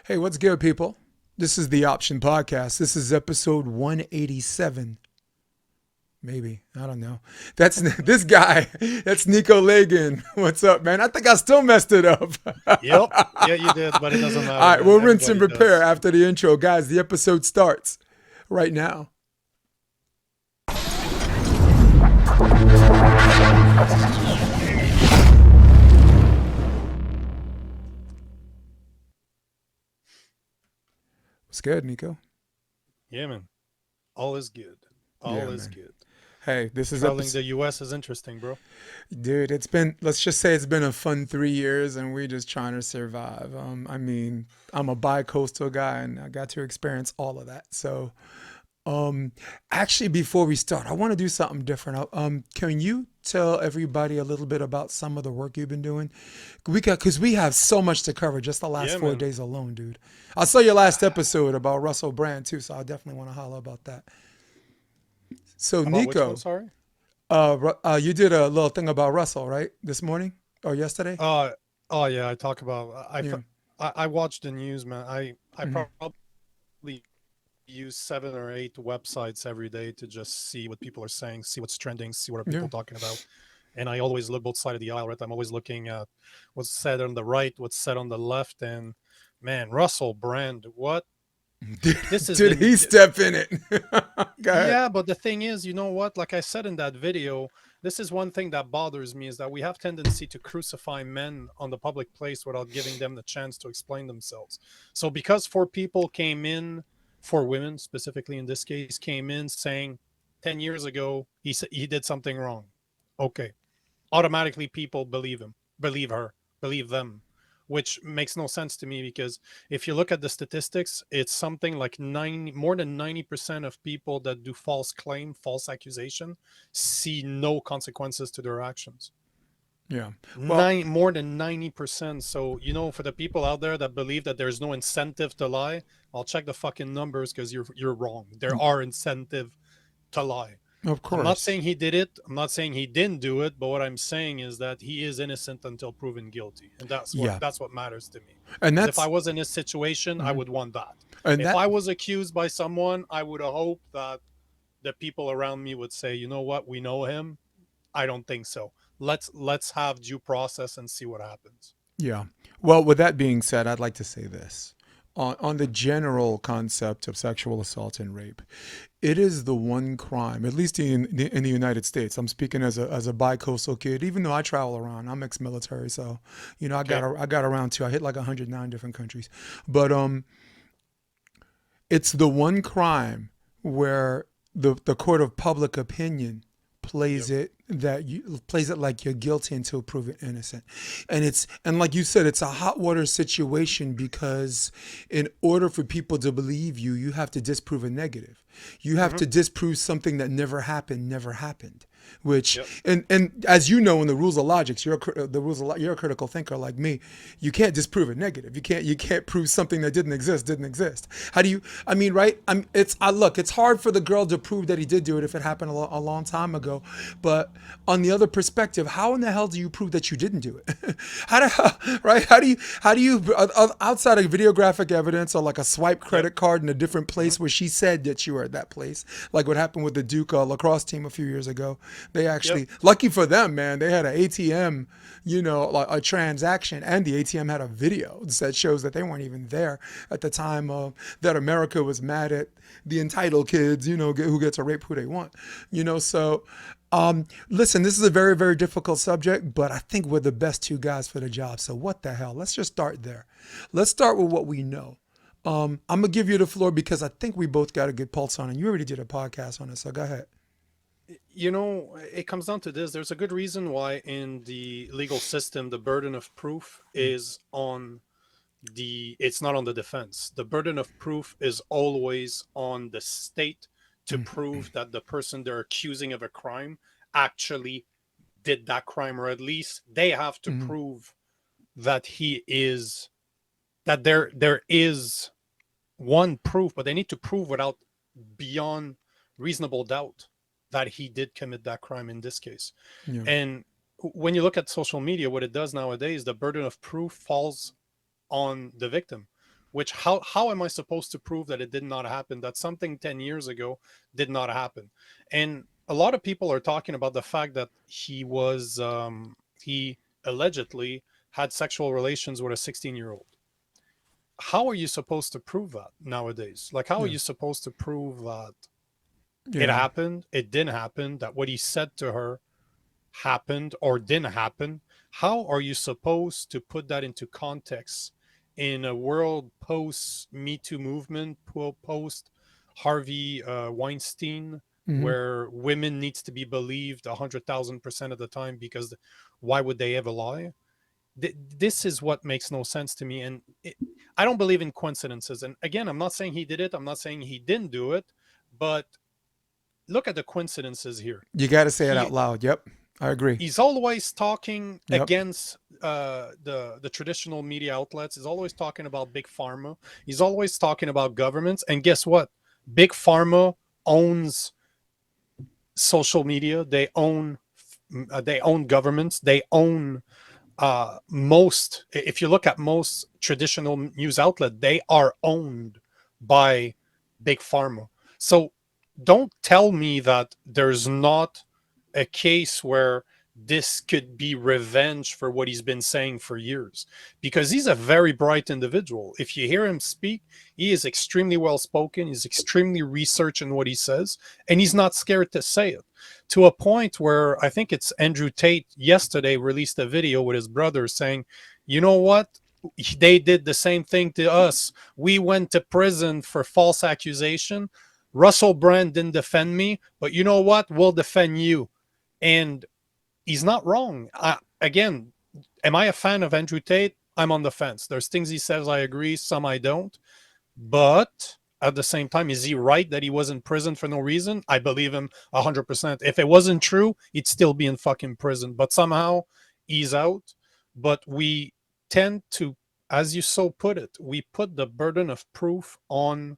Hey, what's good, people? This is the Option Podcast. This is episode 187. Maybe. I don't know. That's this guy. That's Nico Lagan. What's up, man? I think I still messed it up. Yep. Yeah, you did, but it doesn't All matter, right, man. we'll rinse and Everybody repair does. after the intro. Guys, the episode starts right now. What's good, Nico? Yeah, man. All is good. All Yeah, is man. good. Hey, this is Traveling episode. the US is interesting, bro. Dude, let's just say it's been a fun 3 years and we're just trying to survive. I mean, I'm a bi-coastal guy and I got to experience all of that. So, um, actually, before we start, I want to do something different. Can you tell everybody a little bit about some of the work you've been doing? Because we have so much to cover just the last Yeah, four man. days alone, dude. I saw your last episode about Russell Brand too, so I definitely want to holler about that. So, About which one, Nico, sorry? you did a little thing about Russell, right? This morning or yesterday? Uh oh yeah, I talk about Yeah. I watch the news, man. I Hmm. probably use 7 or 8 websites every day to just see what people are saying, see what's trending, see what are Yeah. people talking about. And I always look both sides of the aisle, right? I'm always looking at what's said on the right, what's said on the left, and man, Russell Brand, what Did, this is did he the step in it? Go ahead. yeah, but the thing is, you know what? Like I said in that video, this is one thing that bothers me is that we have tendency to crucify men on the public place without giving them the chance to explain themselves. So because 4 people came in, 4 women specifically in this case, came in saying 10 years ago he said he did something wrong. Okay, automatically people believe him, believe her, believe them, which makes no sense to me because if you look at the statistics, it's something like 90, more than 90% of people that do false claim, false accusation, see no consequences to their actions. Yeah. Well, More than 90%. So, for the people out there that believe that there's no incentive to lie, I'll check the fucking numbers because you're wrong. There are incentive to lie. of I'm not course. saying he did it. I'm not saying he didn't do it, but what I'm saying is that he is innocent until proven guilty, and that's what Yeah. that's what matters to me. And Because if I that's was in his situation, I mhm. would want that. and If that I was accused by someone, I would hope that the people around me would say, you know what, we know him. I don't think so. Let's have due process and see what happens. yeah. Well, with that being said, I'd like to say this. On the general concept of sexual assault and rape, it is the one crime, at least in the United States. I'm speaking as a bi-coastal kid, even though I travel around. I'm ex-military, so I got Okay. I got around too. I hit like 109 different countries, but it's the one crime where the court of public opinion Yep. plays it like you're guilty until proven innocent. And like you said, it's a hot water situation because in order for people to believe you, you have to disprove a negative. You have Mm-hmm. to disprove something that never happened. Which Yep. and as you know, in the rules of logic, you're a critical thinker like me. You can't disprove a negative. You can't prove something that didn't exist. How do you? I mean, right? Look. It's hard for the girl to prove that he did do it if it happened a long time ago. But on the other perspective, how in the hell do you prove that you didn't do it? how do right? How do you outside of videographic evidence or like a swipe Yep. credit card in a different Mm-hmm. place where she said that you were at that place, like what happened with the Duke lacrosse team a few years ago. They Yep. actually, lucky for them, man, they had an ATM, like a transaction, and the ATM had a video that shows that they weren't even there at the time that America was mad at the entitled kids, who get to rape who they want, So, listen, this is a very, very difficult subject, but I think we're the best two guys for the job. So, what the hell? Let's just start there. Let's start with what we know. I'm gonna give you the floor because I think we both got a good pulse on it. You already did a podcast on it, so go ahead. It comes down to this. There's a good reason why in the legal system the burden of proof is on it's not on the defense. The burden of proof is always on the state to prove that the person they're accusing of a crime actually did that crime, or at least they have to Mm-hmm. prove that there is one proof, but they need to prove without beyond reasonable doubt that he did commit that crime in this case. Yeah. And when you look at social media, what it does nowadays, the burden of proof falls on the victim. which how am I supposed to prove that it did not happen, that something 10 years ago did not happen? And a lot of people are talking about the fact that he allegedly had sexual relations with a 16-year-old. How are you supposed to prove that nowadays? Like, how are Yeah. you supposed to prove that it Yeah. happened, it didn't happen, that what he said to her happened or didn't happen? How are you supposed to put that into context in a world post Me Too movement, post Harvey Weinstein, Hmm. where women needs to be believed 100,000% of the time, because why would they ever lie? This is what makes no sense to me. And I don't believe in coincidences. And again, I'm not saying he did it, I'm not saying he didn't do it, but look at the coincidences here. You got to say it out he loud. Yep. I agree. he's always talking Yep. against the traditional media outlets. He's always talking about big pharma. He's always talking about governments. And guess what? Big pharma owns social media. They own governments. They own most. If you look at most traditional news outlet, they are owned by big pharma. So don't tell me that there's not a case where this could be revenge for what he's been saying for years, because he's a very bright individual. If you hear him speak, he is extremely well spoken, he's extremely researched in what he says, and he's not scared to say it, to a point where I think it's Andrew Tate yesterday released a video with his brother saying, you know what, they did the same thing to us, we went to prison for false accusation, Russell Brand didn't defend me, but you know what, we'll defend you. And he's not wrong. Again, am I a fan of Andrew Tate? I'm on the fence. There's things he says I agree, some I don't. But at the same time, is he right that he was in prison for no reason? I believe him 100%. If it wasn't true, he'd still be in fucking prison. But somehow he's out. But we tend to, as you so put it, we put the burden of proof on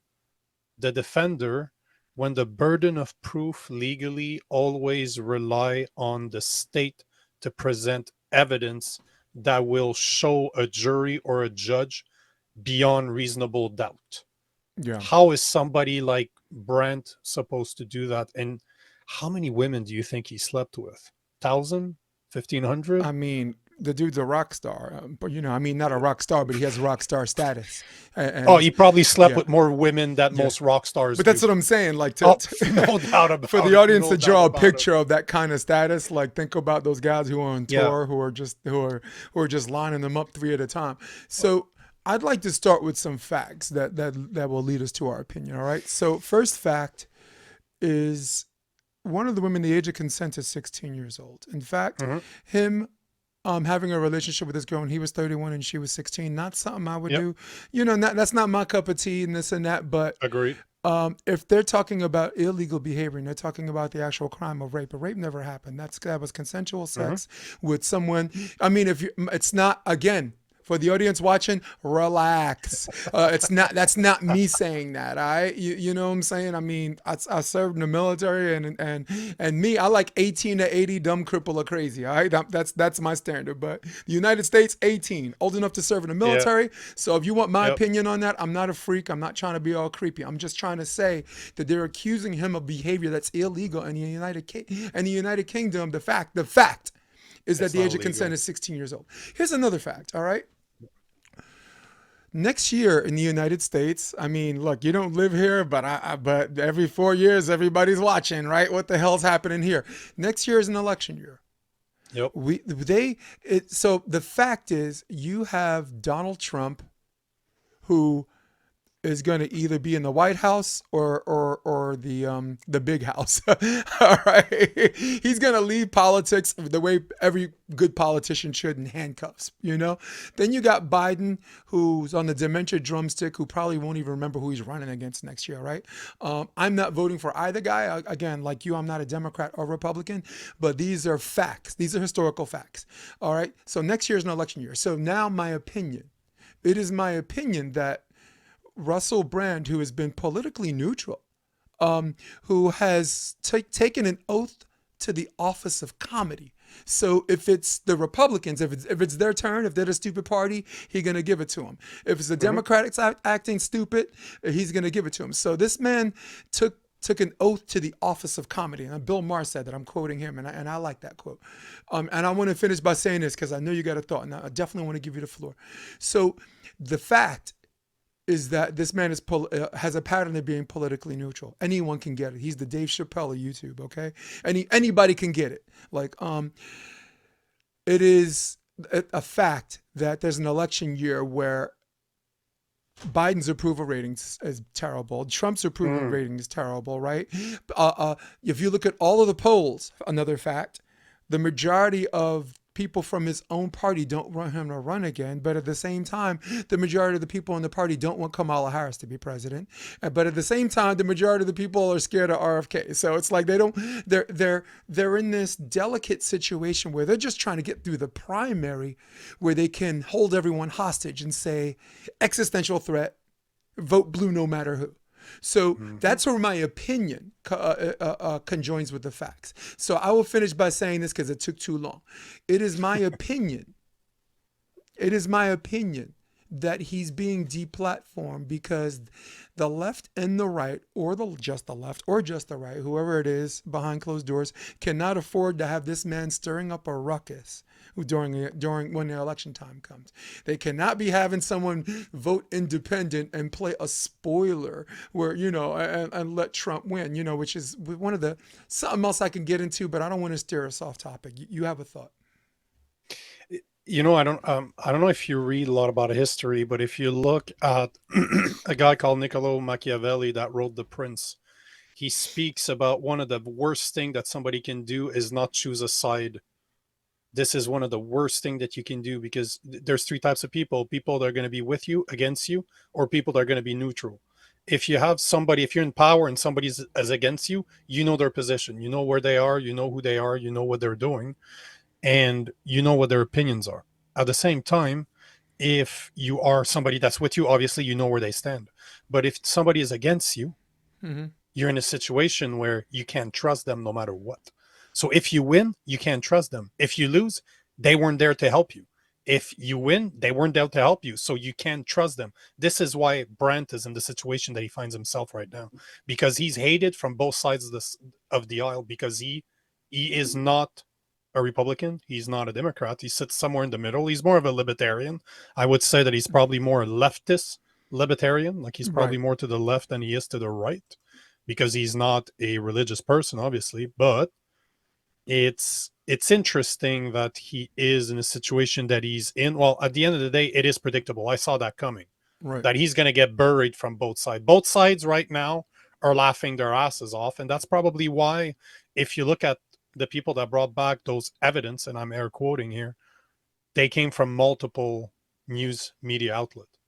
the defender, when the burden of proof legally always rely on the state to present evidence that will show a jury or a judge beyond reasonable doubt. Yeah. How is somebody like Brent supposed to do that? And how many women do you think he slept with? 1,000? 1,500? I mean, the dude's a rock star, but I mean, not a rock star, but he has rock star status, Oh, and he probably slept yeah, with more women than yeah. most rock stars But that's do. what I'm saying. Like Oh, no doubt for about the it. audience No to doubt draw a about it. picture of that kind of status, like think about those guys who are on Yeah. tour, who are just lining them up three at a time. So I'd like to start with some facts that will lead us to our opinion. All right. So first fact is one of the women, the age of consent is 16 years old. In fact, Mm-hmm. him having a relationship with this girl when he was 31 and she was 16, not something I would Yep. do. That's not my cup of tea and this and that. But Agreed. if they're talking about illegal behavior and they're talking about the actual crime of rape, but rape never happened. That was consensual sex with someone. I mean, it's not, again, for the audience watching, relax. That's not me saying that. All right, you know what I'm saying. I mean, I served in the military, and me, I like 18 to 80, dumb, cripple, or crazy. All right, that's my standard. But the United States, 18, old enough to serve in the Yeah. military. So if you want my Yep. opinion on that, I'm not a freak. I'm not trying to be all creepy. I'm just trying to say that they're accusing him of behavior that's illegal in the United Kingdom. The fact is that It's the not age of consent illegal. is 16 years old. Here's another fact, all right? Next year in the United States, I mean, look, you don't live here, but every 4 years, everybody's watching, right? What the hell's happening here? Next year is an election year. Yep. So the fact is, you have Donald Trump, who is going to either be in the White House or the big house. All right, he's going to leave politics the way every good politician should, in handcuffs. Then you got Biden, who's on the dementia drumstick, who probably won't even remember who he's running against next year. Right? I'm not voting for either guy. Again, like you, I'm not a Democrat or Republican, but these are facts. These are historical facts. All right. So next year is an election year. So now it is my opinion that Russell Brand, who has been politically neutral, who has taken an oath to the office of comedy, So if it's the Republicans, if it's their turn, if they're the stupid party, he's gonna give it to them. If it's the Democrats acting stupid, he's gonna give it to them. So this man took an oath to the office of comedy. And Bill Maher said that. I'm quoting him, and I like that quote. And I want to finish by saying this because I know you got a thought, and I definitely want to give you the floor. So the fact is that this man has a pattern of being politically neutral. Anyone can get it. He's the Dave Chappelle of YouTube, okay? Anybody can get it. Like, it is a fact that there's an election year where Biden's approval ratings is terrible. Trump's approval rating is terrible, right? If you look at all of the polls, another fact, the majority of people from his own party don't want him to run again. But at the same time, the majority of the people in the party don't want Kamala Harris to be president. But at the same time, the majority of the people are scared of RFK. So it's like they're in this delicate situation where they're just trying to get through the primary, where they can hold everyone hostage and say, existential threat, vote blue no matter who. So that's where my opinion conjoins with the facts. So I will finish by saying this because it took too long. It is my opinion. It is my opinion that he's being deplatformed because the left and the right, or just the left or just the right, whoever it is behind closed doors, cannot afford to have this man stirring up a ruckus during when the election time comes. They cannot be having someone vote independent and play a spoiler where, and let Trump win, which is one of something else I can get into, but I don't want to steer us off topic. You have a thought. I don't know if you read a lot about history, but if you look at a guy called Niccolo Machiavelli that wrote The Prince, he speaks about one of the worst thing that somebody can do is not choose a side. This is one of the worst thing that you can do, because there's three types of people that are going to be with you, against you, or people that are going to be neutral. If you have somebody, if you're in power and somebody is against you, you know their position, you know where they are, you know who they are, you know what they're doing, and you know what their opinions are. At the same time, if you are somebody that's with you, obviously you know where they stand. But if somebody is against you, you're in a situation where you can't trust them no matter what. So if you win, you can't trust them. If you lose, they weren't there to help you. If you win, they weren't there to help you. So you can't trust them. This is why Brandt is in the situation that he finds himself right now, because he's hated from both sides of the aisle, because he is not a Republican. He's not a Democrat. He sits somewhere in the middle. He's more of a libertarian. I would say that he's probably more a leftist libertarian. Like he's probably more to the left than he is to the right, because he's not a religious person, obviously. But it's interesting that he is in a situation that he's in. Well, at the end of the day, it is predictable. I saw that coming. Right. That he's going to get buried from both sides. Both sides right now are laughing their asses off. And that's probably why, if you look at the people that brought back those evidence, and I'm air quoting here, they came from multiple news media outlets.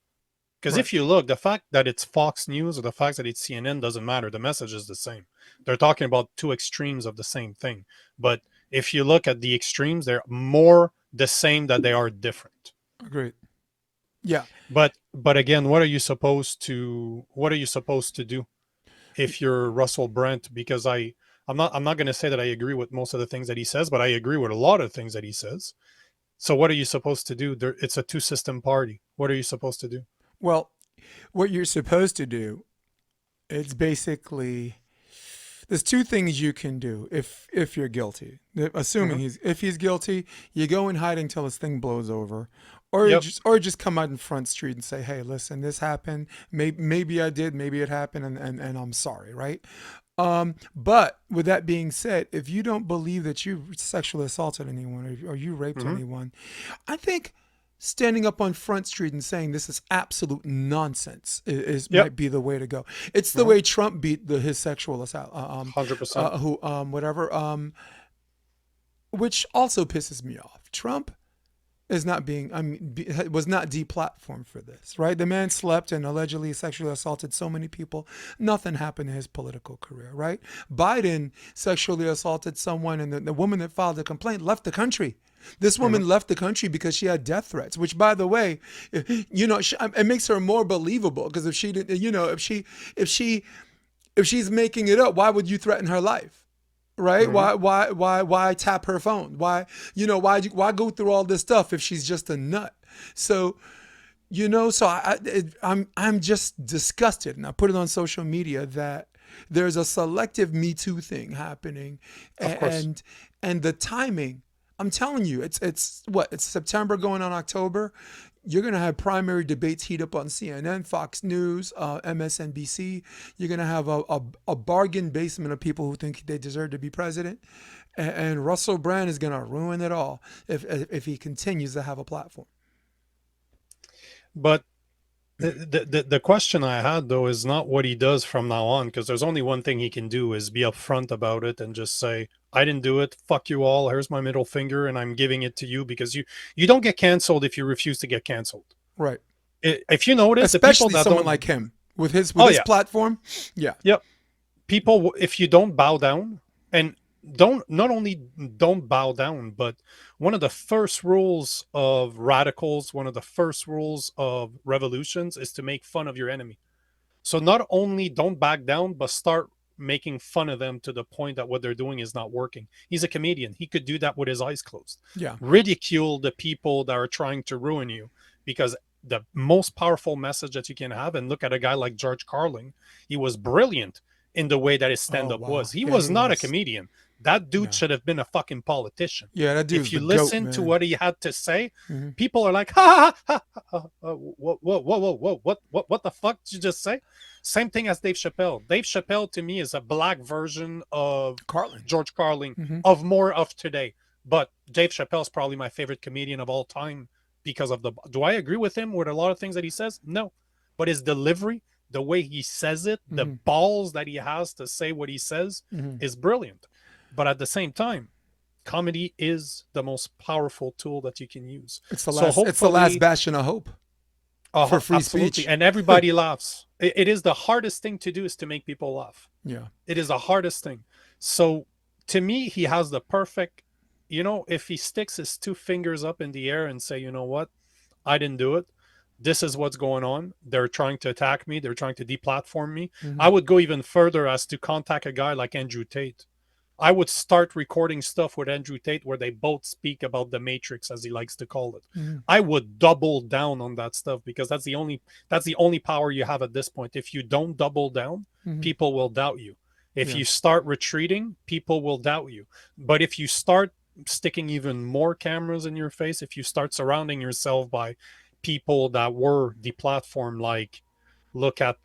Because if you look, the fact that it's Fox News or the fact that it's CNN doesn't matter. The message is the same. They're talking about two extremes of the same thing. But if you look at the extremes, they're more the same than they are different. Agreed. Yeah. But again, what are you supposed to do if you're Russell Brand? Because I'm not going to say that I agree with most of the things that he says, but I agree with a lot of things that he says. So what are you supposed to do? It's a two-system party. What are you supposed to do? Well, what you're supposed to do, it's basically, there's two things you can do if you're guilty. Assuming if he's guilty, you go in hiding till this thing blows over, or just come out in Front Street and say, hey, listen, this happened. Maybe I did, maybe it happened, and I'm sorry, right? But with that being said, if you don't believe that you sexually assaulted anyone or you raped anyone, I think standing up on Front Street and saying this is absolute nonsense might be the way to go. It's the way Trump beat his sexual assault, 100%. Which also pisses me off. Trump is not was not deplatformed for this, right? The man slept and allegedly sexually assaulted so many people. Nothing happened in his political career, right? Biden sexually assaulted someone, and the woman that filed the complaint left the country. This woman left the country because she had death threats, which, by the way, it makes her more believable, because if she did, if she's making it up, why would you threaten her life? right? Hmm. Why tap her phone? Why, why go through all this stuff if she's just a nut? So, so I'm just disgusted, and I put it on social media that there's a selective Me Too thing happening, Of course. and the timing. I'm telling you, it's September going on October. You're gonna have primary debates heat up on CNN, Fox News, MSNBC. You're gonna have a bargain basement of people who think they deserve to be president, and Russell Brand is gonna ruin it all if he continues to have a platform. But the question I had though is not what he does from now on, because there's only one thing he can do is be upfront about it and just say, I didn't do it, fuck you all, here's my middle finger and I'm giving it to you, because you don't get canceled if you refuse to get canceled. Right. If you notice, the people Especially that someone don't, like him with his oh yeah, platform. Yeah. yep, people, if you don't bow down, and don't, not only don't bow down, but one of the first rules of radicals, one of the first rules of revolutions is to make fun of your enemy. So not only don't back down, but start making fun of them to the point that what they're doing is not working. He's a comedian. He could do that with his eyes closed. Yeah. Ridicule the people that are trying to ruin you, because the most powerful message that you can have, and look at a guy like George Carlin, he was brilliant in the way that his Oh stand-up wow. was. He Yeah, he was not a was. comedian. That dude No. should have been a fucking politician. Yeah, that dude's If you the goat, listen to man. what he had to say, Hmm. people are like, ha ha ha, ha, whoa, what the fuck did you just say? Same thing as Dave Chappelle. Dave Chappelle to me is a black version of Carlin. George Carlin, Hmm. of more of today. But Dave Chappelle is probably my favorite comedian of all time because of the. Do I agree with him with a lot of things that he says? No, but his delivery, the way he says it, the Hmm. balls that he has to say what he says Hmm. is brilliant. But at the same time, comedy is the most powerful tool that you can use. So It's the last hopefully, bastion of hope for free absolutely, speech. and everybody laughs. It is the hardest thing to do, is to make people laugh. Yeah. It is the hardest thing. So to me, he has the perfect, if he sticks his two fingers up in the air and say, you know what, I didn't do it, this is what's going on, they're trying to attack me, they're trying to deplatform me. I Hmm. would go even further as to contact a guy like Andrew Tate. I would start recording stuff with Andrew Tate where they both speak about the Matrix, as he likes to call it. Hmm. I would double down on that stuff, because that's the only power you have at this point. If you don't double down, Hmm. people will doubt you. If Yeah. you start retreating, people will doubt you. But if you start sticking even more cameras in your face, if you start surrounding yourself by people that were deplatformed, like, look at,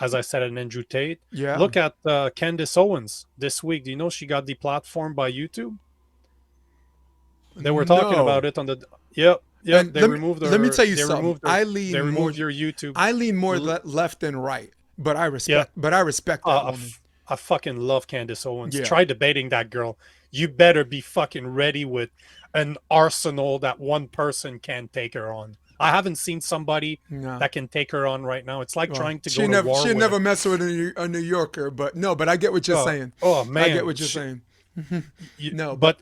as I said, an Andrew Tate. Yeah. Look at Candace Owens this week. Do you know she got deplatformed by YouTube? They were talking No. about it on the. Yep, yep. And They removed let me her. tell you They something. removed her. They removed your YouTube. I lean more L- left than right, Yeah, but I respect that woman. I fucking love Candace Owens. Yeah. Try debating that girl. You better be fucking ready with an arsenal that one person can't take her on. I haven't seen somebody No. that can take her on right now. It's like Well, trying to go to war she with never mess with a New Yorker, but no, but I get what you're saying. oh I get man, what you're saying. No, but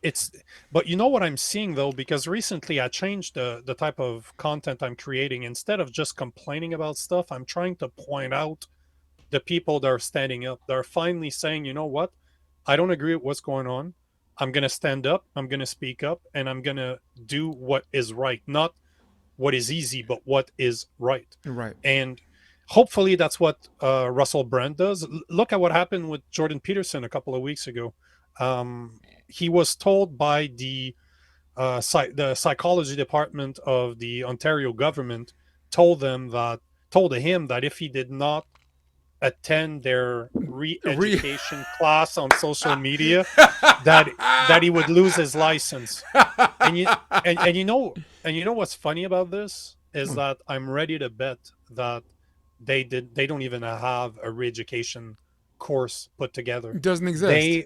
but you know what I'm seeing though, because recently I changed the type of content I'm creating. Instead of just complaining about stuff, I'm trying to point out the people that are standing up. They're finally saying, you know what, I don't agree with what's going on, I'm going to stand up, I'm going to speak up, and I'm going to do what is right, not what is easy, but what is right. right. And hopefully that's what Russell Brand does. Look at what happened with Jordan Peterson a couple of weeks ago. He was told by the psychology department of the Ontario government, told him that if he did not attend their Re- re-education class on social media, that he would lose his license. And you know what's funny about this is that I'm ready to bet that they don't even have a re-education course put together. It doesn't exist. They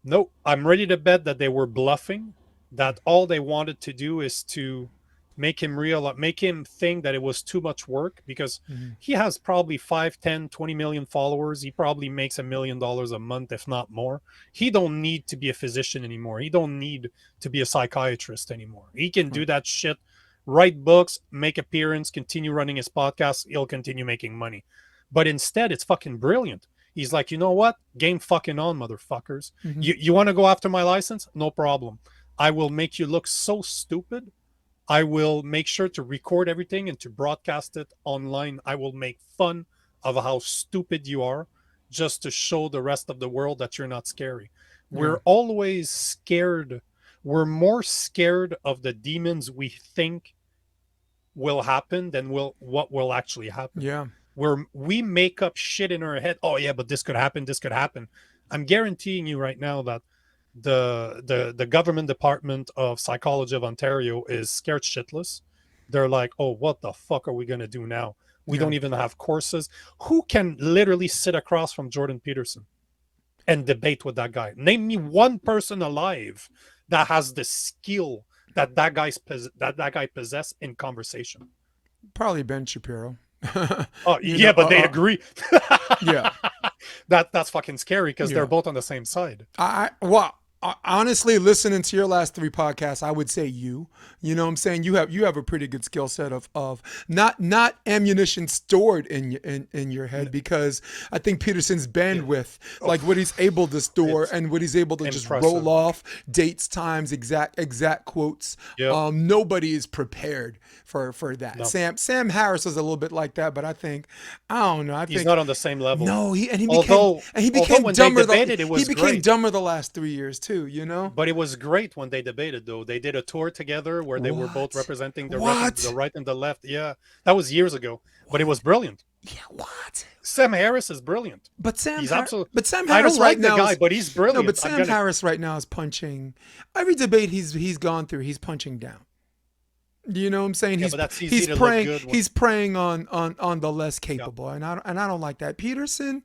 No, I'm ready to bet that they were bluffing, that all they wanted to do is to make him think that it was too much work, because Mhm. he has probably 5, 10, 20 million followers. He probably makes $1 million a month, if not more. He don't need to be a physician anymore. He don't need to be a psychiatrist anymore. He can do Right. that shit, write books, make appearance, continue running his podcast. He'll continue making money. But instead, it's fucking brilliant. He's like, you know what? Game fucking on, motherfuckers. Mm-hmm. You want to go after my license? No problem. I will make you look so stupid. I will make sure to record everything and to broadcast it online. I will make fun of how stupid you are just to show the rest of the world that you're not scary. Yeah. We're always scared. We're more scared of the demons we think will happen than what will actually happen. Yeah. Where we make up shit in our head. Oh yeah, but this could happen. This could happen. I'm guaranteeing you right now that the government department of psychology of Ontario is scared shitless. They're like, oh, what the fuck are we gonna do now? We Yeah. don't even have courses. Who can literally sit across from Jordan Peterson and debate with that guy? Name me one person alive that has the skill that that guy possess in conversation. Probably Ben Shapiro. Oh You yeah, know, but they agree. yeah. That's fucking scary because they're Yeah. both on the same side. Well, honestly, listening to your last 3 podcasts, I would say you know what I'm saying? You have a pretty good skill set of not ammunition stored in your head, because I think Peterson's bandwidth, like what he's able to store It's and what he's able to just impressive. roll off dates, times, exact quotes. Yep. Nobody is prepared for that. No. Sam Harris is a little bit like that, but I don't know. I He's think not on the same level. no, he Although became when they dumber. debated, it was He became great. dumber the last 3 years too. You know. But it was great when they debated, though. They did a tour together where they were both What? representing the What? right and the left. Yeah, that was years ago, but it was brilliant. Yeah, what? Sam Harris is brilliant. But Sam, He's absolutely. but Sam I Harris don't right like the now guy, is, but he's brilliant. no, but Sam Harris right now is punching every debate he's gone through. He's punching down. Do you know what I'm saying? Yeah, He's but that's easy he's to look preying good when- he's preying on the less capable, and I don't like that. Peterson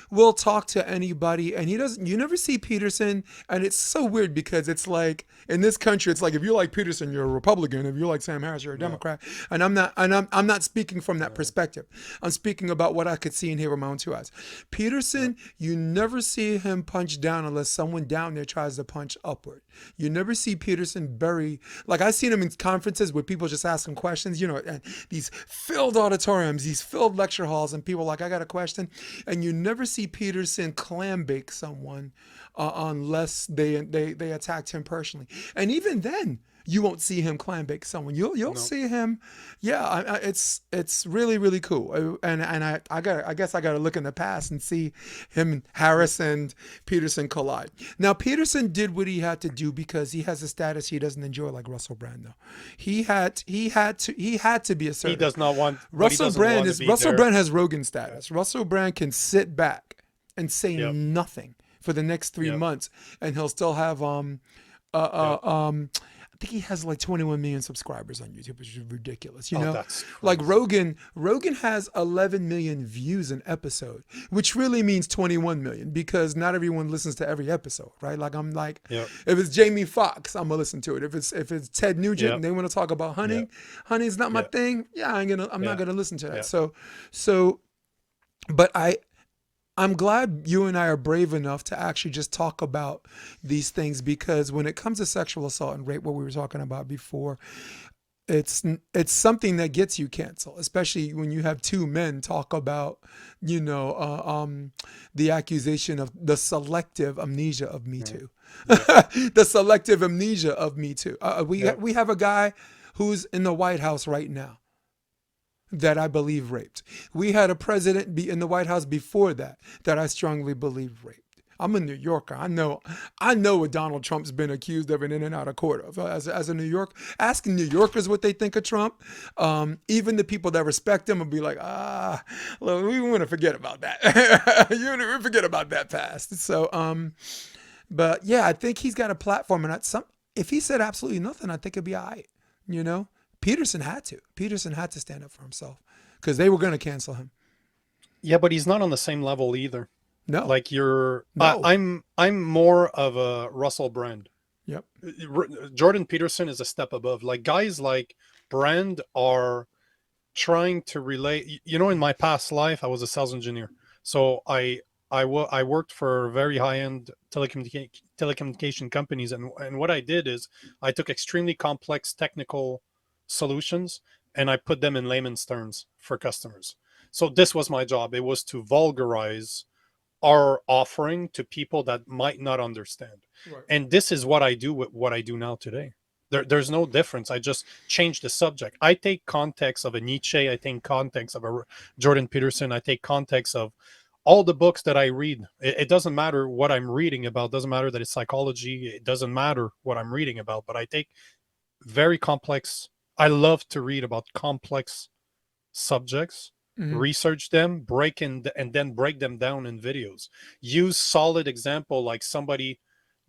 will talk to anybody, and he doesn't. You never see Peterson, and it's so weird because it's like in this country, it's like if you like Peterson, you're a Republican. If you like Sam Harris, you're a Democrat. And I'm not speaking from that perspective. I'm speaking about what I could see and hear with my own 2 eyes. Peterson, you never see him punch down unless someone down there tries to punch upward. You never see Peterson bury, like I've seen him in conferences where people just ask him questions, you know, and these filled auditoriums, these filled lecture halls, and people are like, I got a question. And you never see Peterson clam bake someone unless they attacked him personally. And even then, you won't see him clam bake someone. You'll see him. Yeah, it's really, really cool. And I guess I gotta look in the past and see him, Harris and Peterson collide. Now Peterson did what he had to do because he has a status he doesn't enjoy, like Russell Brand though. He had to be assertive. He does not want. Russell Brand has Rogan status. Russell Brand can sit back and say nothing for the next 3 months, and he'll still have I think he has like 21 million subscribers on YouTube, which is ridiculous. You know, that's like Rogan has 11 million views an episode, which really means 21 million because not everyone listens to every episode, right? Like I'm like, if it's Jamie Foxx, I'm gonna listen to it. If it's Ted Nugent and they want to talk about hunting, hunting's not my thing. Yeah, I'm not gonna listen to that. So, but I'm glad you and I are brave enough to actually just talk about these things, because when it comes to sexual assault and rape, what we were talking about before, it's something that gets you canceled, especially when you have 2 men talk about, you know, the accusation of the selective amnesia of Me Too, the selective amnesia of Me Too. We have a guy who's in the White House right now that I believe raped. We had a president be in the White House before that I strongly believe raped. I'm a New Yorker. I know what Donald Trump's been accused of and in and out of court of. As a New York, asking New Yorkers what they think of Trump, even the people that respect him will be like, look, we want to forget about that. You want to forget about that past. So, but yeah, I think he's got a platform, and if he said absolutely nothing, I think it'd be all right. You know? Peterson had to stand up for himself because they were going to cancel him. Yeah, but he's not on the same level either. No, like you're. No. I'm more of a Russell Brand. Yep. Jordan Peterson is a step above. Like guys like Brand are trying to relate. You know, in my past life, I was a sales engineer, so I worked for very high end telecommunication companies, and what I did is I took extremely complex technical solutions and I put them in layman's terms for customers. So this was my job. It was to vulgarize are offering to people that might not understand. Right. And this is what I do with what I do now today. There's no difference. I just change the subject. I take context of a Nietzsche. I take context of a Jordan Peterson. I take context of all the books that I read. It doesn't matter what I'm reading about. It doesn't matter that it's psychology. It doesn't matter what I'm reading about. But I take very complex. I love to read about complex subjects, Mm-hmm. research them, and then break them down in videos. Use solid example like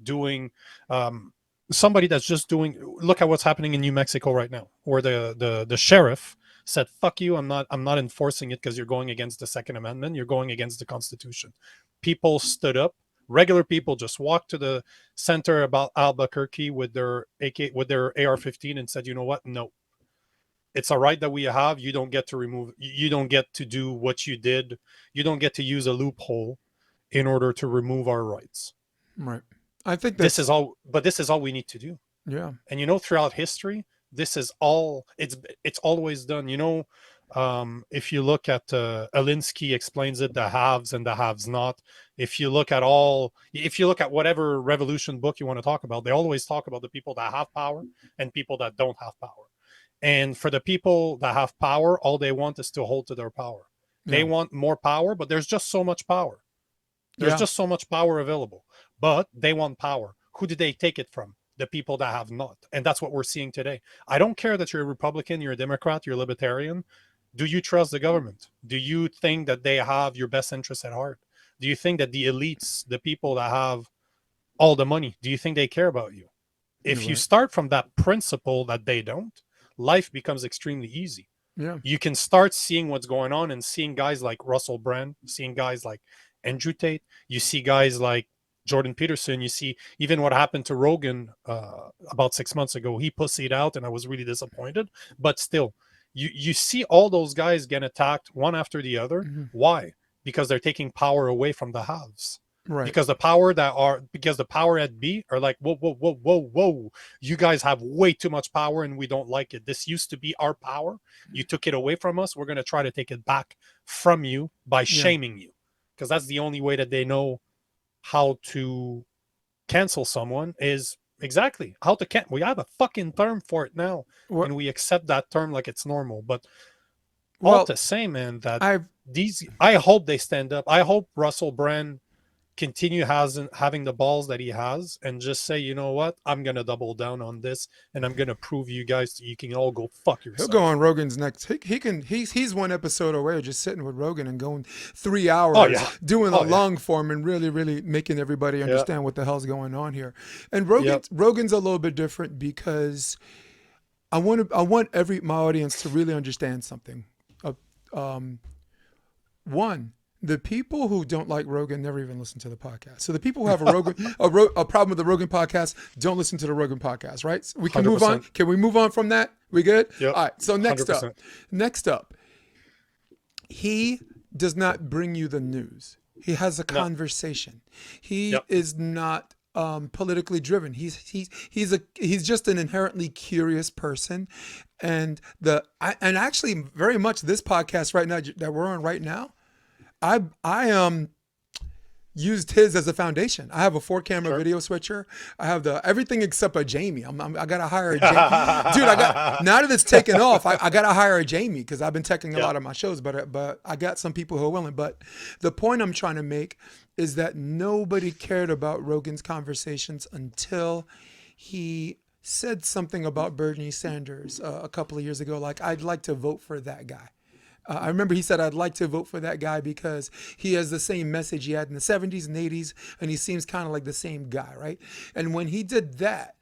doing um, somebody that's just doing. Look at what's happening in New Mexico right now, where the sheriff said, "Fuck you! I'm not enforcing it because you're going against the Second Amendment. You're going against the Constitution." People stood up. Regular people just walked to the center about Albuquerque with their AR-15 and said, "You know what? No, it's a right that we have. You don't get to remove. You don't get to do what you did. You don't get to use a loophole in order to remove our rights." Right. I think This is that's, all. But this is all we need to do. yeah. And throughout history, this is all. It's always done. If you look at Alinsky explains it, the haves and the haves not. If you look at whatever revolution book you want to talk about, they always talk about the people that have power and people that don't have power. And for the people that have power, all they want is to hold to their power. They Yeah. want more power, but there's just so much power. There's Yeah. just so much power available, but they want power. Who did they take it from? The people that have not. And that's what we're seeing today. I don't care that you're a Republican, you're a Democrat, you're a Libertarian. Do you trust the government? Do you think that they have your best interests at heart? Do you think that the elites, the people that have all the money, do you think they care about you? You're If you right. start from that principle that they don't, life becomes extremely easy. Yeah. You can start seeing what's going on and seeing guys like Russell Brand, seeing guys like Andrew Tate. You see guys like Jordan Peterson. You see even what happened to Rogan about 6 months ago. He pussied out, and I was really disappointed. But still, you see all those guys get attacked one after the other. Mm-hmm. Why? Because they're taking power away from the haves. Right. Because the power at B are like, whoa, whoa, whoa, whoa, whoa. You guys have way too much power and we don't like it. This used to be our power. You took it away from us. We're going to try to take it back from you by shaming you. Because that's the only way that they know how to cancel someone is exactly how to cancel. We have a fucking term for it now. Well, And we accept that term like it's normal. But all well, to say, man, that I I hope they stand up. I hope Russell Brand continue having the balls that he has and just say, you know what, I'm gonna double down on this and I'm gonna prove you guys you can all go fuck he'll yourself. go on Rogan's next. He's one episode away just sitting with Rogan and going 3 hours, Oh yeah, doing a long form and really making everybody understand what the hell's going on here. And Rogan's a little bit different because I want my audience to really understand something. One, the people who don't like Rogan never even listen to the podcast. So the people who have a problem with the Rogan podcast don't listen to the Rogan podcast, right? So we can 100%. move on. Can we move on from that? We good? Yep. All right. So next 100%. up, he does not bring you the news. He has a conversation. He is not politically driven. He's just an inherently curious person, and actually very much this podcast right now that we're on right now, I used his as a foundation. I have a 4-camera video switcher. I have everything except a Jamie. I gotta hire a Jamie. Dude, now that it's taken off, I gotta hire a Jamie because I've been teching a lot of my shows, but I got some people who are willing. But the point I'm trying to make is that nobody cared about Rogan's conversations until he said something about Bernie Sanders a couple of years ago. Like, I'd like to vote for that guy. I remember he said, I'd like to vote for that guy because he has the same message he had in the 70s and 80s, and he seems kind of like the same guy, right? And when he did that,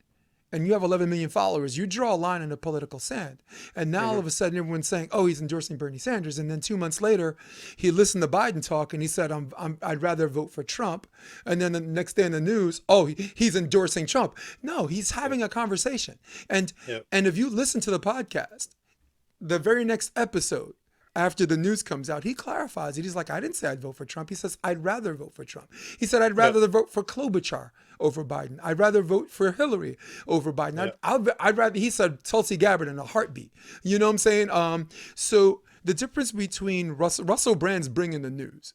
and you have 11 million followers, you draw a line in the political sand. And now all of a sudden everyone's saying, oh, he's endorsing Bernie Sanders. And then 2 months later, he listened to Biden talk and he said, I'd rather vote for Trump. And then the next day in the news, oh, he's endorsing Trump. No, he's having a conversation. And if you listen to the podcast, the very next episode, after the news comes out, he clarifies it. He's like, I didn't say I'd vote for Trump. He says, I'd rather vote for Trump. He said, I'd rather vote for Klobuchar over Biden. I'd rather vote for Hillary over Biden. I'd rather, he said, Tulsi Gabbard in a heartbeat. You know what I'm saying? So the difference between Russell Brand's bringing the news.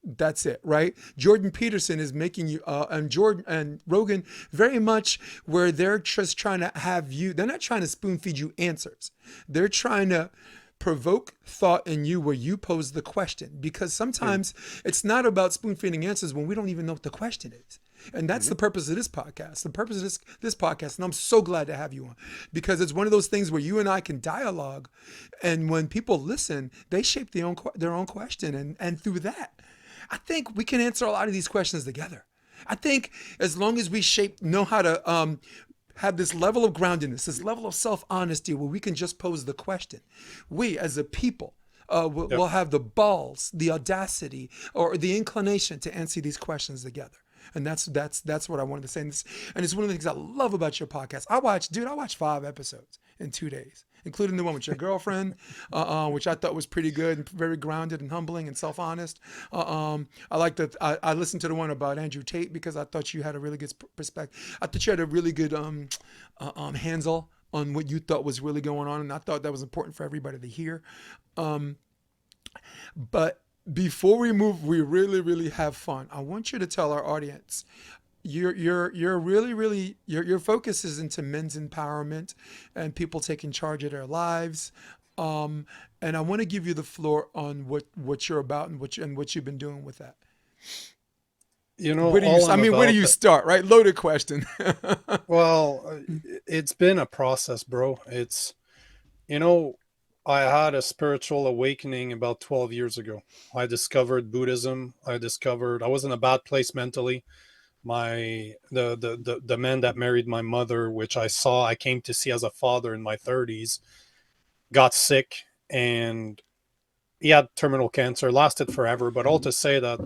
That's it, right? Jordan Peterson is making you, and Jordan and Rogan very much where they're just trying to have you, they're not trying to spoon feed you answers. They're trying to provoke thought in you where you pose the question. Because Mm. sometimes it's not about spoon feeding answers when we don't even know what the question is. And that's the Mhm. purpose of this podcast. The purpose of this podcast, and I'm so glad to have you on, because it's one of those things where you and I can dialogue, and when people listen, they shape their own question, and through that, I think we can answer a lot of these questions together. I think as long as we know how to have this level of groundedness, this level of self honesty, where we can just pose the question, we as a people Yep. will have the balls, the audacity, or the inclination to answer these questions together. And that's what I wanted to say. And it's one of the things I love about your podcast. I watched 5 episodes in 2 days, including the one with your girlfriend, which I thought was pretty good and very grounded and humbling and self-honest. I like that. I listened to the one about Andrew Tate because I thought you had a really good perspective. I thought you had a really good handle on what you thought was really going on, and I thought that was important for everybody to hear. Um, but before we move, we really have fun. I want you to tell our audience you're really your focus is into men's empowerment and people taking charge of their lives. Um, and I want to give you the floor on what you're about and what you've been doing with that. All I'm Where do about. you start? Right, loaded question. Well, it's been a process, bro. You know, I had a spiritual awakening about 12 years ago. I discovered Buddhism. I was in a bad place mentally. The man that married my mother, which I came to see as a father in my 30s, got sick, and he had terminal cancer, lasted forever. But all to say that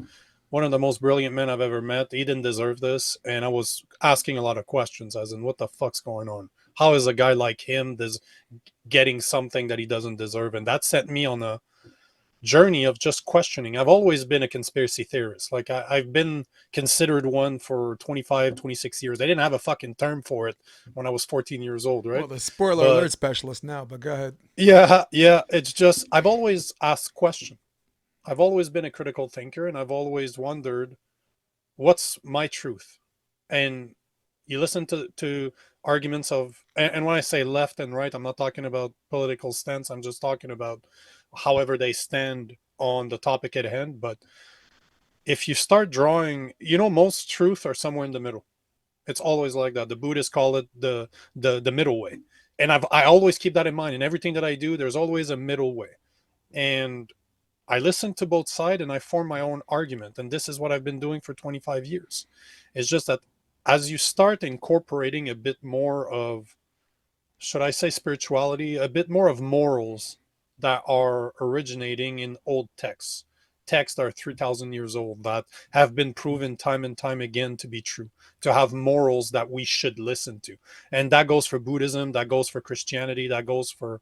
one of the most brilliant men I've ever met, he didn't deserve this. And I was asking a lot of questions, as in, what the fuck's going on? How is a guy like him getting something that he doesn't deserve? And that set me on a journey of just questioning. I've always been a conspiracy theorist. Like I've been considered one for 25, 26 years. They didn't have a fucking term for it when I was 14 years old, Well, right? the spoiler But alert specialist now, but go ahead. yeah, it's just I've always asked questions. I've always been a critical thinker, and I've always wondered what's my truth. And you listen to arguments of, and when I say left and right, I'm not talking about political stance. I'm just talking about however they stand on the topic at hand. But if you start drawing, most truth are somewhere in the middle. It's always like that. The Buddhists call it the middle way. And I always keep that in mind. In everything that I do, there's always a middle way. And I listen to both sides and I form my own argument. And this is what I've been doing for 25 years. It's just that as you start incorporating a bit more of, should I say, spirituality, a bit more of morals that are originating in old texts. Texts that are 3,000 years old that have been proven time and time again to be true, to have morals that we should listen to. And that goes for Buddhism, that goes for Christianity, that goes for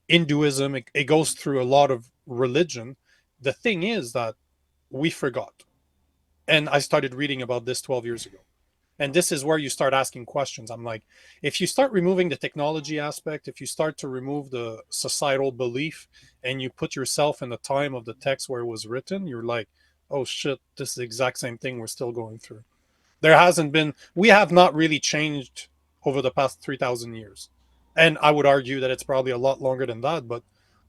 Hinduism. It goes through a lot of religion. The thing is that we forgot. And I started reading about this 12 years ago. And this is where you start asking questions. I'm like, if you start removing the technology aspect, if you start to remove the societal belief and you put yourself in the time of the text where it was written, you're like, oh shit, this is the exact same thing we're still going through. We have not really changed over the past 3,000 years. And I would argue that it's probably a lot longer than that. But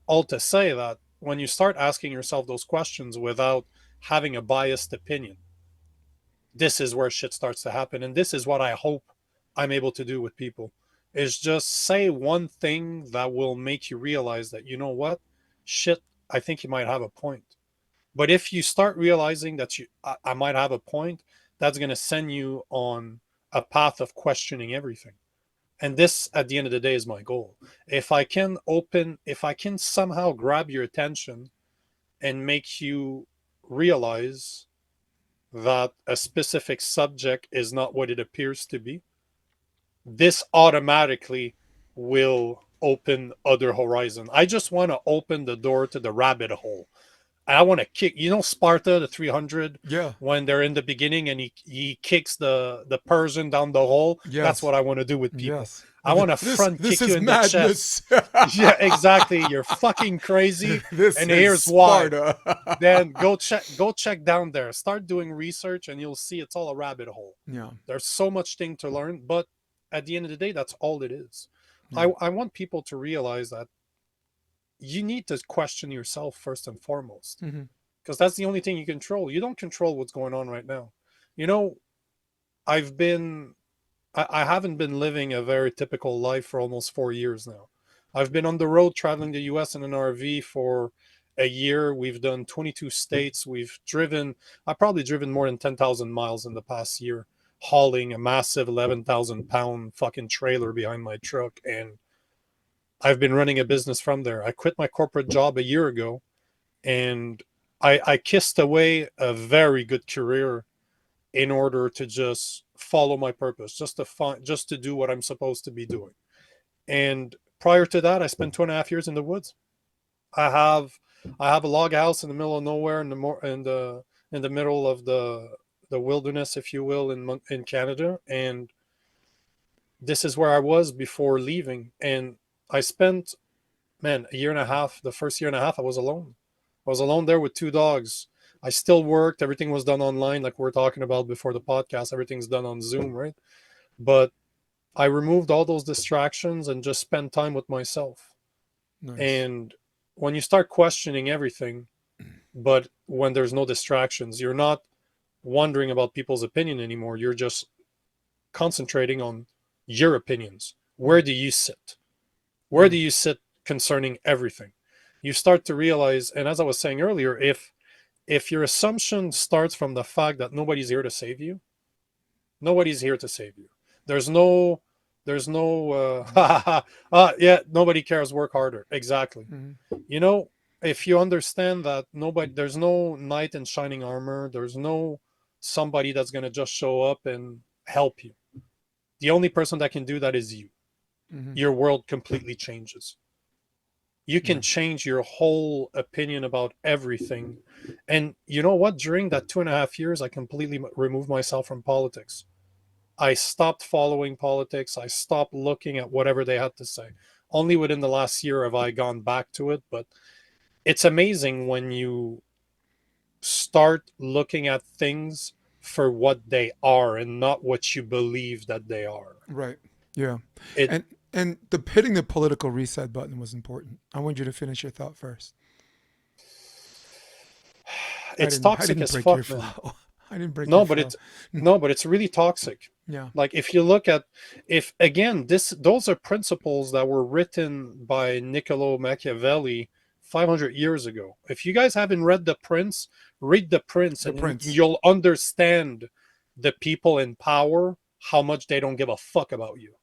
all to say that when you start asking yourself those questions without having a biased opinion, this is where shit starts to happen. And this is what I hope I'm able to do with people, is just say one thing that will make you realize that, you know what, shit, I think you might have a point. But if you start realizing that I might have a point, that's going to send you on a path of questioning everything. And this, at the end of the day, is my goal. If I can somehow grab your attention and make you realize that a specific subject is not what it appears to be, this automatically will open other horizon. I just want to open the door to the rabbit hole. I want to kick, Sparta, the 300, Yeah. when they're in the beginning and he kicks the Persian down the hole. That's Yes. what I want to do with people. Yes. I want to This front this kick you is in the chest. madness. Yeah, exactly. You're fucking crazy. This And is here's why. Sparta. Then go check down there. Start doing research and you'll see it's all a rabbit hole. Yeah. There's so much thing to learn, but at the end of the day, that's all it is. Yeah. I want people to realize that you need to question yourself first and foremost, Mm-hmm. because that's the only thing you control. You don't control what's going on right now. You know, I've been I haven't been living a very typical life for almost 4 years now. I've been on the road traveling the US in an RV for a year. We've done 22 states. I've probably driven more than 10,000 miles in the past year, hauling a massive 11,000-pound fucking trailer behind my truck. And I've been running a business from there. I quit my corporate job a year ago, and I kissed away a very good career in order to just follow my purpose, just to do what I'm supposed to be doing. And prior to that, I spent 2.5 years in the woods. I have I have a log house in the middle of nowhere, in the middle of the wilderness, if you will, in Canada. And this is where I was before leaving. And I spent, man, a year and a half. The first year and a half, I was alone. I was alone there with two dogs. I still worked. Everything was done online, like we are talking about before the podcast. Everything's done on Zoom, right? But I removed all those distractions and just spent time with myself. Nice. And when you start questioning everything, but when there's no distractions, you're not wondering about people's opinion anymore. You're just concentrating on your opinions. Where do you sit? Where do Mm. you sit concerning everything? You start to realize, and as I was saying earlier, if your assumption starts from the fact that nobody's here to save you, nobody's here to save you. There's no, yeah, nobody cares, work harder. Exactly. Mhm. You know, if you understand that there's no knight in shining armor, there's no somebody that's going to just show up and help you. The only person that can do that is you. Mhm. Your world completely changes. You can Yeah. change your whole opinion about everything. And you know what? During that 2.5 years, I completely removed myself from politics. I stopped following politics. I stopped looking at whatever they had to say. Only within the last year have I gone back to it. But it's amazing when you start looking at things for what they are and not what you believe that they are. Right. Yeah. It And the hitting the political reset button was important. I want you to finish your thought first. it's I toxic didn't as break your fuck, man. flow. I didn't break your No, but flow. it's no, but it's really toxic. Yeah. Like if you look at if again those are principles that were written by Niccolo Machiavelli 500 years ago. If you guys haven't read The Prince, read The Prince The and Prince. you'll understand the people in power, how much they don't give a fuck about you.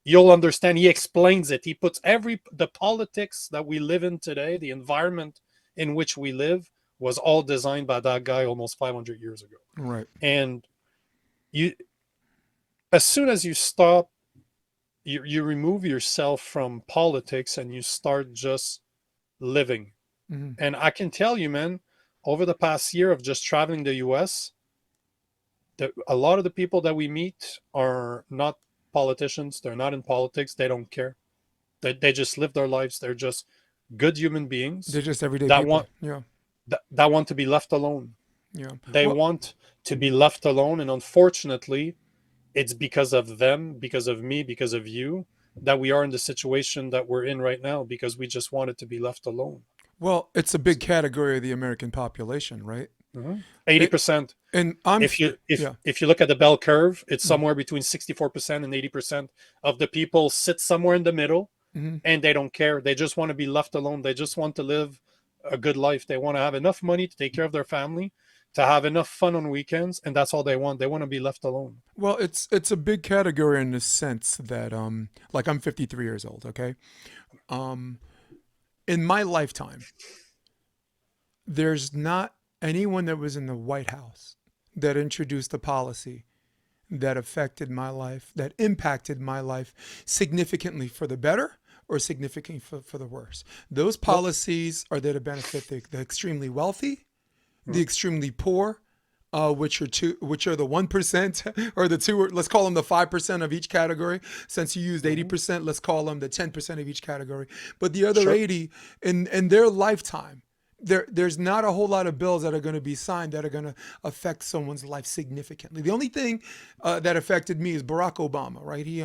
You'll understand. He explains it. He puts the politics that we live in today, the environment in which we live, was all designed by that guy almost 500 years ago. Right. And you, as soon as you stop, you remove yourself from politics and you start just living. Hmm. And I can tell you, man, over the past year of just traveling the US, a lot of the people that we meet are not politicians. They're not in politics. They don't care. They just live their lives. They're just good human beings They're just everyday that people. want Yeah. that want to be left alone. Yeah. They Well, want to be left alone, and unfortunately, it's because of them, because of me, because of you, that we are in the situation that we're in right now, because we just wanted to be left alone. well, it's a big category of the American population, right? It 80%. and I'm If you yeah. if you look at the bell curve, it's Mm-hmm. somewhere between 64% and 80% of the people sit somewhere in the middle, Mm-hmm. and they don't care. They just want to be left alone. They just want to live a good life. They want to have enough money to take care of their family, to have enough fun on weekends, and that's all they want. They want to be left alone. Well, it's a big category in the sense that like I'm 53 years old, okay? Um in my lifetime, there's not anyone that was in the White House that introduced a policy that affected my life, that impacted my life significantly for the better or significantly for the worse. Those policies are there to benefit the extremely wealthy, the extremely poor, which are the 1% or the two, let's call them the 5% of each category. Since you used 80%, let's call them the 10% of each category. But the other 80 in their lifetime, there's not a whole lot of bills that are going to be signed that are going to affect someone's life significantly. The only thing that affected me is Barack Obama, right? He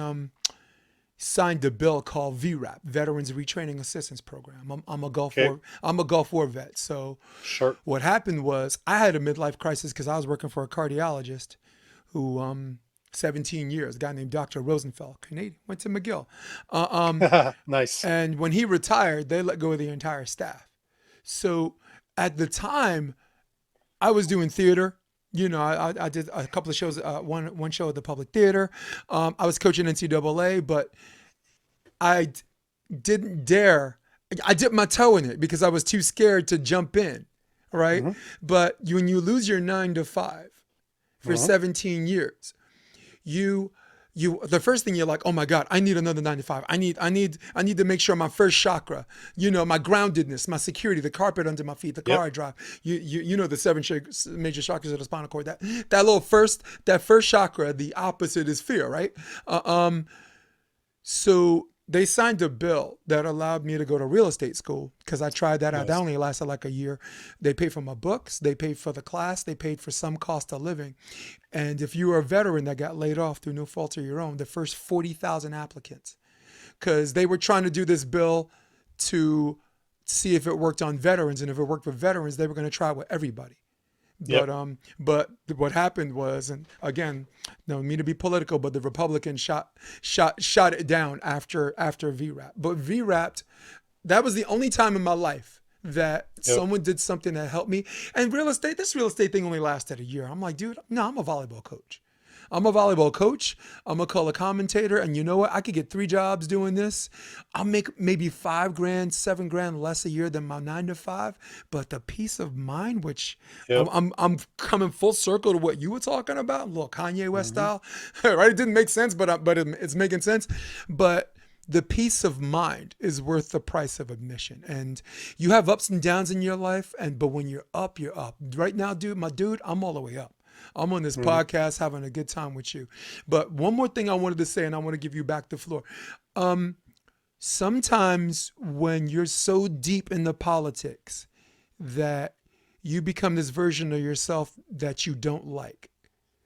signed a bill called VRAP, Veterans Retraining Assistance Program. I'm a Gulf War vet. So what happened was I had a midlife crisis because I was working for a cardiologist who 17 years, a guy named Dr. Rosenfeld, Canadian, went to McGill. Nice. And when he retired, they let go of the entire staff. So at the time, I was doing theater. You know, I did a couple of shows, one show at the Public Theater. I was coaching NCAA, but I didn't dare. I dipped my toe in it because I was too scared to jump in, right? But when you lose your 9 to 5 for 17 years, the first thing you're like, oh my God, I need another 9 to 5. I need to make sure my first chakra, you know, my groundedness, my security, the carpet under my feet, the car I drive. You know the 7 major chakras of the spinal cord. That first chakra, the opposite is fear, right? So they signed a bill that allowed me to go to real estate school because I tried that out. That only lasted like a year. They paid for my books. They paid for the class. They paid for some cost of living. And if you were a veteran that got laid off through no fault of your own, the first 40,000 applicants, because they were trying to do this bill to see if it worked on veterans. And if it worked with veterans, they were going to try it with everybody. But what happened was, and again, don't mean to be political, but the Republicans shot it down after VRAP. But VRAP, that was the only time in my life that someone did something that helped me. And this real estate thing only lasted a year. I'm like, dude, no, I'm a volleyball coach. I'm a color commentator. And you know what? I could get 3 jobs doing this. I'll make maybe $5,000, $7,000 less a year than my 9 to 5. But the peace of mind, which I'm coming full circle to what you were talking about, a little Kanye West style, right? It didn't make sense, but it's making sense. But the peace of mind is worth the price of admission. And you have ups and downs in your life. But when you're up, you're up. Right now, dude, I'm all the way up. I'm on this podcast having a good time with you. But one more thing I wanted to say, and I want to give you back the floor. Sometimes when you're so deep in the politics that you become this version of yourself that you don't like,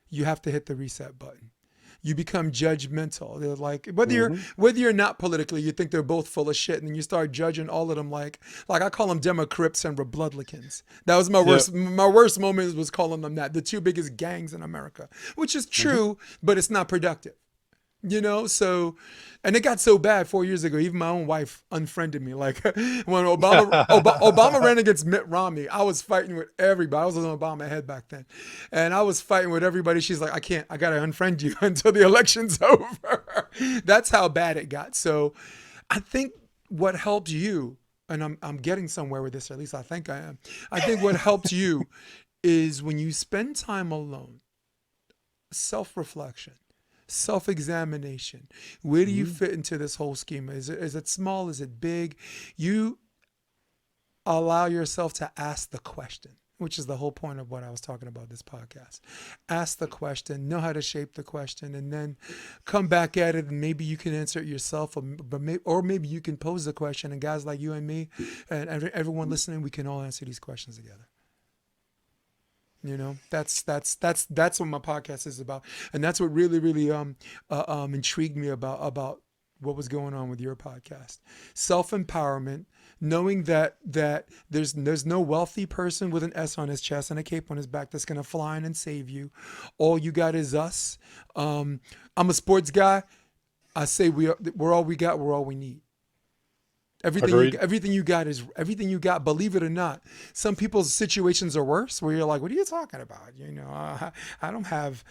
you have to hit the reset button. You become judgmental. They're like, whether you're not politically, you think they're both full of shit, and then you start judging all of them like I call them Democrips and Republicans. That was my worst. My worst moment was calling them that, the 2 biggest gangs in America, which is true, but it's not productive. You know, so, and it got so bad 4 years ago, even my own wife unfriended me. Like when Obama ran against Mitt Romney, I was fighting with everybody. I was on Obama's head back then. And I was fighting with everybody. She's like, I got to unfriend you until the election's over. That's how bad it got. So I think what helped you, and I'm getting somewhere with this, or at least I think I am. I think what helped you is when you spend time alone, self-reflection, self-examination. Where do you fit into this whole schema? Is it small? Is it big? You allow yourself to ask the question, which is the whole point of what I was talking about this podcast. Ask the question, know how to shape the question, and then come back at it, and maybe you can answer it yourself, or maybe you can pose the question, and guys like you and me and everyone listening, we can all answer these questions together. You know, that's what my podcast is about, and that's what really intrigued me about what was going on with your podcast. Self-empowerment, knowing that there's no wealthy person with an S on his chest and a cape on his back that's gonna fly in and save you. All you got is us. I'm a sports guy. I say we're all we got. We're all we need. Everything you got. Believe it or not, some people's situations are worse. Where you're like, "What are you talking about?" You know, I don't have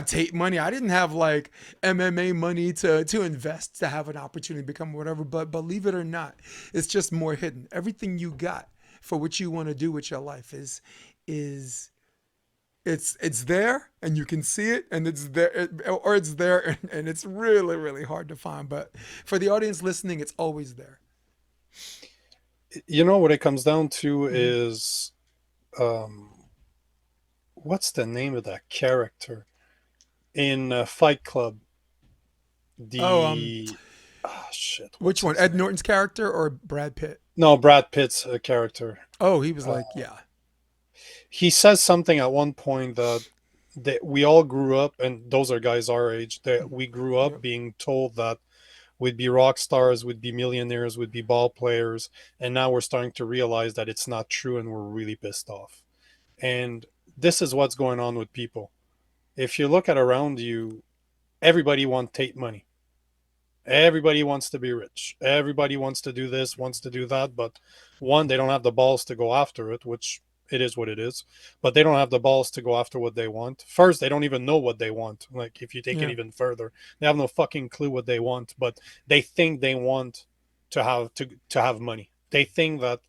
tape money. I didn't have like MMA money to invest to have an opportunity to become whatever. But believe it or not, it's just more hidden. Everything you got for what you want to do with your life is it's there and you can see it and it's there, or it's there and it's really really hard to find. But for the audience listening, it's always there. You know what it comes down to Hmm. is, um, what's the name of that character in Fight Club? Oh, The shit, which what's one? his Ed name? Norton's character or Brad Pitt? No, Brad Pitt's character. Oh, he was Uh, like, yeah. he says something at one point that we all grew up, and those are guys our age, that we grew up Yep. being told that we'd be rock stars, we'd be millionaires, we'd be ball players, and now we're starting to realize that it's not true, and we're really pissed off. And this is what's going on with people. If you look at around you, everybody wants Tate money. Everybody wants to be rich. Everybody wants to do this, wants to do that, but one, they don't have the balls to go after it, which it is what it is. But they don't have the balls to go after what they want. First, they don't even know what they want. Like if you take it Yeah. even further, they have no fucking clue what they want, but they think they want to have money. They think that,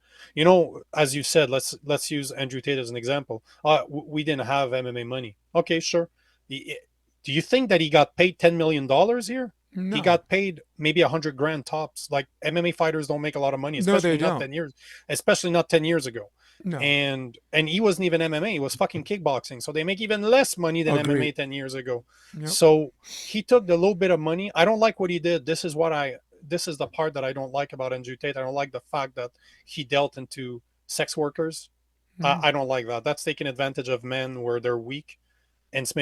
as you said, let's use Andrew Tate as an example. We didn't have MMA money. Okay, sure. Do you think that he got paid $10 million here? He No. got paid maybe 100 grand tops. Like MMA fighters don't make a lot of money, No, they especially not don't. 10 years, especially not 10 years ago. No. And he wasn't even MMA; he was fucking kickboxing. So they make even less money than MMA Agreed. 10 years ago. Yep. So he took the little bit of money. I don't like what he did. This is the part that I don't like about Andrew Tate. I don't like the fact that he dealt into sex workers. Hmm. I don't like that. That's taking advantage of men where they're weak, and it's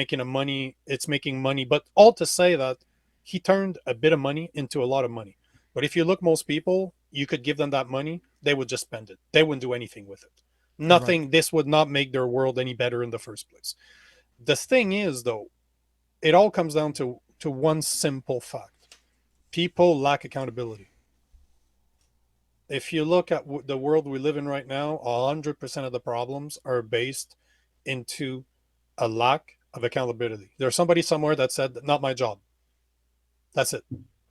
making money, but all to say that he turned a bit of money into a lot of money. But if you look, most people, you could give them that money, they would just spend it. They wouldn't do anything with it. Right. Nothing. This would not make their world any better in the first place. The thing is, though, it all comes down to one simple fact: people lack accountability. If you look at the world we live in right now, 100% of the problems are based into a lack of accountability. There's somebody somewhere that said, "Not my job." That's it.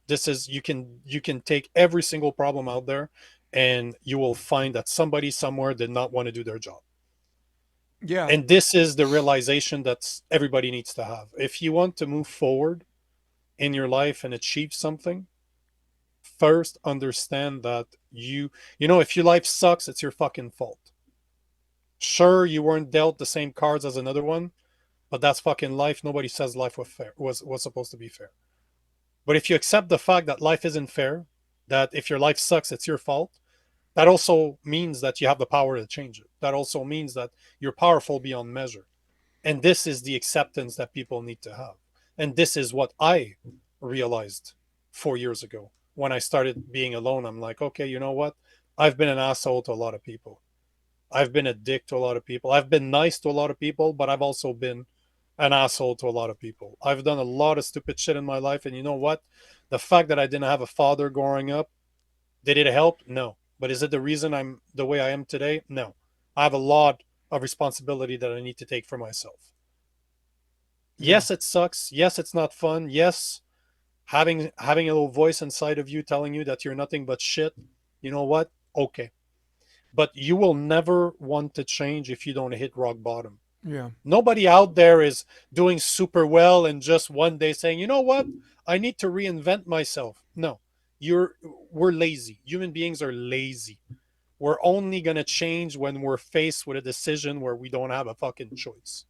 This is you can take every single problem out there, and you will find that somebody somewhere did not want to do their job. Yeah. And this is the realization that everybody needs to have. If you want to move forward in your life and achieve something, first understand that if your life sucks, it's your fucking fault. Sure, you weren't dealt the same cards as another one, but that's fucking life. Nobody says life was supposed to be fair. But if you accept the fact that life isn't fair, that if your life sucks, it's your fault, that also means that you have the power to change it. That also means that you're powerful beyond measure. And this is the acceptance that people need to have. And this is what I realized 4 years ago when I started being alone. I'm like, okay, you know what? I've been an asshole to a lot of people. I've been a dick to a lot of people. I've been nice to a lot of people, but I've also been an asshole to a lot of people. I've done a lot of stupid shit in my life. And you know what? The fact that I didn't have a father growing up, did it help? No. But is it the reason I'm the way I am today? No. I have a lot of responsibility that I need to take for myself. Yeah. Yes, it sucks. Yes, it's not fun. Yes, having a little voice inside of you telling you that you're nothing but shit. You know what? Okay. But you will never want to change if you don't hit rock bottom. Yeah. Nobody out there is doing super well and just one day saying, you know what? I need to reinvent myself. No, you're we're lazy. Human beings are lazy. We're only gonna change when we're faced with a decision where we don't have a fucking choice.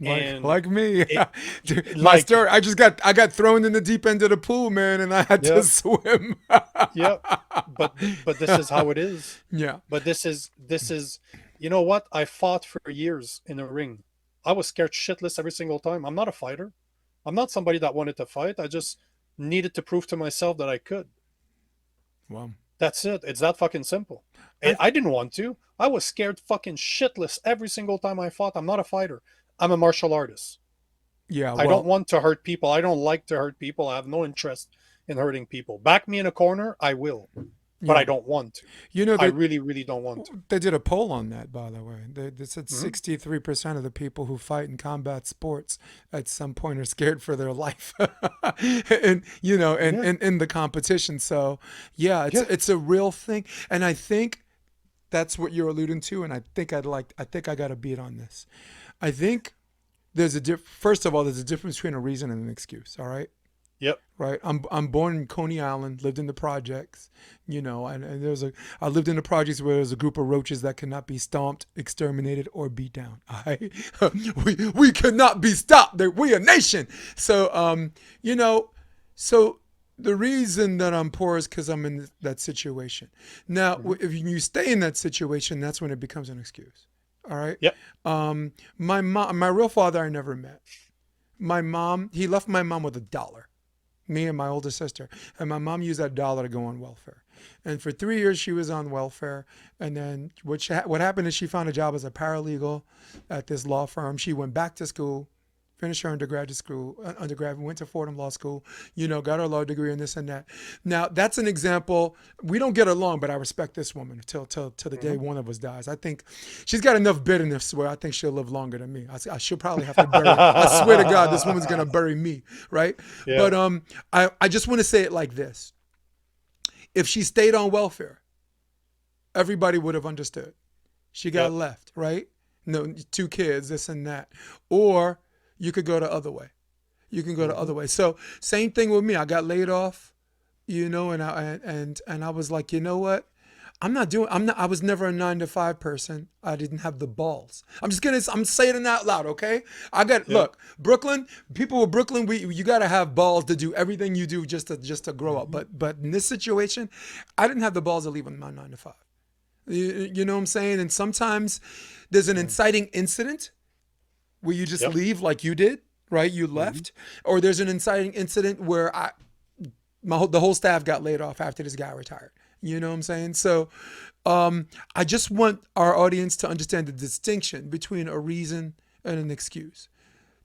And Like me. it Dude, my like story. I got thrown in the deep end of the pool, man, and I had to yeah, swim. yeah. But this is how it is. Yeah. But this is you know what? I fought for years in a ring. I was scared shitless every single time. I'm not a fighter. I'm not somebody that wanted to fight. I just needed to prove to myself that I could. Wow. That's it. It's that fucking simple. I I didn't want to. I was scared fucking shitless every single time I fought. I'm not a fighter. I'm a martial artist. yeah. I don't Well. want to hurt people. I don't like to hurt people. I have no interest in hurting people. Back me in a corner, I will, but I Yeah. don't want to. You know I they really, really don't want to. they did a poll on that, by the way. They said Mhm. 63% of the people who fight in combat sports at some point are scared for their life, and Yeah, in the competition. So yeah, it's yeah, it's a real thing, and I think that's what you're alluding to. And I think I got a beat on this. I think First of all, there's a difference between a reason and an excuse. All right. Yep. Right. I'm born in Coney Island, lived in the projects, and I lived in the projects where there's a group of roaches that cannot be stomped, exterminated, or beat down. All right. we cannot be stopped. We a nation. So so the reason that I'm poor is because I'm in that situation. Now, if you stay in that situation, that's when it becomes an excuse. All right. Yep. My real father I never met. My mom, he left my mom with $1. Me and my older sister, and my mom used that $1 to go on welfare. And for 3 years she was on welfare. And then what happened is she found a job as a paralegal at this law firm. She went back to school, finished her undergrad, went to Fordham Law School, got her law degree and this and that. Now that's an example. We don't get along, but I respect this woman till the day one of us dies. I think she's got enough bitterness where I think she'll live longer than me. I she'll probably have to bury her. I swear to God, this woman's gonna bury me, right? Yeah. But I just want to say it like this: if she stayed on welfare, everybody would have understood. She got left, right? No, 2 kids, this and that, or you could go the other way. You can go the other way. So same thing with me. I got laid off, and I was like, you know what? I was never a 9 to 5 person. I didn't have the balls. I'm saying it out loud, okay? Look, Brooklyn, people with Brooklyn, you got to have balls to do everything you do just to grow up. But in this situation, I didn't have the balls to leave my 9 to 5. You know what I'm saying? And sometimes there's an inciting incident where you just leave like you did, right? You left. Or there's an inciting incident where the whole staff got laid off after this guy retired. You know what I'm saying? So I just want our audience to understand the distinction between a reason and an excuse.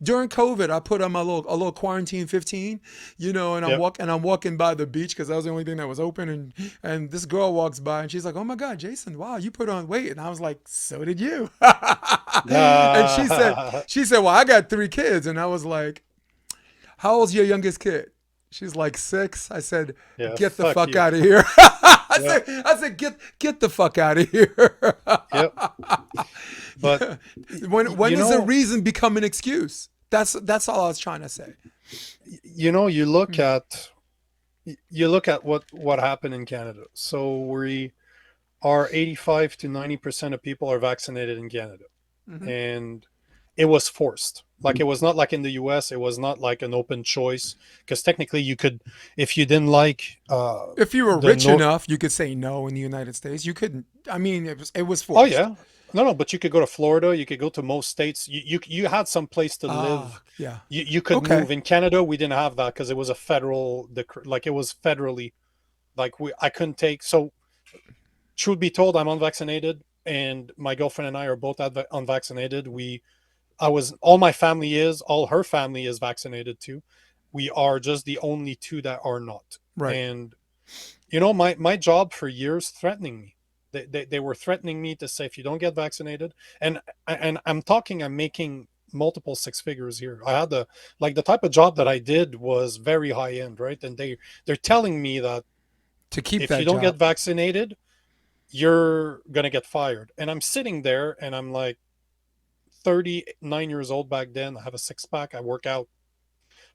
During COVID, I put on a little quarantine 15, and I'm walking by the beach because that was the only thing that was open, and this girl walks by and she's like, "Oh my God, Jason, wow, you put on weight," and I was like, "So did you?" And she said, "Well, I got 3 kids," and I was like, "How old's your youngest kid?" She's like 6. I said, "Get the fuck out of here." I said, get the fuck out of here. But when does a reason become an excuse? That's all I was trying to say. You look at what happened in Canada. So we are 85 to 90% of people are vaccinated in Canada. And it was forced. Like, it was not like in the US. It was not like an open choice, because technically you could, if you didn't like, if you were rich enough, you could say no. In the United States, you couldn't. I mean, it was forced. Oh yeah, no, but you could go to Florida. You could go to most states. You had some place to live. Yeah, you could move. In Canada, we didn't have that because it was a federal, like it was federally, like I couldn't take. So, truth be told, I'm unvaccinated, and my girlfriend and I are both unvaccinated. All her family is vaccinated too. We are just the only 2 that are not. Right. And my job for years threatening me. They were threatening me to say, if you don't get vaccinated, and I'm making multiple 6 figures here. I had the type of job that I did was very high end, right? And they're telling me that to keep if that you don't job, get vaccinated, you're gonna get fired. And I'm sitting there and I'm like 39 years old back then. I have a 6-pack. I work out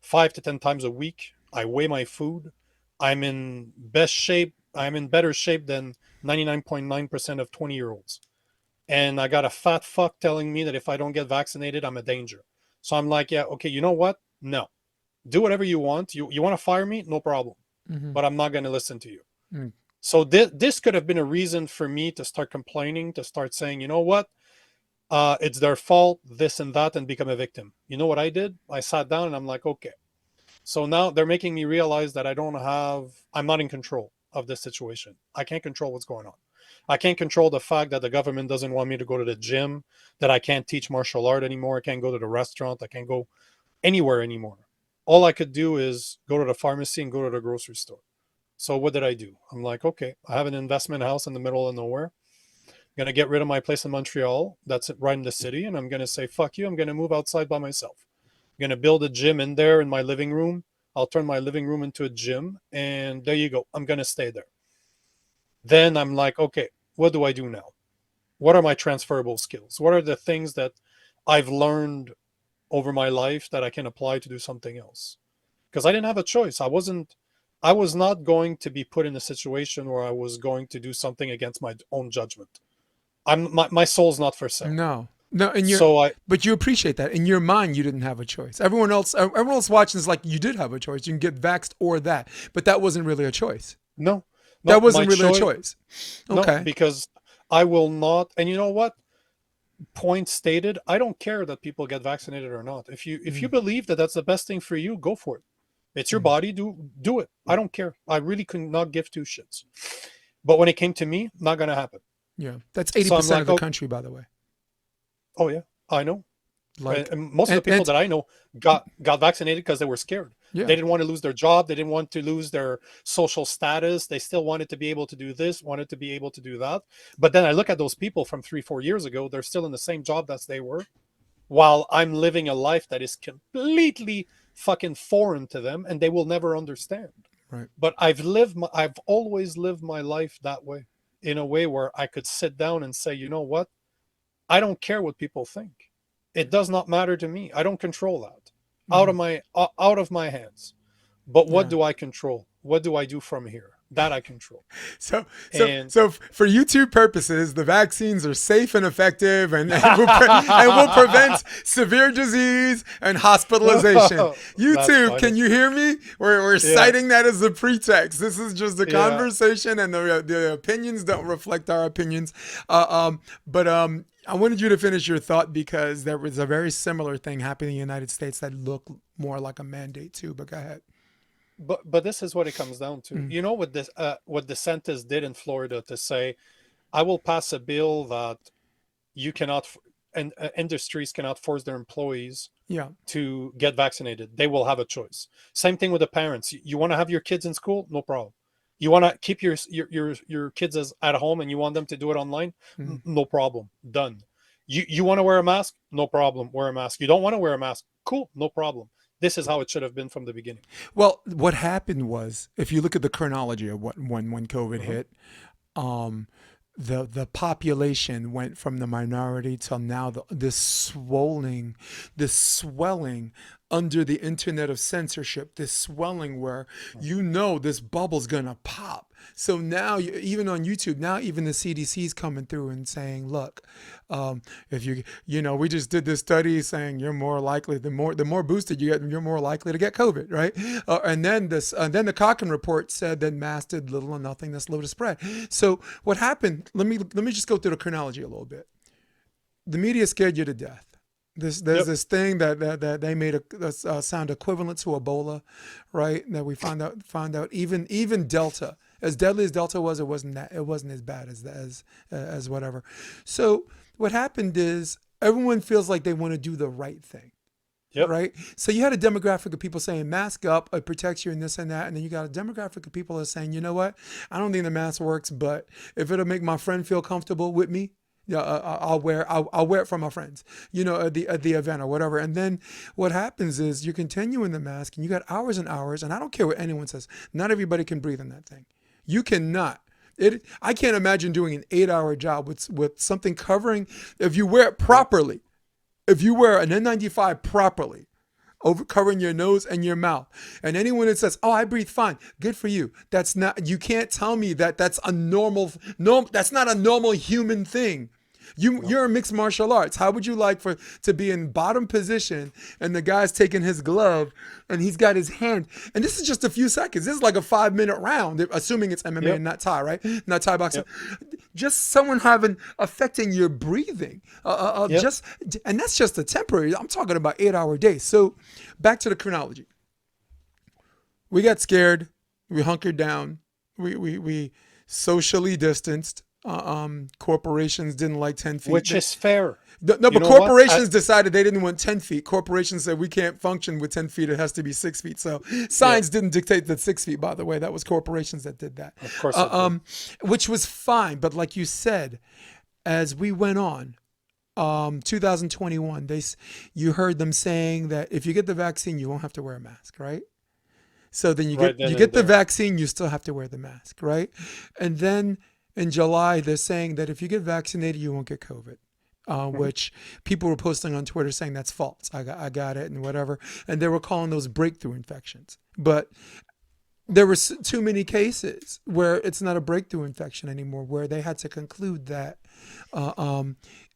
5 to 10 times a week. I weigh my food. I'm in best shape. I'm in better shape than 99.9% of 20-year-olds. And I got a fat fuck telling me that if I don't get vaccinated, I'm a danger. So I'm like, yeah, okay, you know what? No. Do whatever you want. You want to fire me? No problem. But I'm not going to listen to you. So this could have been a reason for me to start complaining, to start saying, you know what? It's their fault, this and that, and become a victim. You know what I did? I sat down and I'm like, okay. So now they're making me realize that I'm not in control of this situation. I can't control what's going on. I can't control the fact that the government doesn't want me to go to the gym, that I can't teach martial art anymore. I can't go to the restaurant. I can't go anywhere anymore. All I could do is go to the pharmacy and go to the grocery store. So what did I do? I'm like, okay, I have an investment house in the middle of nowhere. I'm going to get rid of my place in Montreal. That's right in the city. And I'm going to say, fuck you. I'm going to move outside by myself. I'm going to build a gym in there in my living room. I'll turn my living room into a gym. And there you go. I'm going to stay there. Then I'm like, okay, what do I do now? What are my transferable skills? What are the things that I've learned over my life that I can apply to do something else. Because I didn't have a choice. I was not going to be put in a situation where I was going to do something against my own judgment. My soul's not for sale. No, no, and So I but you appreciate that. In your mind, you didn't have a choice. Everyone else watching is like, you did have a choice. You can get vaxxed or that, but that wasn't really a choice. no, That no, wasn't my really a choice. choice. No, Okay. because I will not. And you know what? Point stated. I don't care that people get vaccinated or not. If you Mm, believe that that's the best thing for you, go for it. It's your mm. body. Do it. I don't care. I really could not give two shits. But when it came to me, not gonna happen. Yeah, that's So I'm 80% of like, the oh, country, by the way. oh yeah, I know. Like, And most of the people and that I know got vaccinated because they were scared. yeah, They didn't want to lose their job. They didn't want to lose their social status. They still wanted to be able to do this, wanted to be able to do that. But then I look at those people from 3, 4 years ago. They're still in the same job as they were, while I'm living a life that is completely fucking foreign to them, and they will never understand. right. But I've always lived my life that way, in a way where I could sit down and say, you know what? I don't care what people think. It does not matter to me. I don't control that. Hmm. Out of my hands. But what Yeah. do I control? What do I do from here? That I control. So, And for YouTube purposes, the vaccines are safe and effective, and will prevent severe disease and hospitalization. that's YouTube, can funny. you hear me? We're Yeah, citing that as a pretext. This is just a yeah. conversation, and the opinions don't reflect our opinions. But I wanted you to finish your thought, because there was a very similar thing happening in the United States that looked more like a mandate too. But go ahead. But this is what it comes down to. Mm, You know what DeSantis did in Florida to say, I will pass a bill that you cannot and industries cannot force their employees yeah. to get vaccinated. They will have a choice. Same thing with the parents. You want to have your kids in school? No problem. You want to keep your kids at home and you want them to do it online? Mm. No problem. Done. You want to wear a mask? No problem. Wear a mask. You don't want to wear a mask? Cool. No problem. This is how it should have been from the beginning. Well, what happened was, if you look at the chronology of when COVID Mhm. hit, um, the population went from the minority till now this swelling under the internet of censorship, this swelling where this bubble's gonna pop. So now, even on YouTube, now even the CDC's coming through and saying, look, if we just did this study saying you're more likely, the more boosted you get, you're more likely to get COVID, right? And then the Cochrane report said that masks did little or nothing to slow the spread. So what happened? Let me just go through the chronology a little bit. The media scared you to death. There's Yep. this thing that they made a sound equivalent to Ebola, right? That we found out even Delta, as deadly as Delta was, it wasn't as bad as whatever. So what happened is, everyone feels like they want to do the right thing, Yep. right? So you had a demographic of people saying mask up, it protects you and this and that, and then you got a demographic of people that are saying, you know what, I don't think the mask works, but if it'll make my friend feel comfortable with me, yeah, I'll wear it for my friends, at the event or whatever. And then what happens is, you're continuing the mask, and you got hours and hours, and I don't care what anyone says, not everybody can breathe in that thing. You cannot. I can't imagine doing an 8-hour job with something covering, if you wear it properly. If you wear an N95 properly, over covering your nose and your mouth, and anyone that says, "Oh, I breathe fine," good for you. That's not. You can't tell me that that's a normal. No, that's not a normal human thing. No. You're a mixed martial arts. How would you like to be in bottom position, and the guy's taking his glove and he's got his hand, and this is just a few seconds. This is like a 5-minute round, assuming it's MMA Yep. and not Thai, right? Not Thai boxing. Yep. Just someone affecting your breathing. Yep. And that's just a temporary. I'm talking about 8-hour days. So back to the chronology. We got scared. We hunkered down. We socially distanced. Corporations didn't like 10 feet. Which is fair. No, You but know what? corporations decided they didn't want 10 feet. Corporations said we can't function with 10 feet. It has to be 6 feet. So Yep. science didn't dictate that 6 feet, by the way. That was corporations that did that, Of course it did. which was fine. But like you said, as we went on, 2021, you heard them saying that if you get the vaccine, you won't have to wear a mask, right? So then Right then you and get the there. vaccine, you still have to wear the mask, right? And then in July, they're saying that if you get vaccinated, you won't get COVID. which people were posting on Twitter saying that's false. I got it and whatever. And they were calling those breakthrough infections. But there were too many cases where it's not a breakthrough infection anymore, where they had to conclude that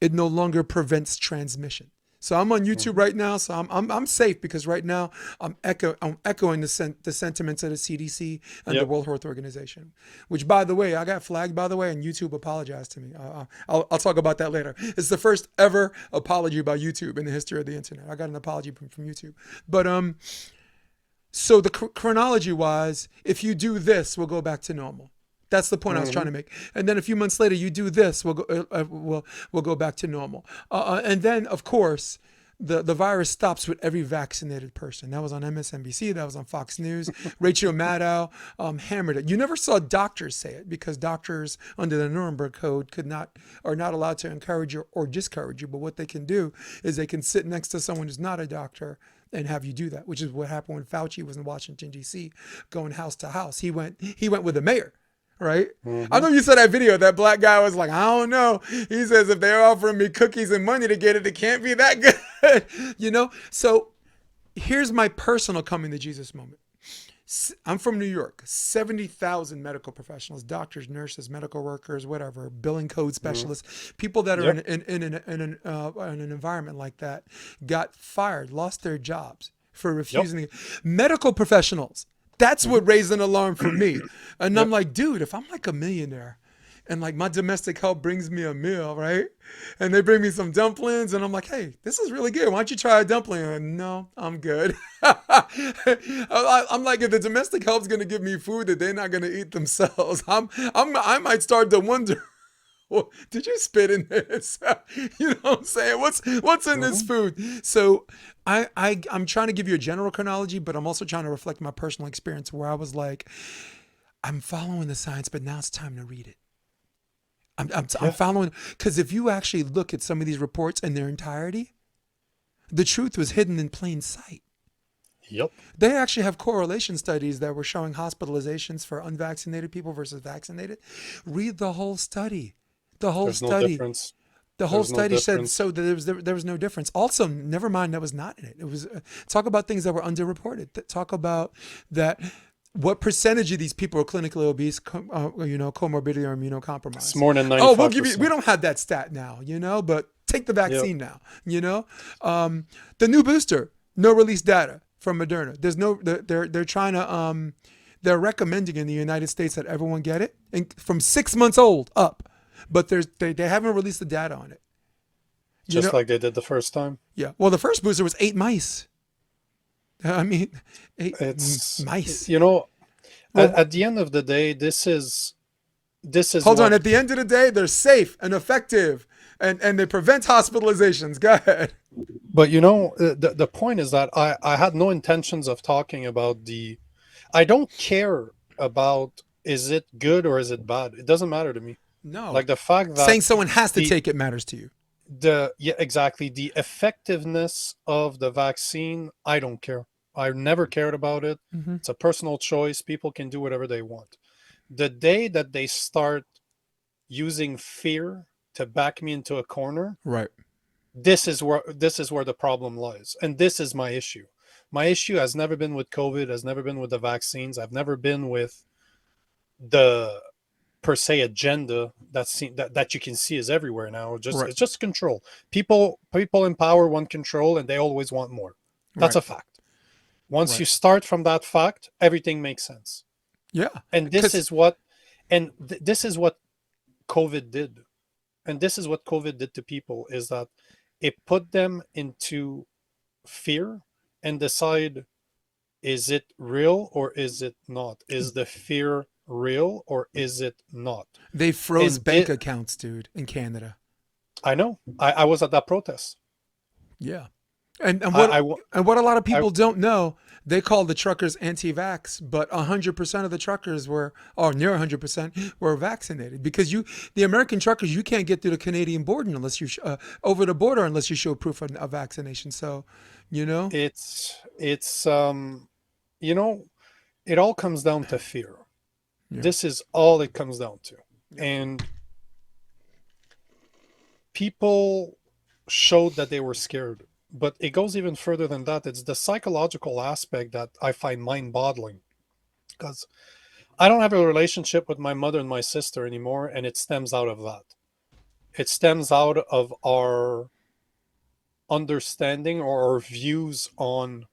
it no longer prevents transmission. So I'm on YouTube right now, so I'm safe because right now I'm echoing the sentiments of the CDC and the World Health Organization, which, by the way, I got flagged, by the way, and YouTube apologized to me. I'll talk about that later. It's the first ever apology by YouTube in the history of the internet. I got an apology from YouTube, but so the chronology wise, if you do this, we'll go back to normal. That's the point I was trying to make. And then a few months later, you do this, we'll go back to normal. And then, of course, the virus stops with every vaccinated person. That was on MSNBC. That was on Fox News. Rachel Maddow hammered it. You never saw doctors say it because doctors under the Nuremberg Code are not allowed to encourage you or discourage you. But what they can do is they can sit next to someone who's not a doctor and have you do that, which is what happened when Fauci was in Washington, D.C., going house to house. He went with the mayor. Right? I know you saw that video. That black guy was like, I don't know. He says, if they're offering me cookies and money to get it, it can't be that good. You know? So here's my personal coming to Jesus moment. I'm from New York. 70,000 medical professionals, doctors, nurses, medical workers, whatever, billing code specialists, people that are in an environment like that got fired, lost their jobs for refusing. Medical professionals. That's what raised an alarm for me. And I'm like, dude, if I'm like a millionaire and like my domestic help brings me a meal, right? And they bring me some dumplings and I'm like, hey, this is really good. Why don't you try a dumpling? And no, I'm good. I'm like, if the domestic help's going to give me food that they're not going to eat themselves, I might start to wonder, well, did you spit in this? You know what I'm saying? What's in this food? So I'm trying to give you a general chronology, but I'm also trying to reflect my personal experience where I was like, I'm following the science, but now it's time to read it. I'm following, because if you actually look at some of these reports in their entirety, the truth was hidden in plain sight. Yep. They actually have correlation studies that were showing hospitalizations for unvaccinated people versus vaccinated. Read the whole study. The whole study. No difference. The whole study said so that there was no difference. Also, never mind that was not in it. It was talk about things that were underreported. Talk about that. What percentage of these people are clinically obese, comorbidity or immunocompromised? It's more than 95%. Oh, we'll give you. We don't have that stat now, but take the vaccine now. The new booster, no release data from Moderna. There's no. They're trying to. They're recommending in the United States that everyone get it, and from 6 months old up. But they haven't released the data on it. Just like they did the first time? Yeah. Well, the first booster was 8 mice. I mean, it's mice. At the end of the day, this is. Hold on. At the end of the day, they're safe and effective, and they prevent hospitalizations. Go ahead. But the point is that I had no intentions of talking about I don't care about is it good or is it bad. It doesn't matter to me. No. Like the fact that saying someone has to take it matters to you. Exactly. The effectiveness of the vaccine, I don't care. I never cared about it. It's a personal choice. People can do whatever they want. The day that they start using fear to back me into a corner, right? This is where the problem lies, and this is my issue. My issue has never been with COVID, has never been with the vaccines. I've never been with the per se agenda that you can see is everywhere now. It's just control. People in power want control, and they always want more. That's a fact. Once you start from that fact, everything makes sense. Yeah. And this is what COVID did. And this is what COVID did to people, is that it put them into fear and decide, is it real or is it not? Is the fear real or is it not? They froze bank accounts, dude, in Canada. I know. I was at that protest. Yeah. And what a lot of people don't know, they call the truckers anti-vax, but 100% of the truckers near 100% were vaccinated, because the American truckers, you can't get through the Canadian border unless you over the border unless you show proof of vaccination. So, it's it all comes down to fear. Yeah. This is all it comes down to. Yeah. And people showed that they were scared. But it goes even further than that. It's the psychological aspect that I find mind-boggling, because I don't have a relationship with my mother and my sister anymore, and it stems out of that. It stems out of our understanding or our views on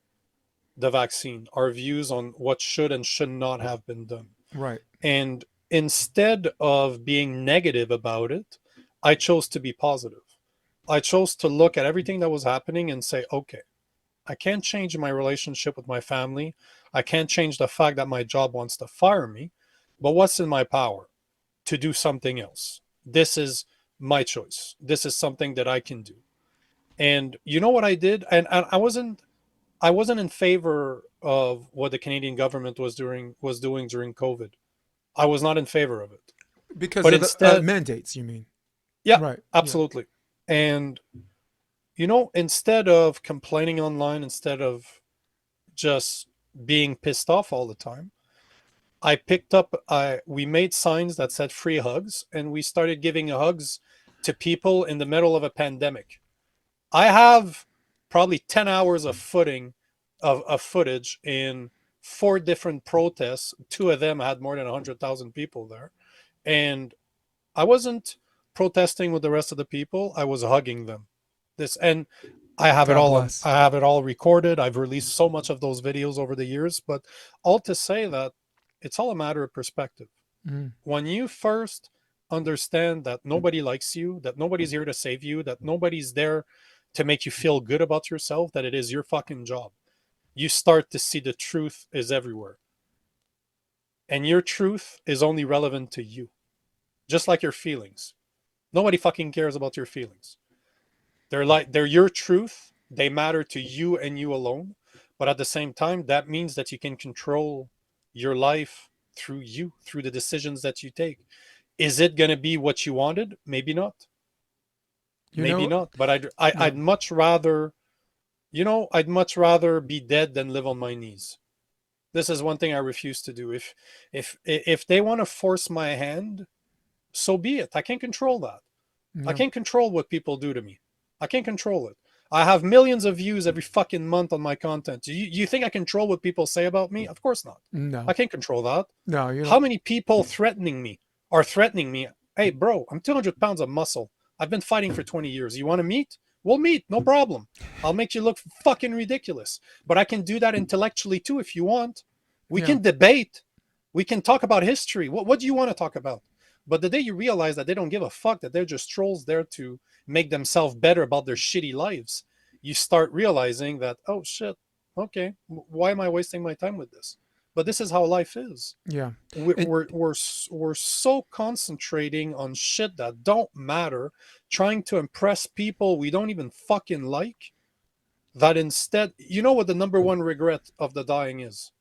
the vaccine, our views on what should and should not have been done. Right. And instead of being negative about it, I chose to be positive. I chose to look at everything that was happening and say, okay, I can't change my relationship with my family. I can't change the fact that my job wants to fire me. But what's in my power to do something else? This is my choice. This is something that I can do. And you know what I did? And I wasn't in favor of what the Canadian government was doing during COVID. I was not in favor of it. Because But of the instead, mandates, you mean? yeah, Right. Yeah. absolutely. And instead of complaining online, instead of just being pissed off all the time, we made signs that said free hugs, and we started giving hugs to people in the middle of a pandemic. I have probably 10 hours of footage in four different protests. Two of them had more than 100,000 people there. And I wasn't protesting with the rest of the people. I was hugging them. And I have it God all bless. I have it all recorded. I've released so much of those videos over the years, but all to say that it's all a matter of perspective. Mm. When you first understand that nobody likes you, that nobody's here to save you, that nobody's there to make you feel good about yourself, that it is your fucking job, you start to see the truth is everywhere. And your truth is only relevant to you, just like your feelings. Nobody fucking cares about your feelings. They're your truth. They matter to you and you alone. But at the same time, that means that you can control your life through you, through the decisions that you take. Is it going to be what you wanted? Maybe not. You Maybe know, not. But I'd no. much rather, I'd much rather be dead than live on my knees. This is one thing I refuse to do. If they want to force my hand, so be it. I can't control that. I Yeah. can't control what people do to me. I can't control it. I have millions of views every fucking month on my content. You think I control what people say about me? Of course not. I No. can't control that. No, you How don't. many people are threatening me? Hey, bro, I'm 200 pounds of muscle. I've been fighting for 20 years. You want to meet? We'll meet. No problem. I'll make you look fucking ridiculous. But I can do that intellectually too if you want. We Yeah. can debate. We can talk about history. What do you want to talk about? But the day you realize that they don't give a fuck, that they're just trolls there to make themselves better about their shitty lives, you start realizing that, oh shit, okay, why am I wasting my time with this? But this is how life is. Yeah. We're, And we're, we're, we're so concentrating on shit that don't matter, trying to impress people we don't even fucking like, that instead, you know what the number one regret of the dying is?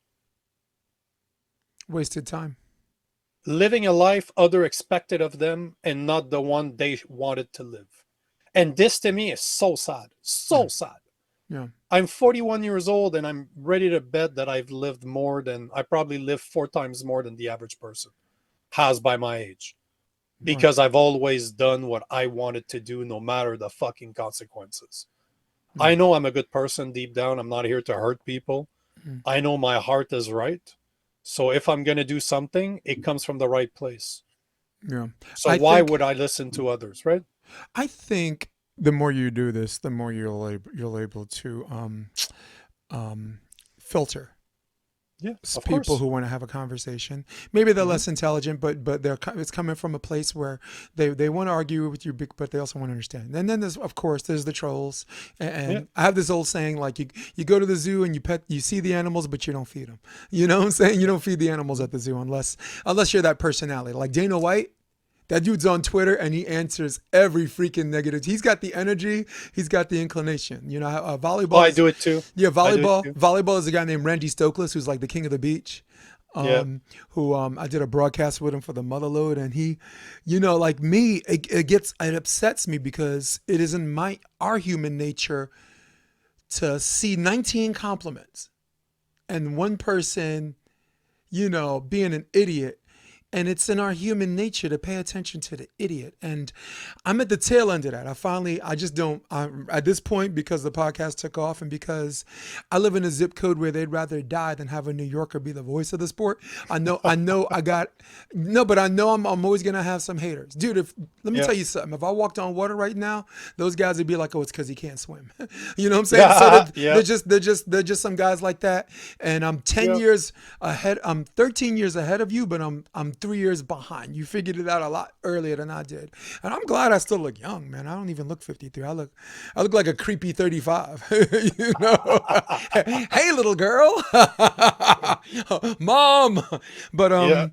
wasted time. Living a life other expected of them and not the one they wanted to live. And this to me is so sad. Yeah. So sad. Yeah. I'm 41 years old and I'm ready to bet that I probably lived 4 times more than the average person has by my age. Right. Because I've always done what I wanted to do, no matter the fucking consequences. Yeah. I know I'm a good person deep down. I'm not here to hurt people. Mm. I know my heart is right. So if I'm going to do something, it comes from the right place. Yeah. So I why think would I listen to others, right? I think the more you do this, the more you'll able to um, filter Yeah, of people course. who want to have a conversation. Maybe they're Hmm. less intelligent, but it's coming from a place where they want to argue with you, but they also want to understand. And then there's, of course, there's the trolls. Yeah. And I have this old saying, like, you go to the zoo and you see the animals, but you don't feed them. You know what I'm saying? You don't feed the animals at the zoo unless you're that personality. Like Dana White, that dude's on Twitter and he answers every freaking negative. He's got the energy. He's got the inclination. You know, Oh, volleyball I is, do it too. yeah, I do it volleyball. too. Volleyball is a guy named Randy Stokely, who's like the king of the beach. Yeah. Who I did a broadcast with him for the Motherload, and he, like me, it upsets me because it is in our human nature to see 19 compliments and one person, being an idiot, And it's in our human nature to pay attention to the idiot. And I'm at the tail end of that. I just don't, at this point, because the podcast took off and because I live in a zip code where they'd rather die than have a New Yorker be the voice of the sport. But I know I'm always going to have some haters. Dude, let me Yeah. tell you something. If I walked on water right now, those guys would be like, oh, it's because he can't swim. You know what I'm saying? So Yeah. they're just some guys like that. And I'm 10 Yeah. years ahead. I'm 13 years ahead of you, but I'm 3 years behind. You figured it out a lot earlier than I did, and I'm glad I still look young, man. I don't even look 53. I look like a creepy 35. You know, hey little girl, mom. But Yeah.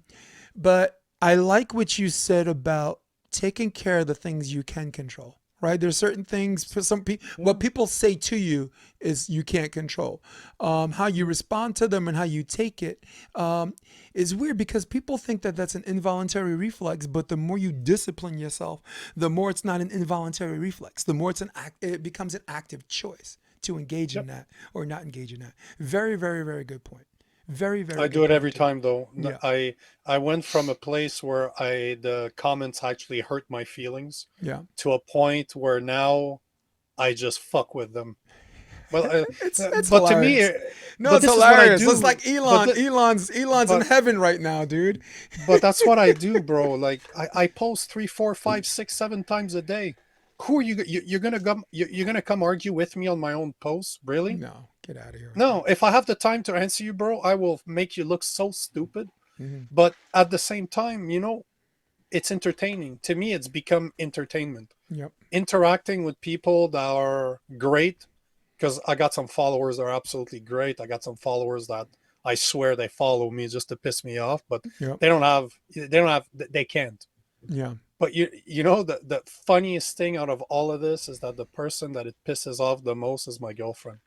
but I like what you said about taking care of the things you can control. Right? There's certain things for some people. What people say to you is you can't control. How you respond to them and how you take it is weird because people think that that's an involuntary reflex. But the more you discipline yourself, the more it's not an involuntary reflex. The more it becomes an active choice to engage in Yep. that or not engage in that. Very, very, very good point. Very, very I good do it point, every dude. time though. Yeah. I went from a place where the comments actually hurt my feelings Yeah. to a point where now I just fuck with them. Well, It's but to me, hilarious. No, but it's this is what I hilarious. It's do. like Elon's in But heaven right now, dude. that's what I do, bro. Like I post 3, 4, 5, 6, 7 times a day. Who are you're gonna come? You're gonna come argue with me on my own posts? Really? No, get out of here with No. that. If I have the time to answer you, bro, I will make you look so stupid. Hmm. But at the same time, it's entertaining. To me, it's become entertainment. Yep. Interacting with people that are great, because I got some followers that are absolutely great. I got some followers that I swear they follow me just to piss me off, but Yep. they can't. Yeah. But the funniest thing out of all of this is that the person that it pisses off the most is my girlfriend.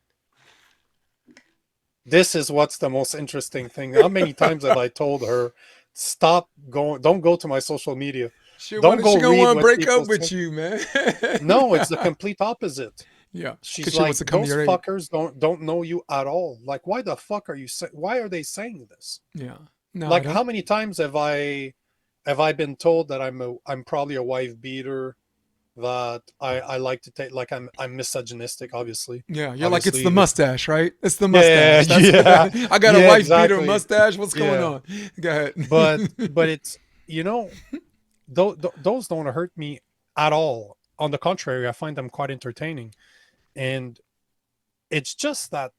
This is what's the most interesting thing. How many times have I told her, stop going, don't go to my social media. Don't go She gonna read want to what break people up say. with you, man. No, it's the complete opposite. Yeah, She's because she wants like, to come to those your aid. fuckers don't know you at all. Like, why the fuck why are they saying this? Yeah. No, I Like, don't. how many times have I been told that I'm probably a wife beater, that I like to take, like, I'm misogynistic, obviously. Yeah, you're like it's the Obviously, mustache, right? It's the yeah, mustache. That's yeah, I got a yeah, wife beater exactly. mustache. What's going Yeah. on? Go ahead. But it's, those don't hurt me at all. On the contrary, I find them quite entertaining. And it's just that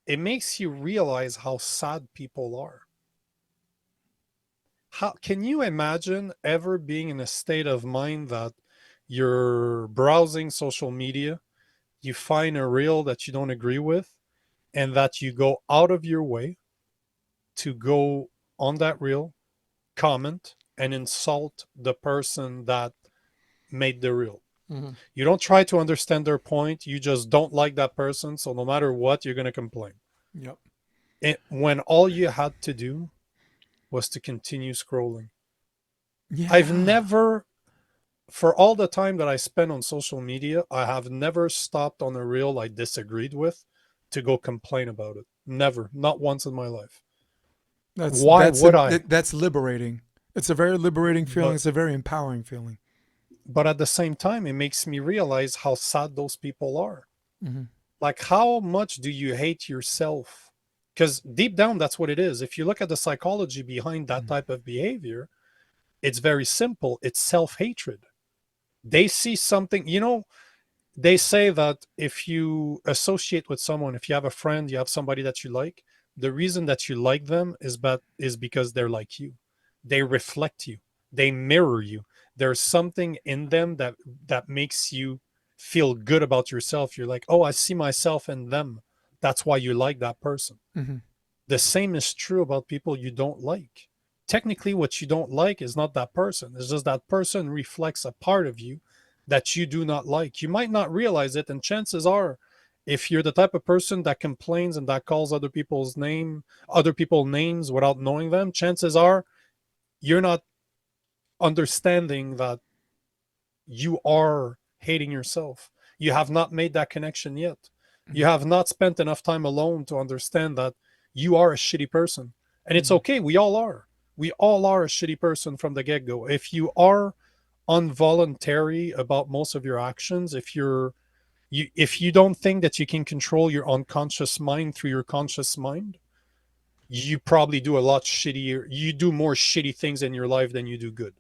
it makes you realize how sad people are. How can you imagine ever being in a state of mind that you're browsing social media, you find a reel that you don't agree with, and that you go out of your way to go on that reel, comment, and insult the person that made the reel? Mhm. You don't try to understand their point. You just don't like that person. So no matter what, you're going to complain. Yep. When all you had to do was to continue scrolling. I've Yeah. never, for all the time that I spend on social media, I have never stopped on a reel I disagreed with to go complain about it. Never. Not once in my life. Why would I? That's liberating. It's a very liberating feeling. But It's a very empowering feeling. but at the same time, it makes me realize how sad those people are. Hmm. Like, how much do you hate yourself? Because deep down, that's what it is. If you look at the psychology behind that type of behavior, it's very simple. It's self-hatred. They see something, they say that if you associate with someone, if you have a friend, you have somebody that you like, the reason that you like them is because they're like you. They reflect you. They mirror you. There's something in them that makes you feel good about yourself. You're like, oh, I see myself in them. That's why you like that person. Hmm. The same is true about people you don't like. Technically, what you don't like is not that person. It's just that person reflects a part of you that you do not like. You might not realize it, and chances are, if you're the type of person that complains and that calls other people's names without knowing them, chances are you're not understanding that you are hating yourself. You have not made that connection yet. You have not spent enough time alone to understand that you are a shitty person. And it's Hmm. okay. We all are. We all are a shitty person from the get-go. If you are involuntary about most of your actions, if you don't think that you can control your unconscious mind through your conscious mind, you probably do a lot shittier. You do more shitty things in your life than you do good,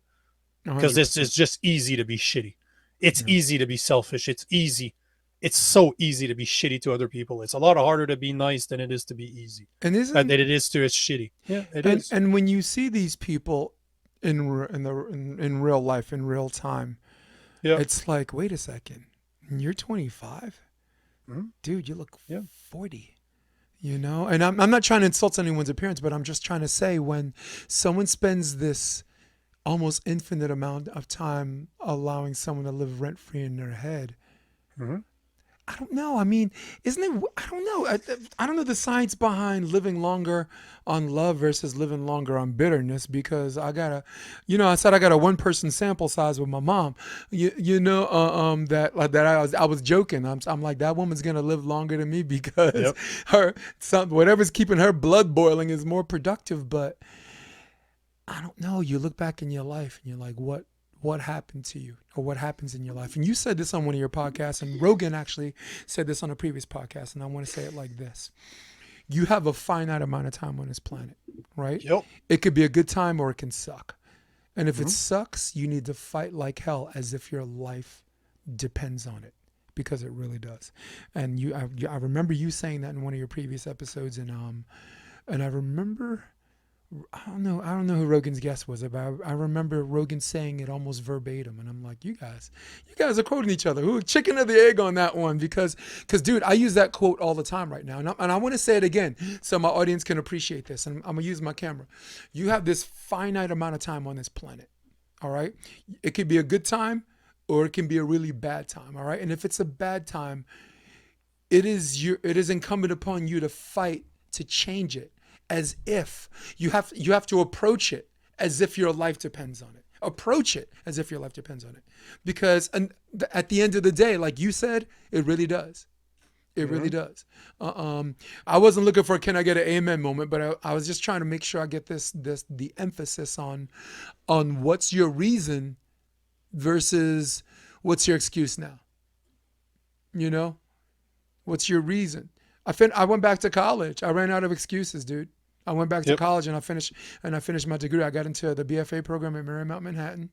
because it's 100%. just easy to be shitty. It's Yeah. easy to be selfish. It's easy. It's so easy to be shitty to other people. It's a lot harder to be nice than it is to be easy. And Than isn't it is to it's shitty. Yeah, it and is. and when you see these people in real life in real time, Yeah. it's like, wait a second, you're 25, Mhm. dude. You look Yeah. 40. And I'm not trying to insult anyone's appearance, but I'm just trying to say when someone spends this almost infinite amount of time allowing someone to live rent free in their head. Mhm. I don't know. I mean, isn't it? I don't know. I don't know the science behind living longer on love versus living longer on bitterness because I said I got a one person sample size with my mom. That I was joking. I'm like that woman's gonna live longer than me because Yep. whatever's keeping her blood boiling is more productive. But I don't know. You look back in your life and you're like, what happened to you or what happens in your life? And you said this on one of your podcasts, and Rogan actually said this on a previous podcast, and I want to say it like this. You have a finite amount of time on this planet, right? Yep. It could be a good time or it can suck. And if it Mhm. sucks, you need to fight like hell as if your life depends on it because it really does. And I remember you saying that in one of your previous episodes, and I remember I don't know who Rogan's guest was about. I remember Rogan saying it almost verbatim, and I'm like, you guys are quoting each other. Who chicken or the egg on that one? Because dude, I use that quote all the time right now, and I want to say it again so my audience can appreciate this. And I'm gonna use my camera. You have this finite amount of time on this planet. All right, it could be a good time, or it can be a really bad time. All right, and if it's a bad time, it is incumbent upon you to fight to change it as if you have to approach it as if your life depends on it. Approach it as if your life depends on it, because at the end of the day, like you said, it really does. It really Mhm. does. Uh, um, I wasn't looking for a "can I get an amen" moment, but I was just trying to make sure I get the emphasis on what's your reason versus what's your excuse now. You know, what's your reason? I went back to college. I ran out of excuses, dude. I went back to Yep. college and I finished my degree. I got into the BFA program at Marymount Manhattan.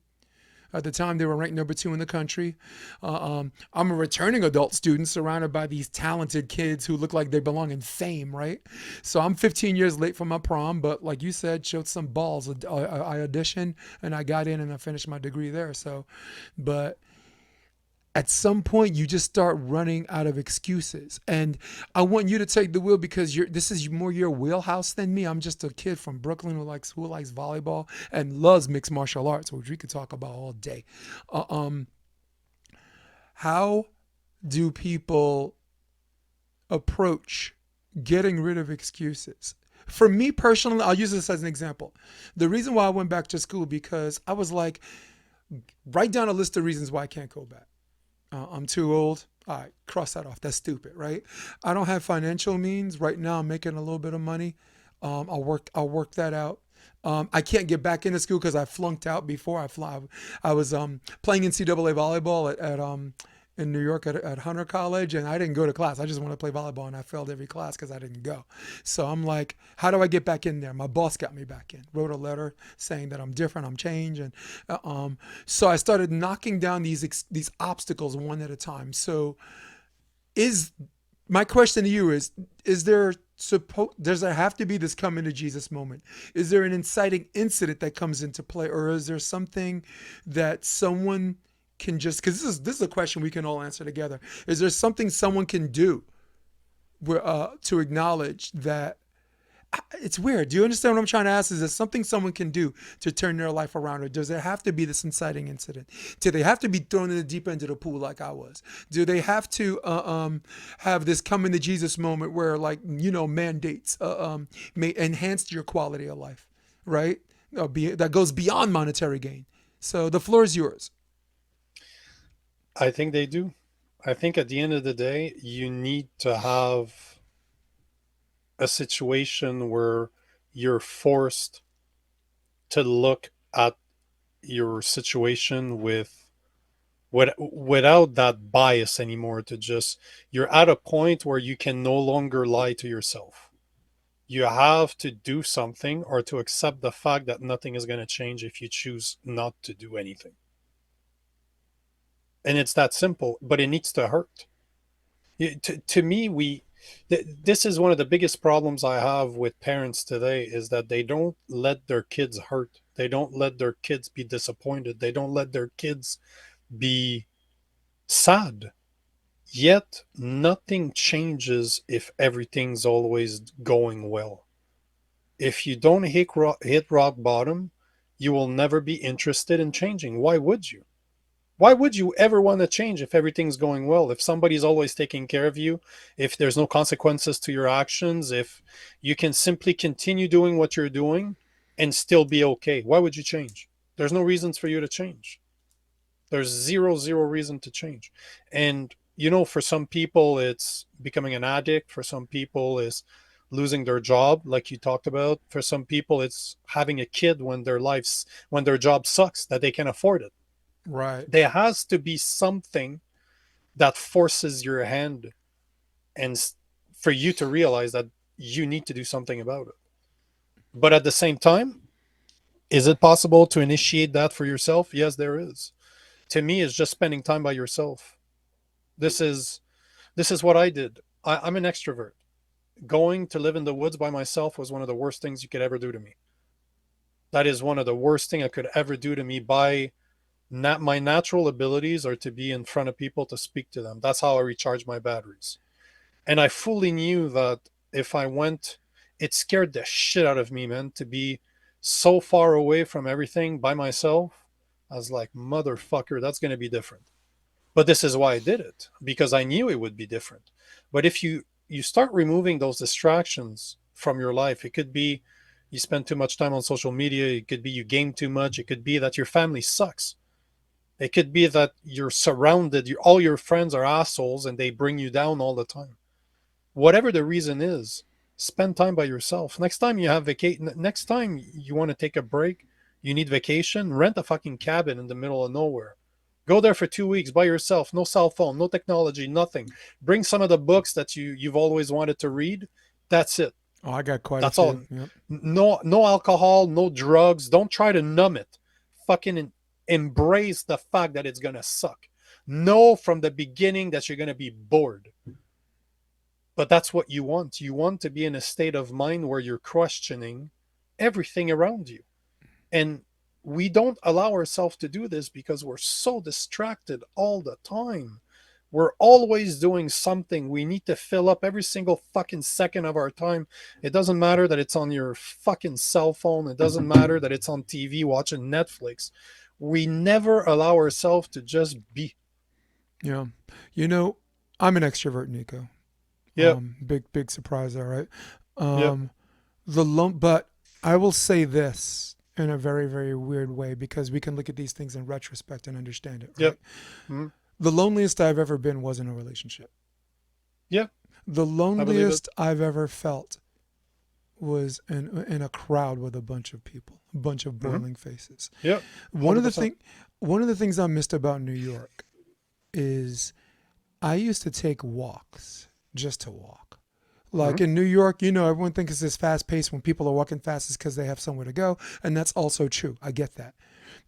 At the time, they were ranked number 2 in the country. I'm a returning adult student surrounded by these talented kids who look like they belong in fame, right? So I'm 15 years late for my prom, but like you said, showed some balls. I auditioned and I got in and I finished my degree there. But at some point you just start running out of excuses, and I want you to take the wheel because this is more your wheelhouse than me. I'm just a kid from Brooklyn who likes volleyball and loves mixed martial arts, which we could talk about all day. uh, um how do people approach getting rid of excuses? For me personally, I'll use this as an example. The reason why I went back to school, because I was like, write down a list of reasons why I can't go back. I'm too old. All right, cross that off. That's stupid, right? I don't have financial means right now. I'm making a little bit of money. I'll work that out. I can't get back into school because I flunked out before I fly. I was playing NCAA volleyball at in New York at Hunter College, and I didn't go to class. I just wanted to play volleyball, and I failed every class because I didn't go. So I'm like, how do I get back in there? My boss got me back in. Wrote a letter saying that I'm different, I'm changed, and uh, um, so I started knocking down these obstacles one at a time. So is my question to you is there does there have to be this come into Jesus moment? Is there an inciting incident that comes into play, or is there something that someone can just, because this is a question we can all answer together. Is there something someone can do to acknowledge that it's weird? Do you understand what I'm trying to ask? Is there something someone can do to turn their life around, or does there have to be this inciting incident? Do they have to be thrown in the deep end of the pool like I was? Do they have to have this come into Jesus moment where, like, mandates may enhance your quality of life, right? That goes beyond monetary gain. So the floor is yours. I think they do. I think at the end of the day, you need to have a situation where you're forced to look at your situation without that bias anymore. To just, you're at a point where you can no longer lie to yourself. You have to do something, or to accept the fact that nothing is going to change if you choose not to do anything. And it's that simple, but it needs to hurt. To me, this is one of the biggest problems I have with parents today, is that they don't let their kids hurt. They don't let their kids be disappointed. They don't let their kids be sad. Yet nothing changes if everything's always going well. If you don't hit rock bottom, you will never be interested in changing. Why would you? Why would you ever want to change if everything's going well? If somebody's always taking care of you, if there's no consequences to your actions, if you can simply continue doing what you're doing and still be okay, why would you change? There's no reasons for you to change. There's zero reason to change. And, for some people, it's becoming an addict. For some people, it's losing their job, like you talked about. For some people, it's having a kid when their job sucks, that they can afford it. Right. There has to be something that forces your hand, and for you to realize that you need to do something about it. But at the same time, is it possible to initiate that for yourself? Yes, there is. To me, it's just spending time by yourself. This is what I did. I'm an extrovert. Going to live in the woods by myself was one of the worst things you could ever do to me. That is one of the worst thing I could ever do to me. By my natural abilities are to be in front of people, to speak to them. That's how I recharge my batteries. And I fully knew that if I went, it scared the shit out of me, man, to be so far away from everything by myself. I was like, motherfucker, that's going to be different. But this is why I did it, because I knew it would be different. But if you start removing those distractions from your life, it could be you spend too much time on social media. It could be you game too much. It could be that your family sucks. It could be that you're surrounded, all your friends are assholes and they bring you down all the time. Whatever the reason is, spend time by yourself. Next time you have next time you want to take a break, you need vacation, rent a fucking cabin in the middle of nowhere. Go there for 2 weeks by yourself. No cell phone, no technology, nothing. Bring some of the books that you've always wanted to read. That's it. Oh, I got quite That's a all. few. Yep. No alcohol, no drugs. Don't try to numb it. Fucking embrace the fact that it's gonna suck. Know from the beginning that you're gonna be bored. But that's what you want. You want to be in a state of mind where you're questioning everything around you. And we don't allow ourselves to do this because we're so distracted all the time. We're always doing something. We need to fill up every single fucking second of our time. It doesn't matter that it's on your fucking cell phone. It doesn't matter that it's on TV watching Netflix. We never allow ourselves to just be. Yeah. I'm an extrovert, Nico. Yep. Big surprise, all right. Yep. But I will say this in a very, very weird way, because we can look at these things in retrospect and understand it, right? Yep. Mm-hmm. The loneliest I've ever been was in a relationship. Yeah. The loneliest I've ever felt was in a crowd with a bunch of people, a bunch of boiling faces. Yep. One of the things I missed about New York is I used to take walks just to walk. Like in New York, everyone thinks it's this fast pace. When people are walking fast, it's because they have somewhere to go. And that's also true. I get that.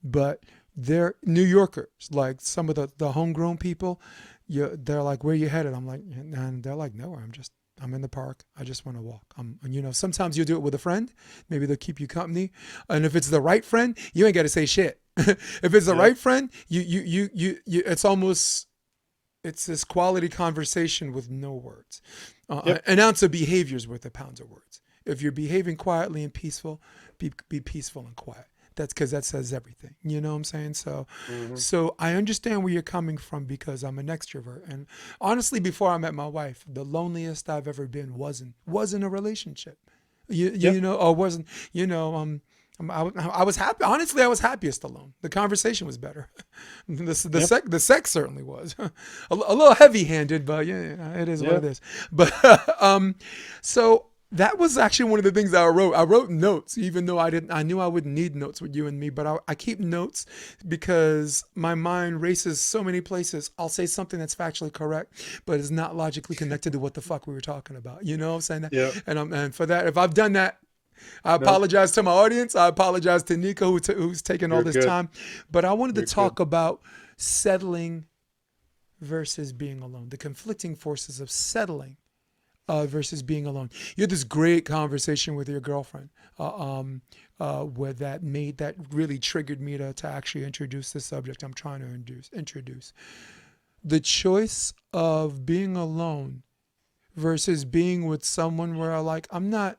But they're New Yorkers, like some of the homegrown people, they're like, where you headed? I'm like, and they're like, nowhere. I'm in the park. I just want to walk. Sometimes you do it with a friend. Maybe they'll keep you company. And if it's the right friend, you ain't got to say shit. If it's the right friend, it's this quality conversation with no words. An ounce of behavior is worth a pound of words. If you're behaving quietly and peaceful, be peaceful and quiet. That's because that says everything. You know what I'm saying? So I understand where you're coming from, because I'm an extrovert. And honestly, before I met my wife, the loneliest I've ever been wasn't a relationship. I was happy. Honestly, I was happiest alone. The conversation was better. The sex certainly was a little heavy-handed, but yeah, it is what it is. But so That was actually one of the things that I wrote. I wrote notes, even though I knew I wouldn't need notes with you and me, but I keep notes because my mind races so many places. I'll say something that's factually correct, but it's not logically connected to what the fuck we were talking about. You know what I'm saying? Yeah. And for that, if I've done that, I No, apologize to my audience. I apologize to Nico who's taken all you're this good. time. But I wanted to You're good. talk about settling versus being alone, the conflicting forces of settling versus being alone. You had this great conversation with your girlfriend, where that really triggered me to actually introduce the subject I'm trying to introduce. The choice of being alone versus being with someone where I'm not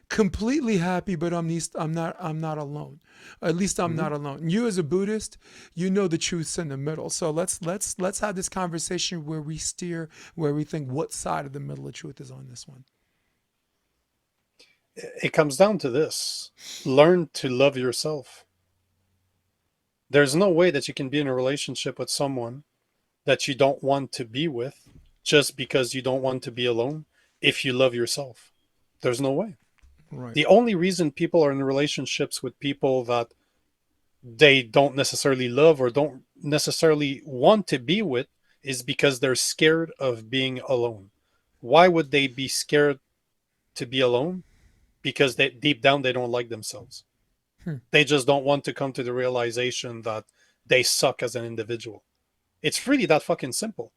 completely happy, but I'm not alone. At least I'm Mhm. not alone. You as a Buddhist, you know the truth's in the middle. So let's have this conversation where we steer, where we think what side of the middle of truth is on this one. It comes down to this: learn to love yourself. There's no way that you can be in a relationship with someone that you don't want to be with just because you don't want to be alone if you love yourself. There's no way. Right. The only reason people are in relationships with people that they don't necessarily love or don't necessarily want to be with is because they're scared of being alone. Why would they be scared to be alone? Because they deep down they don't like themselves. Hmm. They just don't want to come to the realization that they suck as an individual. It's really that fucking simple.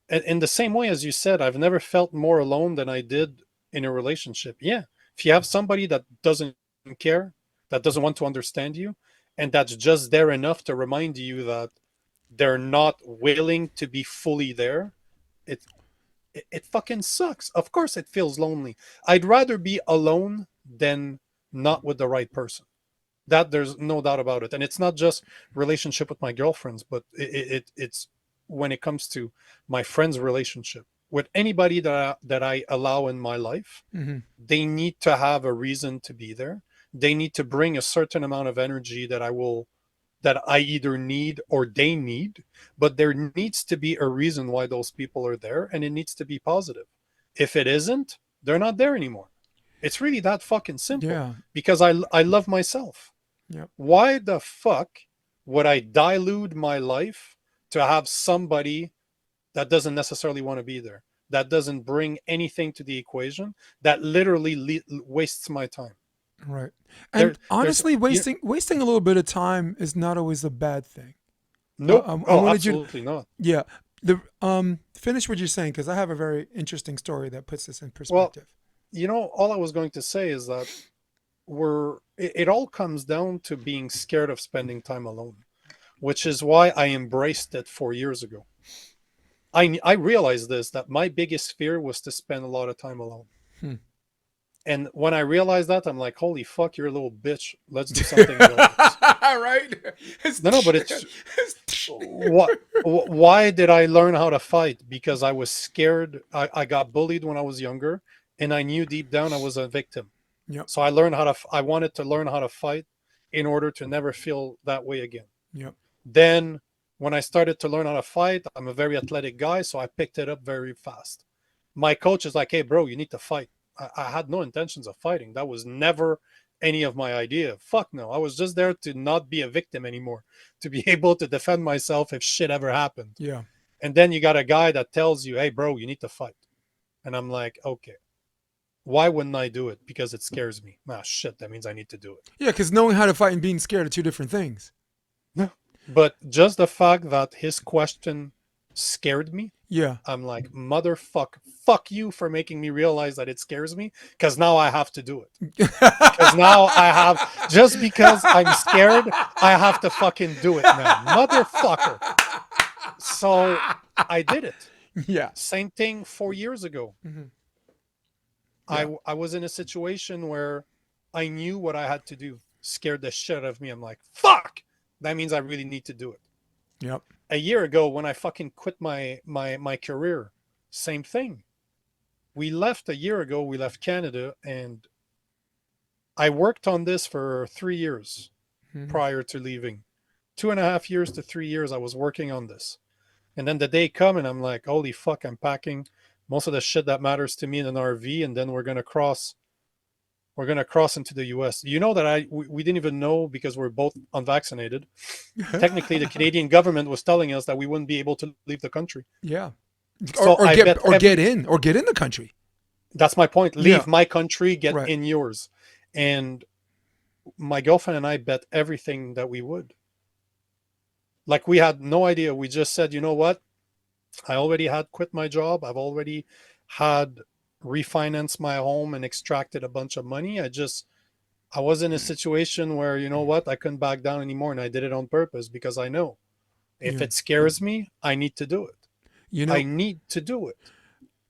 And in the same way as you said, I've never felt more alone than I did in a relationship. Yeah. If you have somebody that doesn't care, that doesn't want to understand you, and that's just there enough to remind you that they're not willing to be fully there, it it fucking sucks. Of course it feels lonely. I'd rather be alone than not with the right person. That there's no doubt about it. And it's not just relationship with my girlfriends, but it's when it comes to my friends' relationship with anybody that I allow in my life. Mm-hmm. They need to have a reason to be there. They need to bring a certain amount of energy that I either need or they need, but there needs to be a reason why those people are there, and it needs to be positive. If it isn't, they're not there anymore. It's really that fucking simple Yeah. because I love myself. Yep. Why the fuck would I dilute my life to have somebody that doesn't necessarily want to be there, that doesn't bring anything to the equation, that literally wastes my time? Right. There, And there's honestly, you wasting a little bit of time is not always a bad thing. Nope. I Oh, wanted you to, absolutely not. yeah, the finish what you're saying because I have a very interesting story that puts this in Well, perspective. all I was going to say is that it all comes down to being scared of spending time alone, which is why I embraced it 4 years ago. I realized this, that my biggest fear was to spend a lot of time alone. Hmm. And when I realized that, I'm like, holy fuck, you're a little bitch. Let's do something about this. Right? No, but it's what. Why did I learn how to fight? Because I was scared. I got bullied when I was younger, and I knew deep down I was a victim. Yep. So I learned how to. I wanted to learn how to fight in order to never feel that way again. Yep. Then, when I started to learn how to fight, I'm a very athletic guy, so I picked it up very fast. My coach is like, "Hey, bro, you need to fight." I had no intentions of fighting. That was never any of my idea. Fuck no. I was just there to not be a victim anymore, to be able to defend myself if shit ever happened. Yeah. And then you got a guy that tells you, "Hey, bro, you need to fight." And I'm like, okay, why wouldn't I do it? Because it scares me. Ah, shit, that means I need to do it. Yeah, because knowing how to fight and being scared are two different things. But just the fact that his question scared me, Yeah. I'm like, motherfuck, fuck you for making me realize that it scares me, because now I have to do it. Because now I have, just because I'm scared, I have to fucking do it now. Motherfucker. So I did it. Yeah. Same thing 4 years ago. Mm-hmm. Yeah. I was in a situation where I knew what I had to do. Scared the shit out of me. I'm like, fuck. That means I really need to do it. Yep. A year ago, when I fucking quit my career, same thing. We left a year ago. We left Canada, and I worked on this for 3 years Mm-hmm. prior to leaving. 2.5 years to 3 years, I was working on this. And then the day come, and I'm like, holy fuck, I'm packing most of the shit that matters to me in an RV, and then we're gonna cross. We're gonna cross into the U.S. You know that we didn't even know because we're both unvaccinated. Technically, the Canadian government was telling us that we wouldn't be able to leave the country. Yeah. So Or I get bet in the country. that's my point. Yeah. Leave my country, get Right. in yours. And my girlfriend and I bet everything that we would. Like we had no idea. We just said, you know what? I already had quit my job. I've already had refinanced my home and extracted a bunch of money. I was in a situation where, you know what, I couldn't back down anymore. And I did it on purpose because I know if Yeah. it scares me, I need to do it. You I know, need to do it.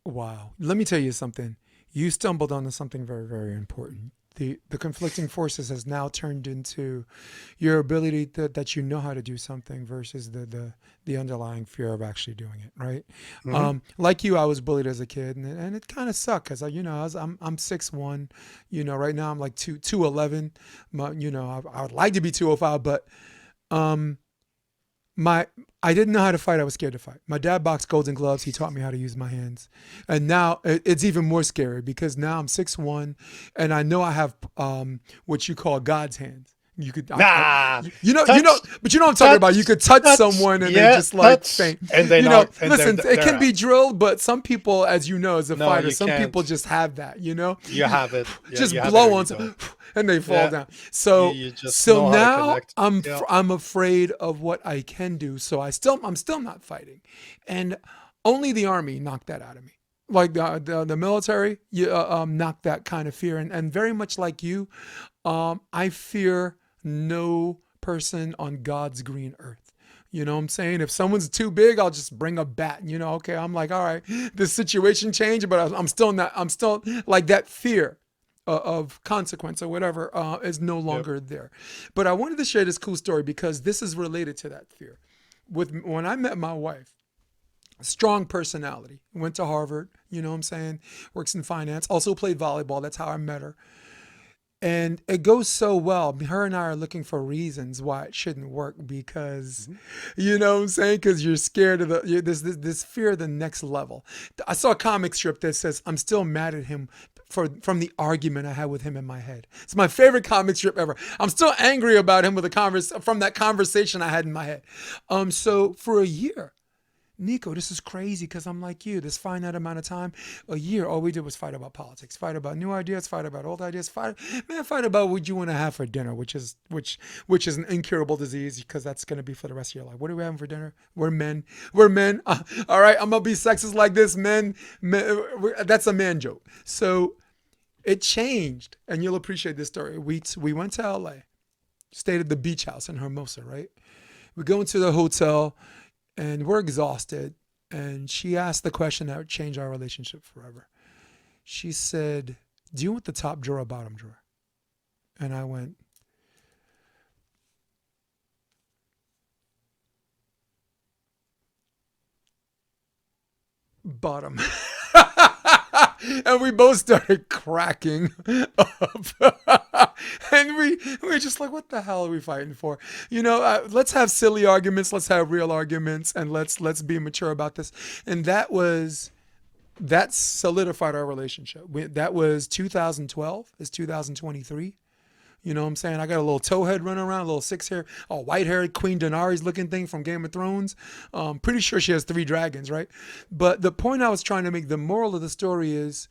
wow. Let me tell you something. You stumbled onto something very, very important. The conflicting forces has now turned into your ability that you know how to do something versus the underlying fear of actually doing it, right? Like you, I was bullied as a kid, and it kind of sucked because I'm 6'1", right now I'm like 211. I would like to be 205, but I didn't know how to fight. I was scared to fight. My dad boxed Golden Gloves. He taught me how to use my hands. And now it's even more scary because now I'm 6'1", and I know I have what you call God's hands. You could, Nah, but touch, you know what I'm talking about. You could touch touch, someone and they yeah, just like touch, faint. and they and listen, they're it can out. be drilled, but some people, as you know, as a No, fighter, you some can't. people just have that. You have it. Yeah, Just you have blow it or on you don't. and they fall Yeah. down. So You just so know how to now connect. I'm Yeah. I'm afraid of what I can do. So I'm still not fighting, and only the army knocked that out of me. Like the military, knocked that kind of fear, and very much like you, I fear no person on God's green earth. You know what I'm saying? If someone's too big, I'll just bring a bat. Okay, I'm like, all right, this situation changed, but I'm still not. I'm still like that fear of consequence or whatever is no Yep. longer there. But I wanted to share this cool story because this is related to that fear. When I met my wife, strong personality, went to Harvard, you know what I'm saying, works in finance, also played volleyball. That's how I met her. And it goes so well. Her and I are looking for reasons why it shouldn't work because, you know what I'm saying? Because you're scared of this fear of the next level. I saw a comic strip that says, I'm still mad at him from the argument I had with him in my head. It's my favorite comic strip ever. I'm still angry about him from that conversation I had in my head. So for a year, Nico, this is crazy because I'm like you. This finite amount of time, a year, all we did was fight about politics, fight about new ideas, fight about old ideas, fight about what you want to have for dinner, which is an incurable disease because that's going to be for the rest of your life. What are we having for dinner? We're men. All right, I'm gonna be sexist like this, men. That's a man joke. So it changed, and you'll appreciate this story. We went to LA, stayed at the beach house in Hermosa, right? We go into the hotel. And we're exhausted. And she asked the question that would change our relationship forever. She said, do you want the top drawer or bottom drawer? And I went, bottom. And we both started cracking up. And we were just like, what the hell are we fighting for? Let's have silly arguments. Let's have real arguments. And let's be mature about this. And that solidified our relationship. That was 2012. It's 2023. You know what I'm saying? I got a little towhead running around, a little white-haired Queen Daenerys looking thing from Game of Thrones. Pretty sure she has 3 dragons, right? But the point I was trying to make, the moral of the story is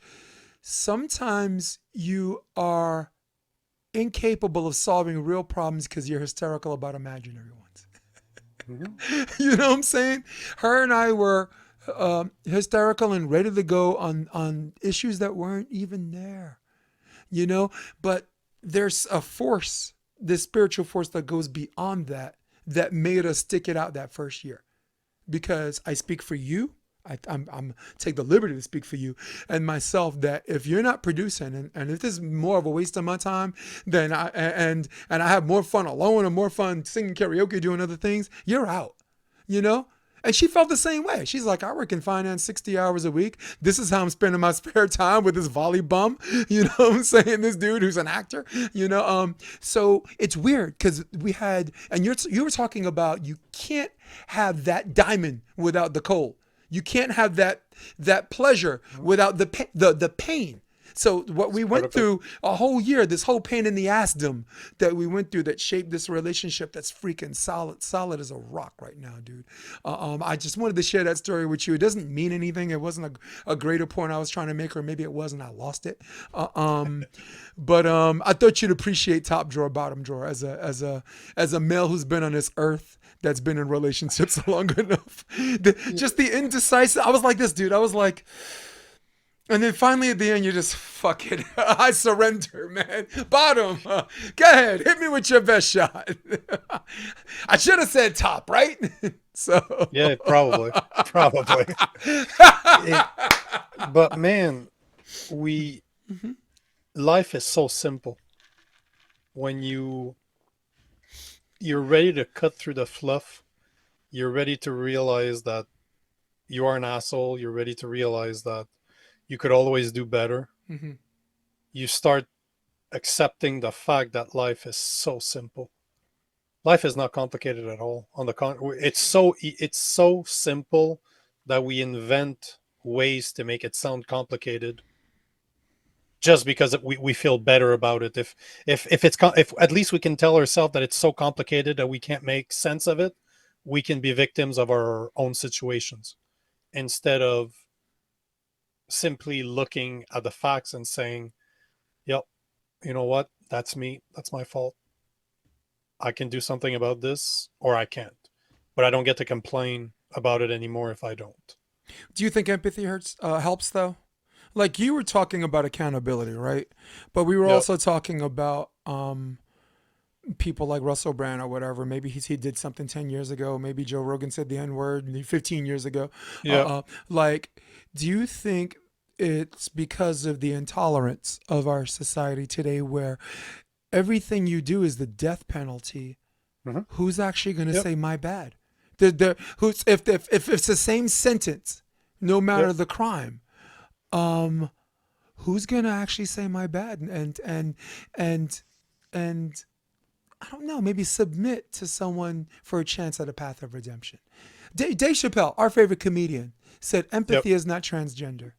sometimes you are incapable of solving real problems because you're hysterical about imaginary ones. You know what I'm saying? Her and I were hysterical and ready to go on issues that weren't even there, but there's a force, this spiritual force that goes beyond that made us stick it out that first year. Because I speak for you, I'm take the liberty to speak for you and myself, that if you're not producing and if this is more of a waste of my time, then I have more fun alone and more fun singing karaoke, doing other things, you're out, And she felt the same way. She's like, I work in finance 60 hours a week. This is how I'm spending my spare time with this volley bum. You know what I'm saying? This dude who's an actor, So it's weird because you were talking about you can't have that diamond without the coal. You can't have that pleasure without the pain. So what we went Perfect. through a whole year, this whole pain in the assdom that we went through that shaped this relationship that's freaking solid as a rock right now, dude. I just wanted to share that story with you. It doesn't mean anything. It wasn't a greater point I was trying to make, or maybe it was and I lost it. But I thought you'd appreciate top drawer, bottom drawer as a male who's been on this earth, that's been in relationships long enough. Just the indecisive. I was like this, dude. I was like, and then finally at the end, you just fuck it. I surrender, man. Bottom. Go ahead. Hit me with your best shot. I should have said top, right? So. Yeah, probably. Probably. It, but man, we life is so simple when you're ready to cut through the fluff. You're ready to realize that you are an asshole. You're ready to realize that you could always do better. Mm-hmm. You start accepting the fact that life is so simple. Life is not complicated at all. On the contrary, it's so simple that we invent ways to make it sound complicated just because we feel better about it. If at least we can tell ourselves that it's so complicated that we can't make sense of it, we can be victims of our own situations instead of simply looking at the facts and saying, yep, you know what? That's me. That's my fault. I can do something about this or I can't. But I don't get to complain about it anymore if I don't. Do you think empathy helps though? Like you were talking about accountability, right? But we were Yep. also talking about people like Russell Brand or whatever. Maybe he did something 10 years ago. Maybe Joe Rogan said the N word 15 years ago. Yep. Like, do you think it's because of the intolerance of our society today where everything you do is the death penalty? Mm-hmm. Who's actually going to Yep. say my bad? Who's if it's the same sentence, no matter Yep. the crime, um, who's going to actually say my bad and I don't know, maybe submit to someone for a chance at a path of redemption. Dave Chappelle, our favorite comedian, said Yep. empathy is not transgender.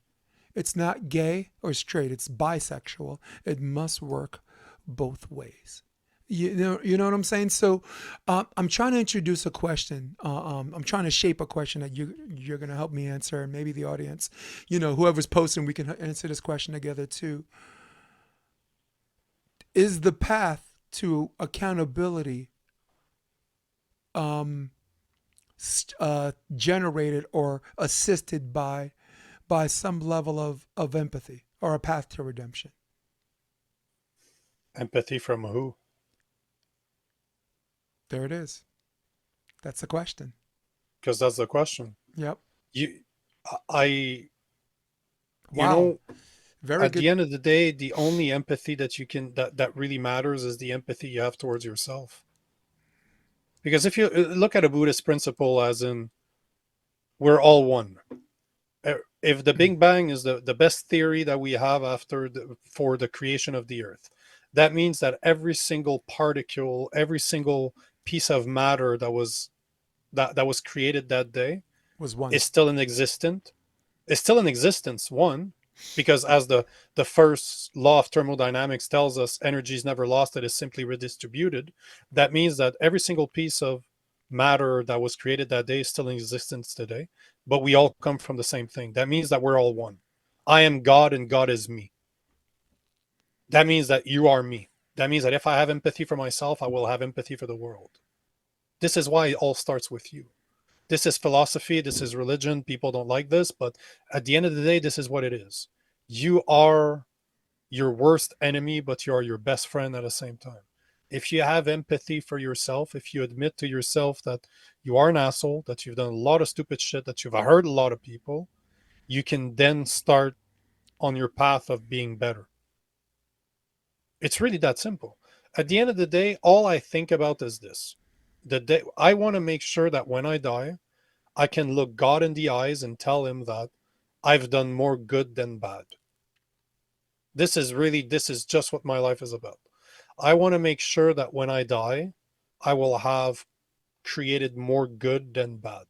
It's not gay or straight. It's bisexual. It must work both ways. You know what I'm saying? So I'm trying to introduce a question. I'm trying to shape a question that you're going to help me answer, and maybe the audience, whoever's posting, we can answer this question together too. Is the path to accountability um, generated or assisted by some level of empathy or a path to redemption? Empathy from who? There it is. That's the question. Because that's the question. Yep. You, I, you Wow. know, Very at good. the end of the day, the only empathy that you can that really matters is the empathy you have towards yourself. Because if you look at a Buddhist principle, as in we're all one. If the Big Bang is the best theory that we have for the creation of the Earth, that means that every single particle, every single piece of matter that was created that day Was one. is still in existence. Is still in existence. One, because as the first law of thermodynamics tells us, energy is never lost; it is simply redistributed. That means that every single piece of matter that was created that day is still in existence today. But we all come from the same thing. That means that we're all one. I am God and God is me. That means that you are me. That means that if I have empathy for myself, I will have empathy for the world. This is why it all starts with you. This is philosophy. This is religion. People don't like this, but at the end of the day, this is what it is. You are your worst enemy, but you are your best friend at the same time. If you have empathy for yourself, if you admit to yourself that you are an asshole, that you've done a lot of stupid shit, that you've hurt a lot of people, you can then start on your path of being better. It's really that simple. At the end of the day, all I think about is this. The day I want to make sure that when I die, I can look God in the eyes and tell him that I've done more good than bad. This is just what my life is about. I want to make sure that when I die, I will have created more good than bad.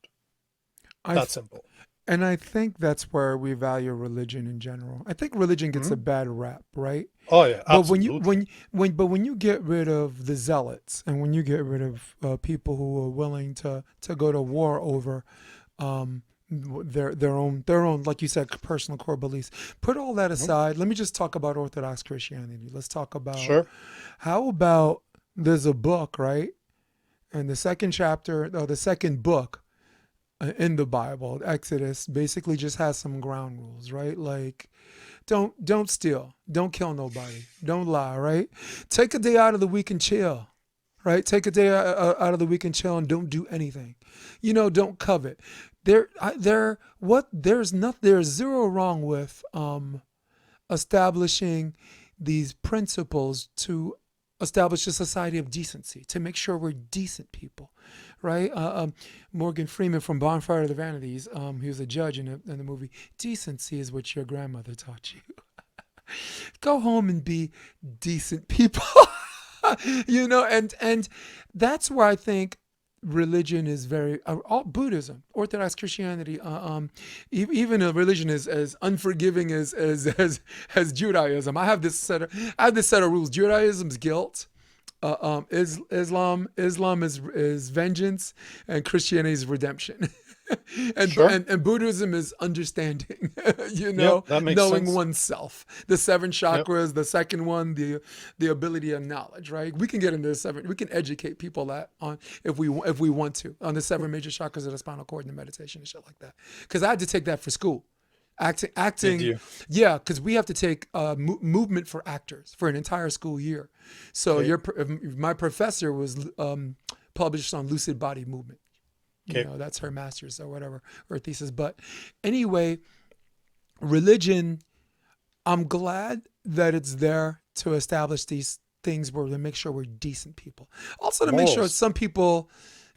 I That f- simple. And I think that's where we value religion in general. I think religion gets a Mhm. bad rap, right? Oh yeah, But when you absolutely. when you get rid of the zealots and when you get rid of people who are willing to go to war over um, their own like you said personal core beliefs, put all that Mhm. aside. Let me just talk about Orthodox Christianity. Let's talk about Sure. how about there's a book, right? And the second chapter or the second book in the Bible, Exodus, basically just has some ground rules, right? Like don't steal, don't kill nobody, don't lie, right? Take a day out of the week and chill, right? Take a day out of the week and chill and don't do anything. Don't covet. There's zero wrong with establishing these principles to establish a society of decency, to make sure we're decent people, right? Morgan Freeman from Bonfire of the Vanities, he was a judge in the movie. Decency is what your grandmother taught you. Go home and be decent people. And that's where I think religion is very all Buddhism, Orthodox Christianity, even a religion as unforgiving as Judaism. I have this set of rules. Judaism's guilt. Islam is vengeance, and Christianity is redemption. and, Sure. and and Buddhism is understanding, Yep, that makes knowing sense. oneself. The seven Yep. chakras, the second one, the ability of knowledge. Right? We can get into the seven. We can educate people that on if we want to on the seven major chakras of the spinal cord and the meditation and shit like that. Because I had to take that for school. Did Acting, you? yeah, because we have to take movement for actors for an entire school year. So Okay. my professor was published on lucid body movement. Okay. That's her master's or whatever, or thesis. But anyway, religion, I'm glad that it's there to establish these things where to make sure we're decent people. Also to make sure Morals. some people,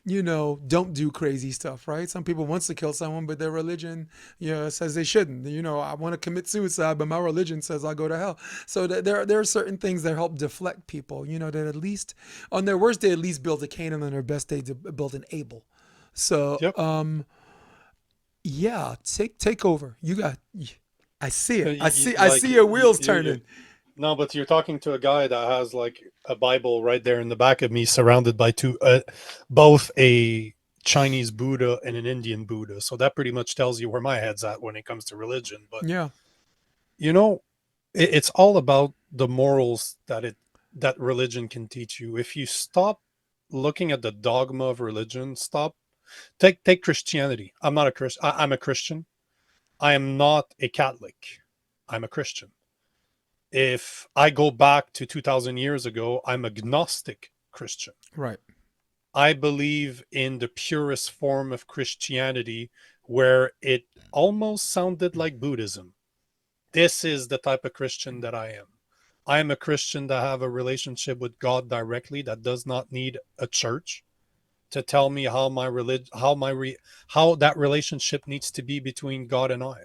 don't do crazy stuff, right? Some people wants to kill someone, but their religion, says they shouldn't. I want to commit suicide, but my religion says I go to hell. So there are certain things that help deflect people, that at least on their worst day, at least build a Cain, and on their best day to build an Abel. So, Yep. yeah, take over. You got. I see it. I see Like your wheels you turning. no, but you're talking to a guy that has like a Bible right there in the back of me, surrounded by two, both a Chinese Buddha and an Indian Buddha. So that pretty much tells you where my head's at when it comes to religion. But Yeah. you know, it's all about the morals that religion can teach you. If you stop looking at the dogma of religion, stop. Take Christianity. I'm not a Christian. I'm a Christian. I am not a Catholic. I'm a Christian. If I go back to 2000 years ago, I'm agnostic Christian. Right. I believe in the purest form of Christianity where it almost sounded like Buddhism. This is the type of Christian that I am. I am a Christian that have a relationship with God directly, that does not need a church to tell me how my religion, how that relationship needs to be between God and I.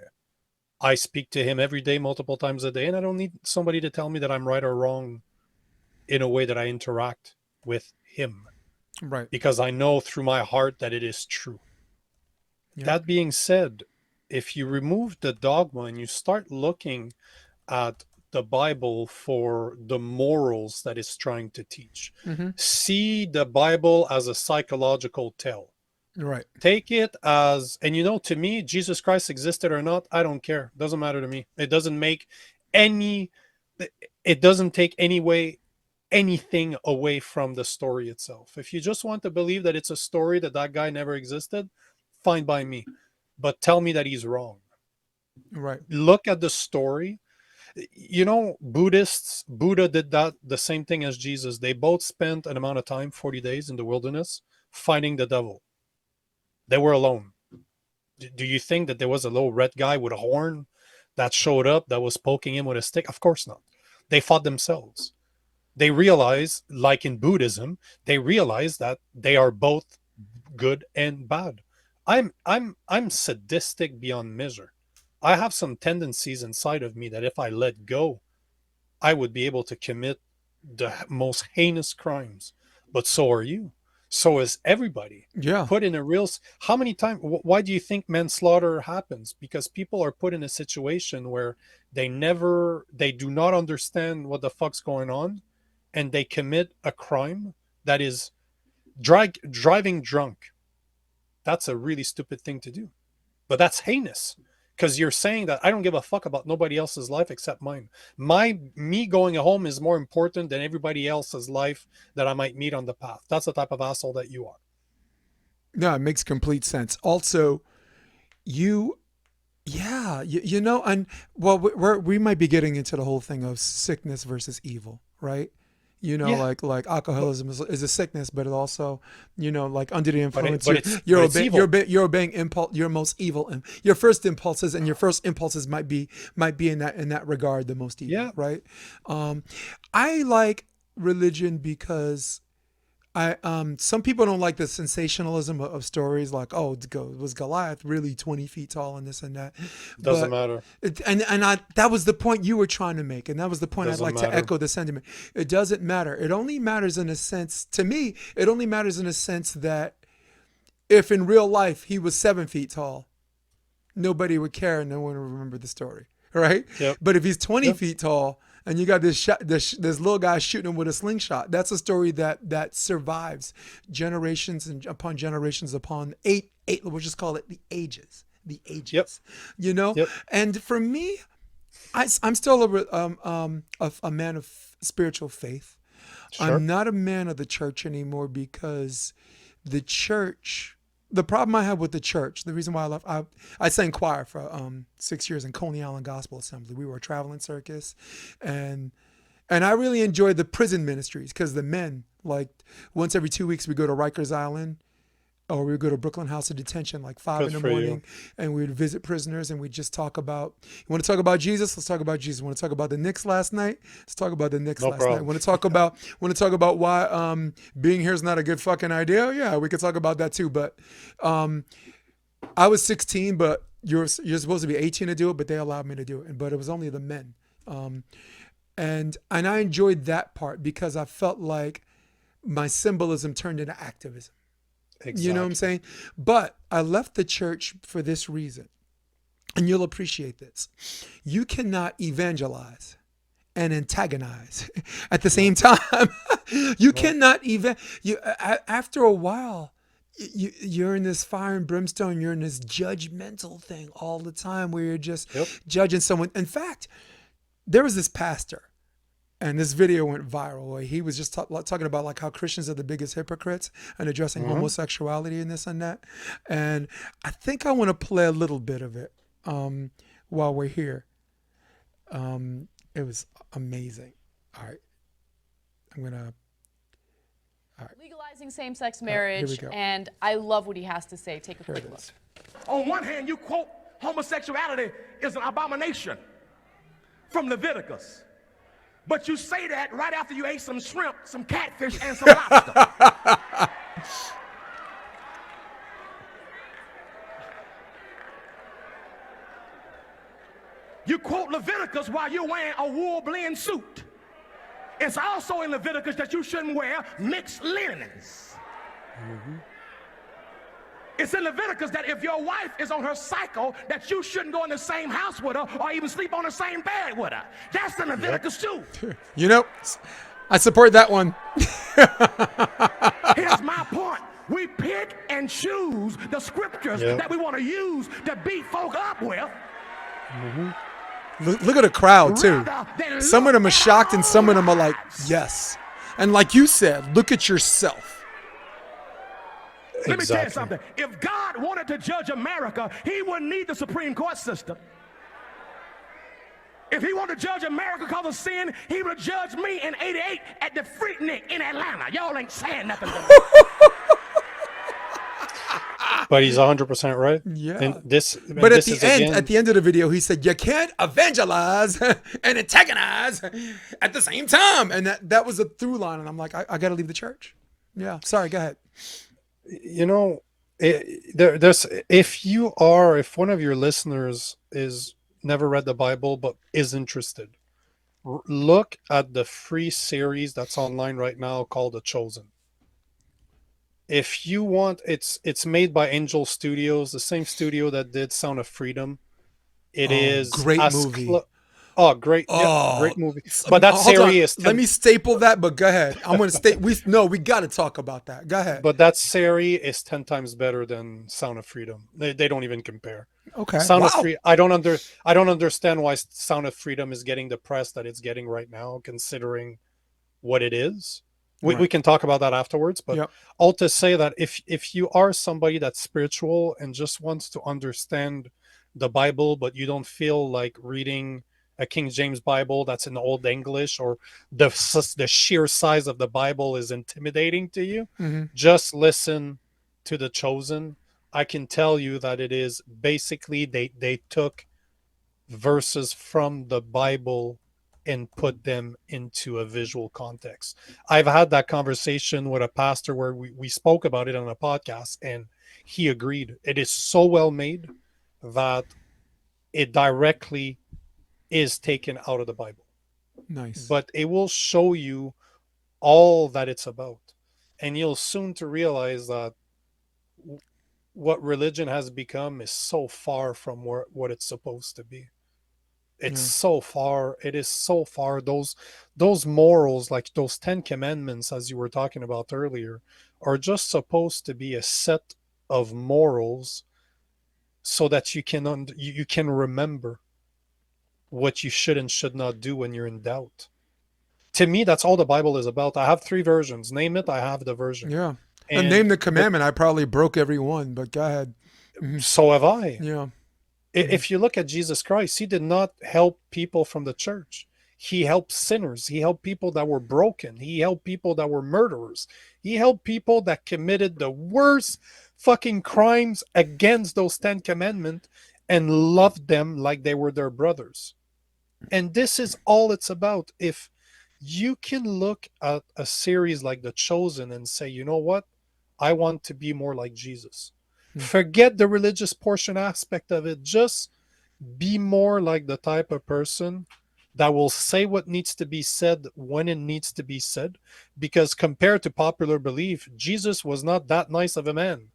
I speak to him every day, multiple times a day, and I don't need somebody to tell me that I'm right or wrong in a way that I interact with him, Right. because I know through my heart that it is true. Yep. That being said, if you remove the dogma and you start looking at the Bible for the morals that it's trying to teach, Mm-hmm. see the Bible as a psychological tale. Right. Take it as, and to me, Jesus Christ existed or not, I don't care. Doesn't matter to me. It doesn't make any, it doesn't take any way anything away from the story itself. If you just want to believe that it's a story that guy never existed, fine by me. But tell me that he's wrong. Right. Look at the story. Buddhists, Buddha did that the same thing as Jesus. They both spent an amount of time, 40 days in the wilderness, fighting the devil. They were alone. Do you think that there was a little red guy with a horn that showed up that was poking him with a stick? Of course not. They fought themselves. They realize, like in Buddhism, they realize that they are both good and bad. I'm sadistic beyond measure. I have some tendencies inside of me that if I let go, I would be able to commit the most heinous crimes. But so are you. So is everybody. Yeah. Put in a real. How many times? Why do you think manslaughter happens? Because people are put in a situation where they do not understand what the fuck's going on, and they commit a crime that is driving drunk. That's a really stupid thing to do. But that's heinous because you're saying that I don't give a fuck about nobody else's life except mine. Me going home is more important than everybody else's life that I might meet on the path. That's the type of asshole that you are. No, it makes complete sense. Also, you yeah, you know, and well, we might be getting into the whole thing of sickness versus evil, right? You know, Yeah, like but alcoholism is a sickness, but it also, you know, like under the but it, influence, but it's but it's evil. you're obeying impulse, your most evil, your first impulses, and your first impulses might be in that regard the most evil, Yeah, right? Um, I like religion because I some people don't like the sensationalism of stories like, oh, was Goliath really 20 feet tall and this and that, doesn't but matter. and I that was the point you were trying to make, and that was the point I'd Doesn't like to matter. echo the sentiment. It doesn't matter. It only matters in a sense to me. It only matters in a sense that if in real life he was 7 feet tall, nobody would care and no one would remember the story, right? Yep. But if he's 20 Yep. feet tall and you got this little guy shooting him with a slingshot, that's a story that survives generations and upon eight. We'll just call it the Yep. ages, you know. Yep. And for me, I'm still a man of spiritual faith. I'm Sure. not a man of the church anymore because the church. The problem I have with the church, the reason why I left, I sang choir for 6 years in Coney Island Gospel Assembly. We were a traveling circus, and I really enjoyed the prison ministries because the men, like once every 2 weeks we go to Rikers Island or we would go to Brooklyn House of Detention like five Good in the for you. morning, and we would visit prisoners and we'd just talk about. You want to talk about Jesus? Let's talk about Jesus. Want to talk about the Knicks last night? Let's talk about the Knicks No last night. problem. Want to talk about why being here is not a good fucking idea? Yeah, we could talk about that too. But um, I was 16, but you're supposed to be 18 to do it, but they allowed me to do it. But it was only the men, um, and I enjoyed that part because I felt like my symbolism turned into activism. You know what I'm Exactly. saying? But I left the church for this reason, and you'll appreciate this. You cannot evangelize and antagonize at the No. same time. You No. cannot even after a while you're in this fire and brimstone, you're in this judgmental thing all the time where you're just Yep. judging someone. In fact, there was this pastor and this video went viral. He was just talking about like how Christians are the biggest hypocrites and addressing Hmm. homosexuality and this and that. And I think I want to play a little bit of it while we're here. It was amazing. All right, I'm gonna. Legalizing same-sex Here we marriage, go. and I love what he has to say. Take a Here quick it look. is. On one hand, you quote homosexuality is an abomination from Leviticus. But you say that right after you ate some shrimp, some catfish, and some lobster. You quote Leviticus while you're wearing a wool blend suit. It's also in Leviticus that you shouldn't wear mixed linens. It's in Leviticus that if your wife is on her cycle, that you shouldn't go in the same house with her or even sleep on the same bed with her. That's in Leviticus too. You know, I support that one. Here's my point. We pick and choose the scriptures Yep. that we want to use to beat folk up with. Look at the crowd too. rather than Some of them are look at shocked and our some of them are like, lives. yes. And like you said, look at yourself. Let me tell you Exactly. something. If God wanted to judge America, he wouldn't need the Supreme Court system. If he wanted to judge America because of sin, he would judge me in '88 at the Freaknik in Atlanta. Y'all ain't saying nothing to me. But he's 100% right. Yeah. And this. And But this is again, at the end of the video, he said, you can't evangelize and antagonize at the same time. And that was a through line. And I'm like, I got to leave the church. Yeah. Sorry. Go ahead. you know, if one of your listeners is never read the Bible but is interested, look at the free series that's online right now called The Chosen. If you want, it's made by Angel Studios, the same studio that did Sound of Freedom. It Oh, is great as movie. oh, great, yep, Oh, great movie. But that hold on. series is Let 10. me staple that, but go ahead. I'm going to state. We got to talk about that. Go ahead. But that series is 10 times better than Sound of Freedom. They don't even compare. Okay. Sound of Wow. Freedom. I don't understand why Sound of Freedom is getting the press that it's getting right now, considering what it is. We Right. can talk about that afterwards. But Yep. all to say that if you are somebody that's spiritual and just wants to understand the Bible, but you don't feel like reading a King James Bible that's in Old English, or the sheer size of the Bible is intimidating to you, Hmm. just listen to The Chosen. I can tell you that it is basically they took verses from the Bible and put them into a visual context. I've had that conversation with a pastor where we spoke about it on a podcast, and he agreed. It is so well made that it directly is taken out of the Bible, Nice. but it will show you all that it's about. And you'll soon to realize that what religion has become is so far from what it's supposed to be. It's Yeah. so far, it is so far. Those morals, like those 10 commandments, as you were talking about earlier, are just supposed to be a set of morals so that you can remember what you should and should not do when you're in doubt. To me, that's all the Bible is about. I have 3 versions. Name it, I have the version. Yeah. And And name the the commandment. I probably broke every one, but go ahead. Hmm. so have I. Yeah. If you look at Jesus Christ, he did not help people from the church. He helped sinners. He helped people that were broken. He helped people that were murderers. He helped people that committed the worst fucking crimes against those 10 commandments and loved them like they were their brothers. And this is all it's about. If you can look at a series like The Chosen and say, you know what? I want to be more like Jesus. Forget the religious portion aspect of it. Just be more like the type of person that will say what needs to be said when it needs to be said. Because compared to popular belief, Jesus was not that nice of a man.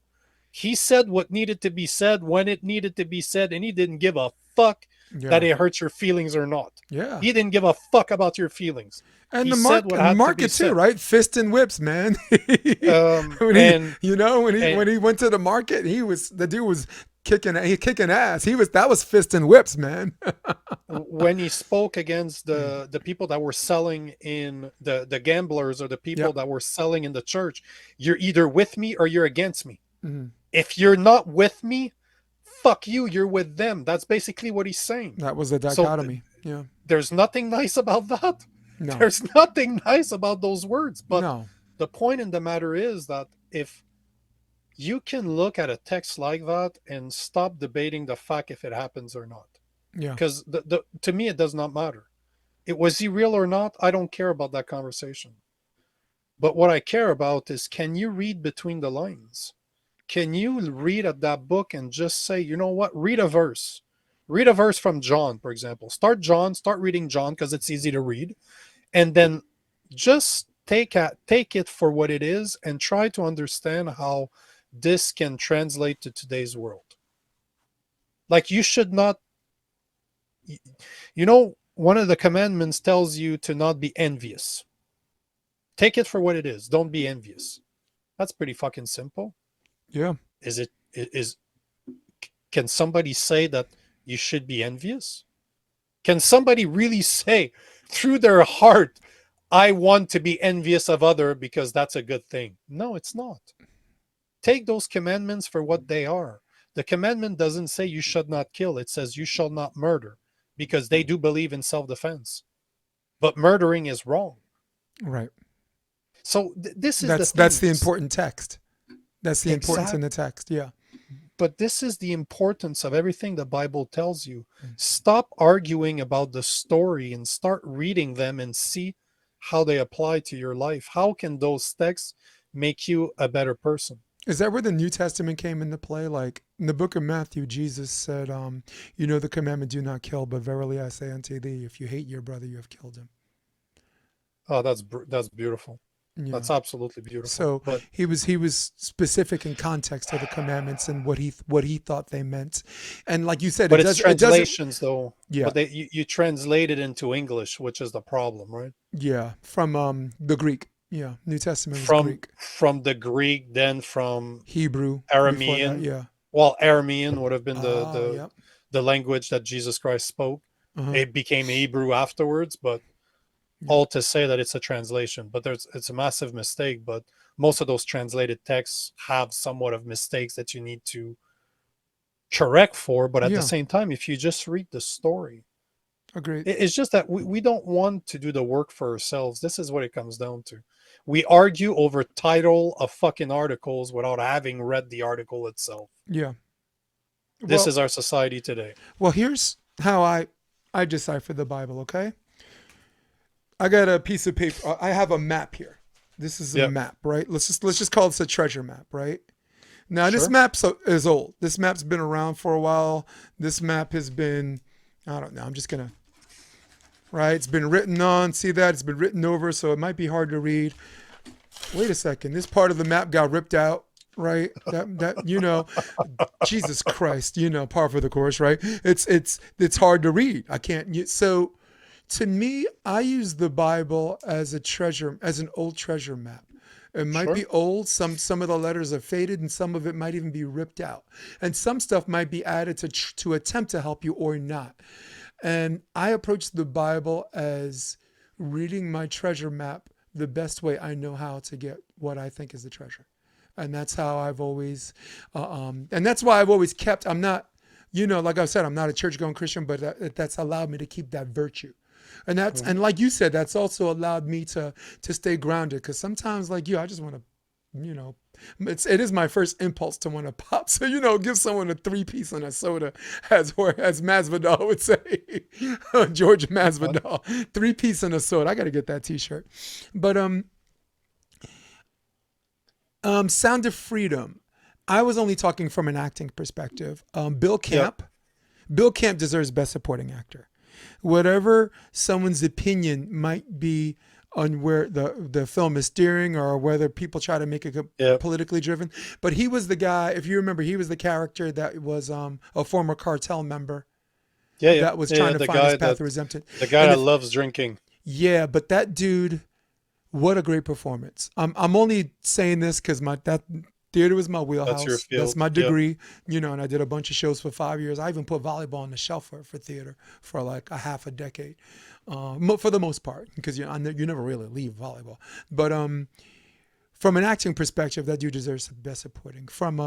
He said what needed to be said when it needed to be said, and he didn't give a fuck that Yeah. it hurts your feelings or not. Yeah. He didn't give a fuck about your feelings. And He the said mark what and had to be market too, said. right? Fist and whips, man. When he, And when he went to the market, the dude was kicking ass. That was fist and whips, man. when he spoke against the people that were selling in the gamblers, or the people Yep. that were selling in the church, you're either with me or you're against me. Mhm. If you're not with me, fuck you, you're with them. That's basically what he's saying. That was the So dichotomy. Yeah. there's nothing nice about that. No. There's nothing nice about those words. But No. the point in the matter is that if you can look at a text like that and stop debating the fact if it happens or not, Yeah. because to me it does not matter. Was he real or not? I don't care about that conversation. But what I care about is, can you read between the lines? Can you read at that book and just say, you know what? Read a verse. Read a verse from John, for example. Start reading John because it's easy to read. And then just take it for what it is and try to understand how this can translate to today's world. Like, you should not, one of the commandments tells you to not be envious. Take it for what it is. Don't be envious. That's pretty fucking simple. Yeah. Can somebody say that you should be envious? Can somebody really say through their heart, I want to be envious of other because that's a good thing? No, it's not. Take those commandments for what they are. The commandment doesn't say you should not kill. It says you shall not murder, because they do believe in self-defense. But murdering is wrong. Right. So this is That's the important text. That's the importance in Exactly. the text. Yeah. But this is the importance of everything the Bible tells you. Stop arguing about the story and start reading them and see how they apply to your life. How can those texts make you a better person? Is that where the New Testament came into play? Like in the book of Matthew, Jesus said, the commandment, do not kill, but verily I say unto thee, if you hate your brother, you have killed him. Oh, that's beautiful. That's absolutely beautiful. So But he was specific in context to the commandments and what he thought they meant, and like you said, but it it's doesn't. translations though. Yeah, But you translate it into English, which is the problem, right? yeah, from the Greek. Yeah, New Testament was From Greek, the Greek, then from Hebrew before that. Aramean. Yeah. Well, Aramean would have been Ah, yep. the language that Jesus Christ spoke. Uh-huh. It became Hebrew afterwards, but all to say that it's a translation. But it's a massive mistake. But most of those translated texts have somewhat of mistakes that you need to correct for. But at the Yeah. same time, if you just read the story, Agreed. it's just that we don't want to do the work for ourselves. This is what it comes down to. We argue over title of fucking articles without having read the article itself. Yeah. This is our society today. Well, here's how I decipher the Bible. Okay. I got a piece of paper. I have a map here. This is a map, right? Let's just call this a treasure map, right? Now this map is old. This map's been around for a while. This map has been, I don't know. I'm just gonna, right? It's been written on. See that? It's been written over, so it might be hard to read. Wait a second. This part of the map got ripped out, right? That Jesus Christ, par for the course, right? It's hard to read. I can't. So, to me, I use the Bible as an old treasure map. It might be old. Some of the letters are faded, and some of it might even be ripped out. And some stuff might be added to attempt to help you or not. And I approach the Bible as reading my treasure map the best way I know how to get what I think is the treasure. And that's how I've always, and that's why I've always kept, I'm not, like I said, I'm not a church-going Christian, but that's allowed me to keep that virtue. And that's, and like you said, that's also allowed me to stay grounded. Cause sometimes like you, I just want to, it is my first impulse to want to pop. So, give someone a 3-piece and a soda, as Masvidal would say, George Masvidal, 3-piece and a soda. I got to get that t-shirt. But, Sound of Freedom. I was only talking from an acting perspective. Bill Camp deserves Best Supporting Actor. Whatever someone's opinion might be on where the film is steering or whether people try to make it politically driven. But he was the guy, if you remember, he was the character that was a former cartel member that was trying to find his path to redemption. The guy that loves drinking. Yeah, but that dude, what a great performance. I'm only saying this because that theater was my wheelhouse. That's your field. That's my degree, and I did a bunch of shows for 5 years. I even put volleyball on the shelf for theater for like a half a decade, for the most part, because you never really leave volleyball. But from an acting perspective, that dude deserves the Best Supporting. From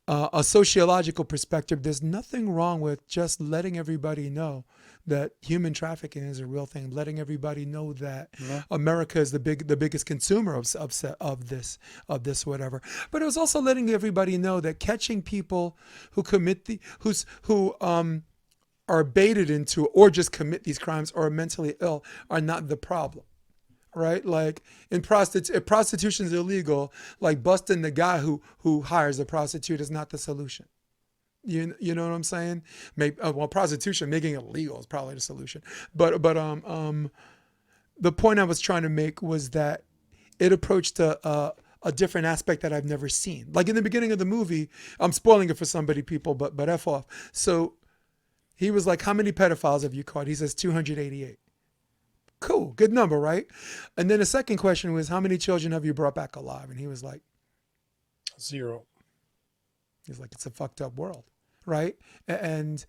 a sociological perspective, there's nothing wrong with just letting everybody know that human trafficking is a real thing, letting everybody know that America is the biggest consumer of this whatever. But it was also letting everybody know that catching people who commit who are baited into or just commit these crimes or are mentally ill are not the problem. Right? Like if prostitution is illegal, like busting the guy who hires a prostitute is not the solution. You know what I'm saying? Maybe prostitution, making it legal is probably the solution. But the point I was trying to make was that it approached a different aspect that I've never seen. Like in the beginning of the movie, I'm spoiling it for somebody, people, but F off. So he was like, "How many pedophiles have you caught?" He says 288. Cool, good number, right? And then the second question was, "How many children have you brought back alive?" And he was like, 0. He's like, "It's a fucked up world." Right? And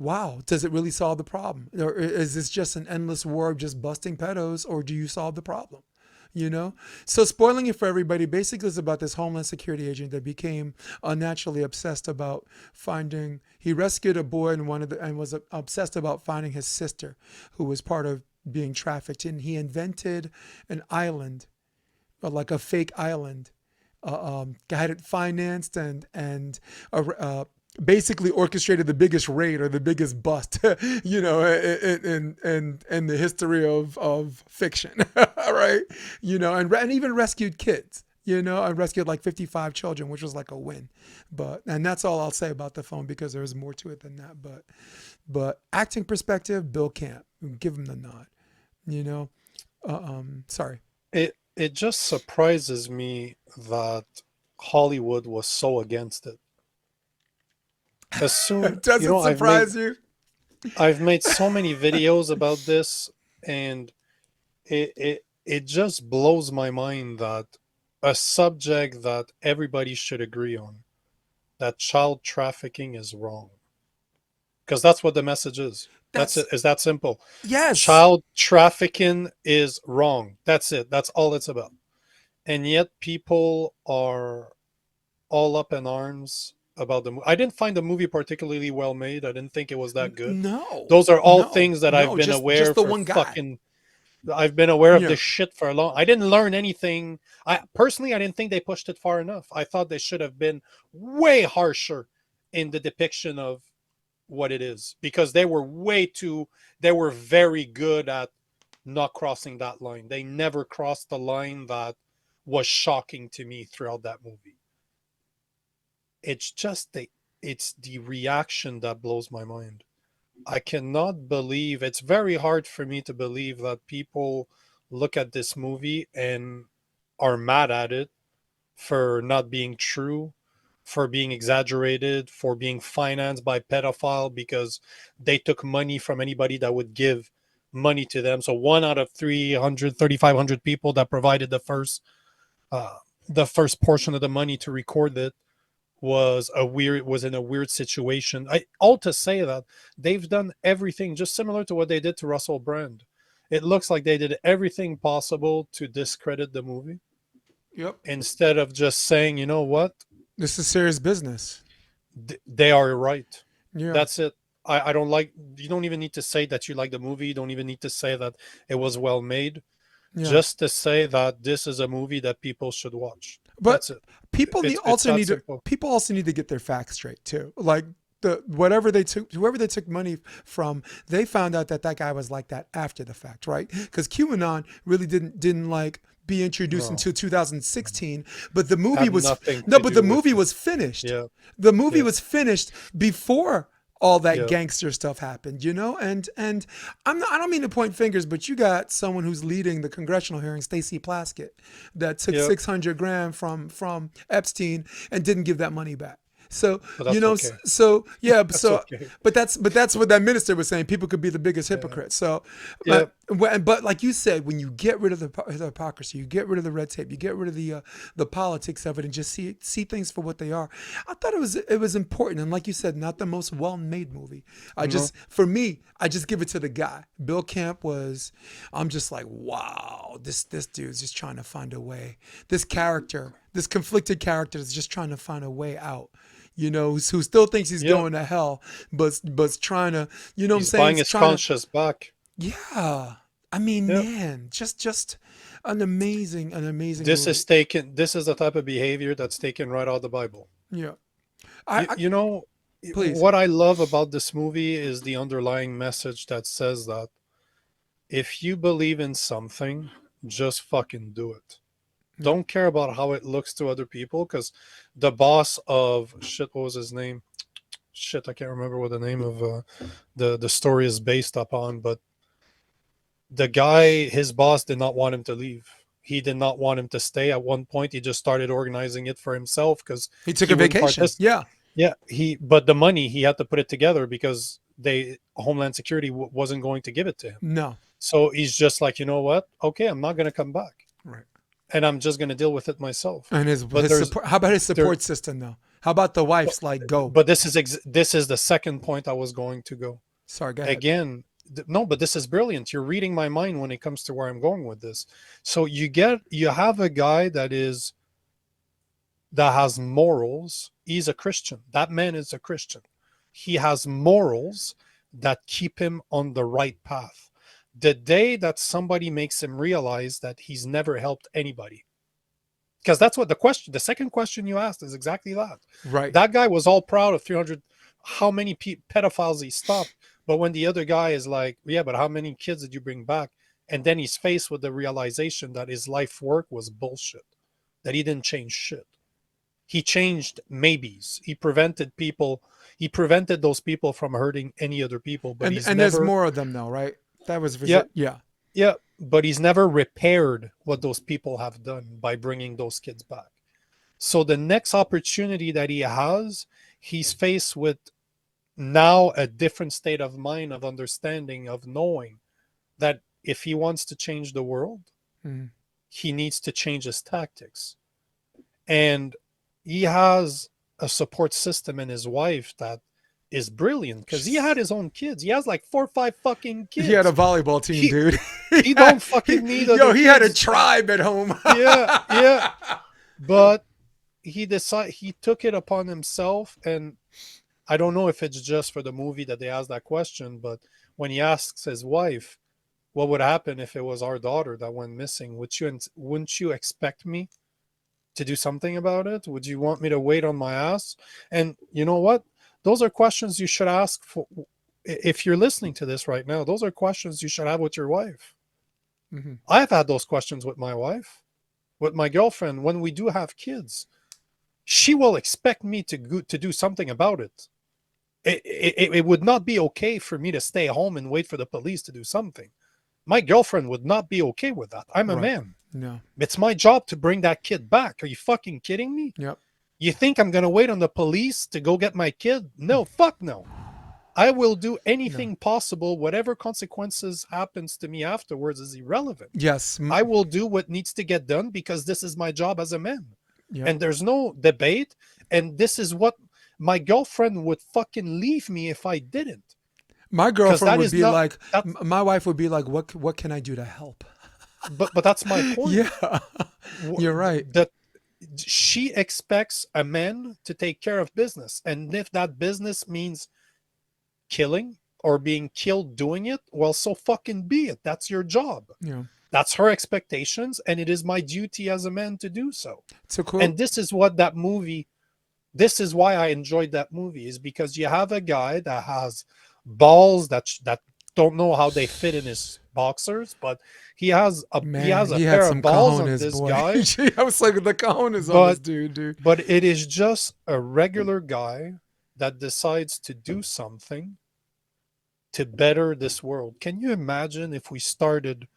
wow, does it really solve the problem? Or is this just an endless war of just busting pedos, or do you solve the problem? So spoiling it for everybody, basically it's about this Homeland Security agent that became unnaturally obsessed about he rescued a boy and was obsessed about finding his sister who was part of being trafficked. And he invented an island, like a fake island, had it financed and basically orchestrated the biggest raid or the biggest bust, in the history of fiction, right? And even rescued kids, I rescued like 55 children, which was like a win. And that's all I'll say about the film because there's more to it than that. But acting perspective, Bill Camp, give him the nod, sorry. it just surprises me that Hollywood was so against it. As soon, Does it surprise you? I've made so many videos about this, and it just blows my mind that a subject that everybody should agree on, that child trafficking is wrong. Because that's what the message is. That's it. It's that simple. Yes. Child trafficking is wrong. That's it. That's all it's about. And yet people are all up in arms about the movie. I didn't find the movie particularly well made. I didn't think it was that good. No. Those are all No. things that I've No, been aware just the for one guy. fucking. I've been aware of Yeah. this shit for a long. I didn't learn anything. I personally, I didn't think they pushed it far enough. I thought they should have been way harsher in the depiction of what it is, because they were they were very good at not crossing that line. They never crossed the line that was shocking to me throughout that movie. It's just it's the reaction that blows my mind. I cannot believe, it's very hard for me to believe that people look at this movie and are mad at it for not being true, for being exaggerated, for being financed by pedophile because they took money from anybody that would give money to them. So 1 out of 3,500 people that provided the first portion of the money to record it was in a weird situation. All to say that they've done everything just similar to what they did to Russell Brand. It looks like they did everything possible to discredit the movie. Yep. Instead of just saying, you know what, This is serious business. they are right. Yeah. That's it. I don't like. You don't even need to say that you like the movie. You don't even need to say that it was well made. Yeah. Just to say that this is a movie that people should watch. But that's it. People also need to get their facts straight too. Like whoever they took money from, they found out that guy was like that after the fact, right? Because QAnon really didn't like be introduced until 2016, but the movie was was finished. Yeah. The movie was finished before all that gangster stuff happened, and I don't mean to point fingers, but you got someone who's leading the congressional hearing, Stacey Plaskett, that took 600 grand from Epstein and didn't give that money back. So okay. Okay. but that's what that minister was saying. People could be the biggest hypocrites. So, but like you said, when you get rid of the hypocrisy, you get rid of the red tape, you get rid of the politics of it, and just see things for what they are. I thought it was important, and like you said, not the most well-made movie. For me, I just give it to the guy. Bill Camp was. I'm just like, wow, this dude's just trying to find a way. This character, this conflicted character, is just trying to find a way out. Who still thinks he's going to hell, but trying to, what I'm saying? Buying his conscience back. Yeah, I mean, man, just an amazing. This movie. This is the type of behavior that's taken right out of the Bible. Yeah, please. What I love about this movie is the underlying message that says that if you believe in something, just fucking do it. Don't care about how it looks to other people, because the boss of what was his name? I can't remember what the name of the story is based upon, but the guy, his boss did not want him to leave. He did not want him to stay. At one point, he just started organizing it for himself because he took a vacation. But the money, he had to put it together because Homeland Security wasn't going to give it to him. No. So he's just like, you know what? Okay, I'm not going to come back. Right. And I'm just going to deal with it myself. And his support, how about his support system, though? How about the wife's go? But this is the second point I was going to go. Sorry, go ahead. Again, no, but this is brilliant. You're reading my mind when it comes to where I'm going with this. So you have a guy that has morals. He's a Christian. That man is a Christian. He has morals that keep him on the right path. The day that somebody makes him realize that he's never helped anybody, because that's what the second question you asked is exactly that. Right. That guy was all proud of 300, how many pedophiles he stopped. But when the other guy is like, yeah, but how many kids did you bring back? And then he's faced with the realization that his life work was bullshit, that he didn't change shit. He changed maybes. He prevented those people from hurting any other people. But there's more of them though, right? That was yeah. but he's never repaired what those people have done by bringing those kids back. So the next opportunity that he has, he's faced with now a different state of mind, of understanding, of knowing that if he wants to change the world, Mm. he needs to change his tactics. And he has a support system in his wife that is brilliant, because he had his own kids. He has like 4 or 5 fucking kids. He had a volleyball team, He- dude. he don't fucking need Yo, other he had a kids. tribe at home. Yeah. But he took it upon himself, and I don't know if it's just for the movie that they asked that question, but when he asks his wife, what would happen if it was our daughter that went missing, wouldn't you expect me to do something about it? Would you want me to wait on my ass? And you know what? Those are questions you should ask for. If you're listening to this right now, those are questions you should have with your wife. Mm-hmm. I've had those questions with my wife, with my girlfriend. When we do have kids, she will expect me to do something about it. It would not be okay for me to stay home and wait for the police to do something. My girlfriend would not be okay with that. I'm a Right. man. No. It's my job to bring that kid back. Are you fucking kidding me? Yep. You think I'm going to wait on the police to go get my kid? No, fuck no. I will do anything possible. Whatever consequences happens to me afterwards is irrelevant. Yes. I will do what needs to get done, because this is my job as a man. Yep. And there's no debate. And this is what my girlfriend would fucking leave me if I didn't. My girlfriend that would is be not- like, that's- my wife would be like, what can I do to help? But that's my point. Yeah. You're right. That she expects a man to take care of business. And if that business means killing or being killed doing it, well, so fucking be it. That's your job. Yeah. That's her expectations, and it is my duty as a man to do so. So cool. And this is why I enjoyed that movie, is because you have a guy that has balls that don't know how they fit in his boxers, but he has a pair of balls on this guy. I was like, the cojones on But- this dude. But it is just a regular guy that decides to do something to better this world. Can you imagine if we started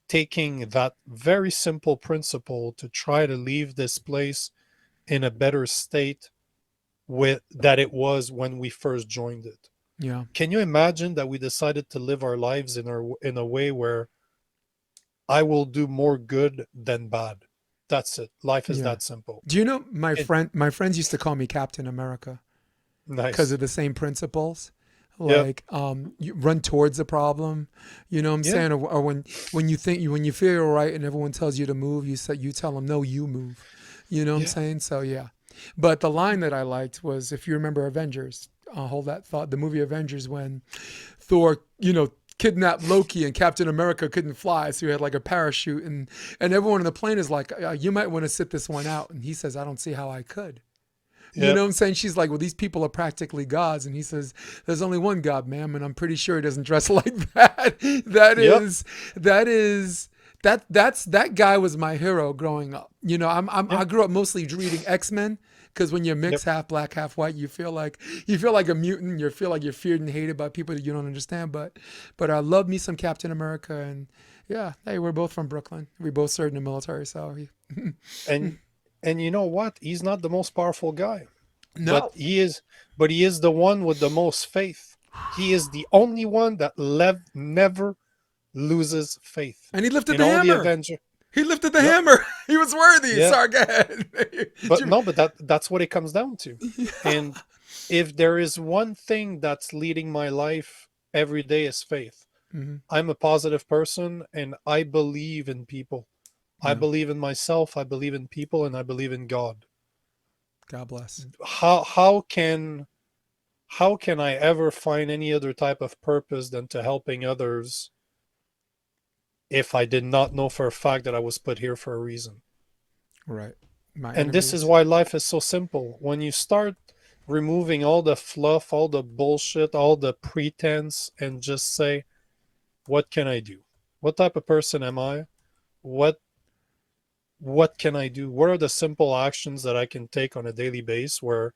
taking that very simple principle to try to leave this place in a better state that it was when we first joined it? Yeah. Can you imagine that we decided to live our lives in a way where I will do more good than bad? That's it. Life is Yeah. that simple. Do you know my friends used to call me Captain America Nice. because of the same principles? Yep. Like, you run towards the problem, you know what I'm Yeah. saying? Or when you feel you're right and everyone tells you to move, you tell them, no, you move, you know what I'm Yeah. saying? So yeah. But the line that I liked was, if you remember Avengers, hold that thought, the movie Avengers, when Thor, kidnapped Loki and Captain America couldn't fly, so he had like a parachute, and everyone on the plane is like, you might want to sit this one out, and he says, I don't see how I could. You Yep. know what I'm saying? She's like, well, these people are practically gods, and he says, there's only one God, ma'am, and I'm pretty sure he doesn't dress like that. That guy was my hero growing up. I grew up mostly reading X-Men, because when you're mixed, half black, half white, you feel like a mutant. You feel like you're feared and hated by people that you don't understand. But I love me some Captain America, and yeah, hey, we're both from Brooklyn. We both served in the military, so And you know what? He's not the most powerful guy. no, But he is the one with the most faith. He is the only one that never loses faith. and he lifted In the all the hammer. Avengers. He lifted the hammer. He was worthy. Yeah. Sorry, go ahead. But that's what it comes down to. And if there is one thing that's leading my life every day is faith. Mhm. I'm a positive person, and I believe in people. I Yeah. believe in myself, I believe in people, and I believe in God. God bless. How can I ever find any other type of purpose than to helping others if I did not know for a fact that I was put here for a reason? Right. And this is why life is so simple. When you start removing all the fluff, all the bullshit, all the pretense, and just say, what can I do? What type of person am I? What can I do? What are the simple actions that I can take on a daily basis where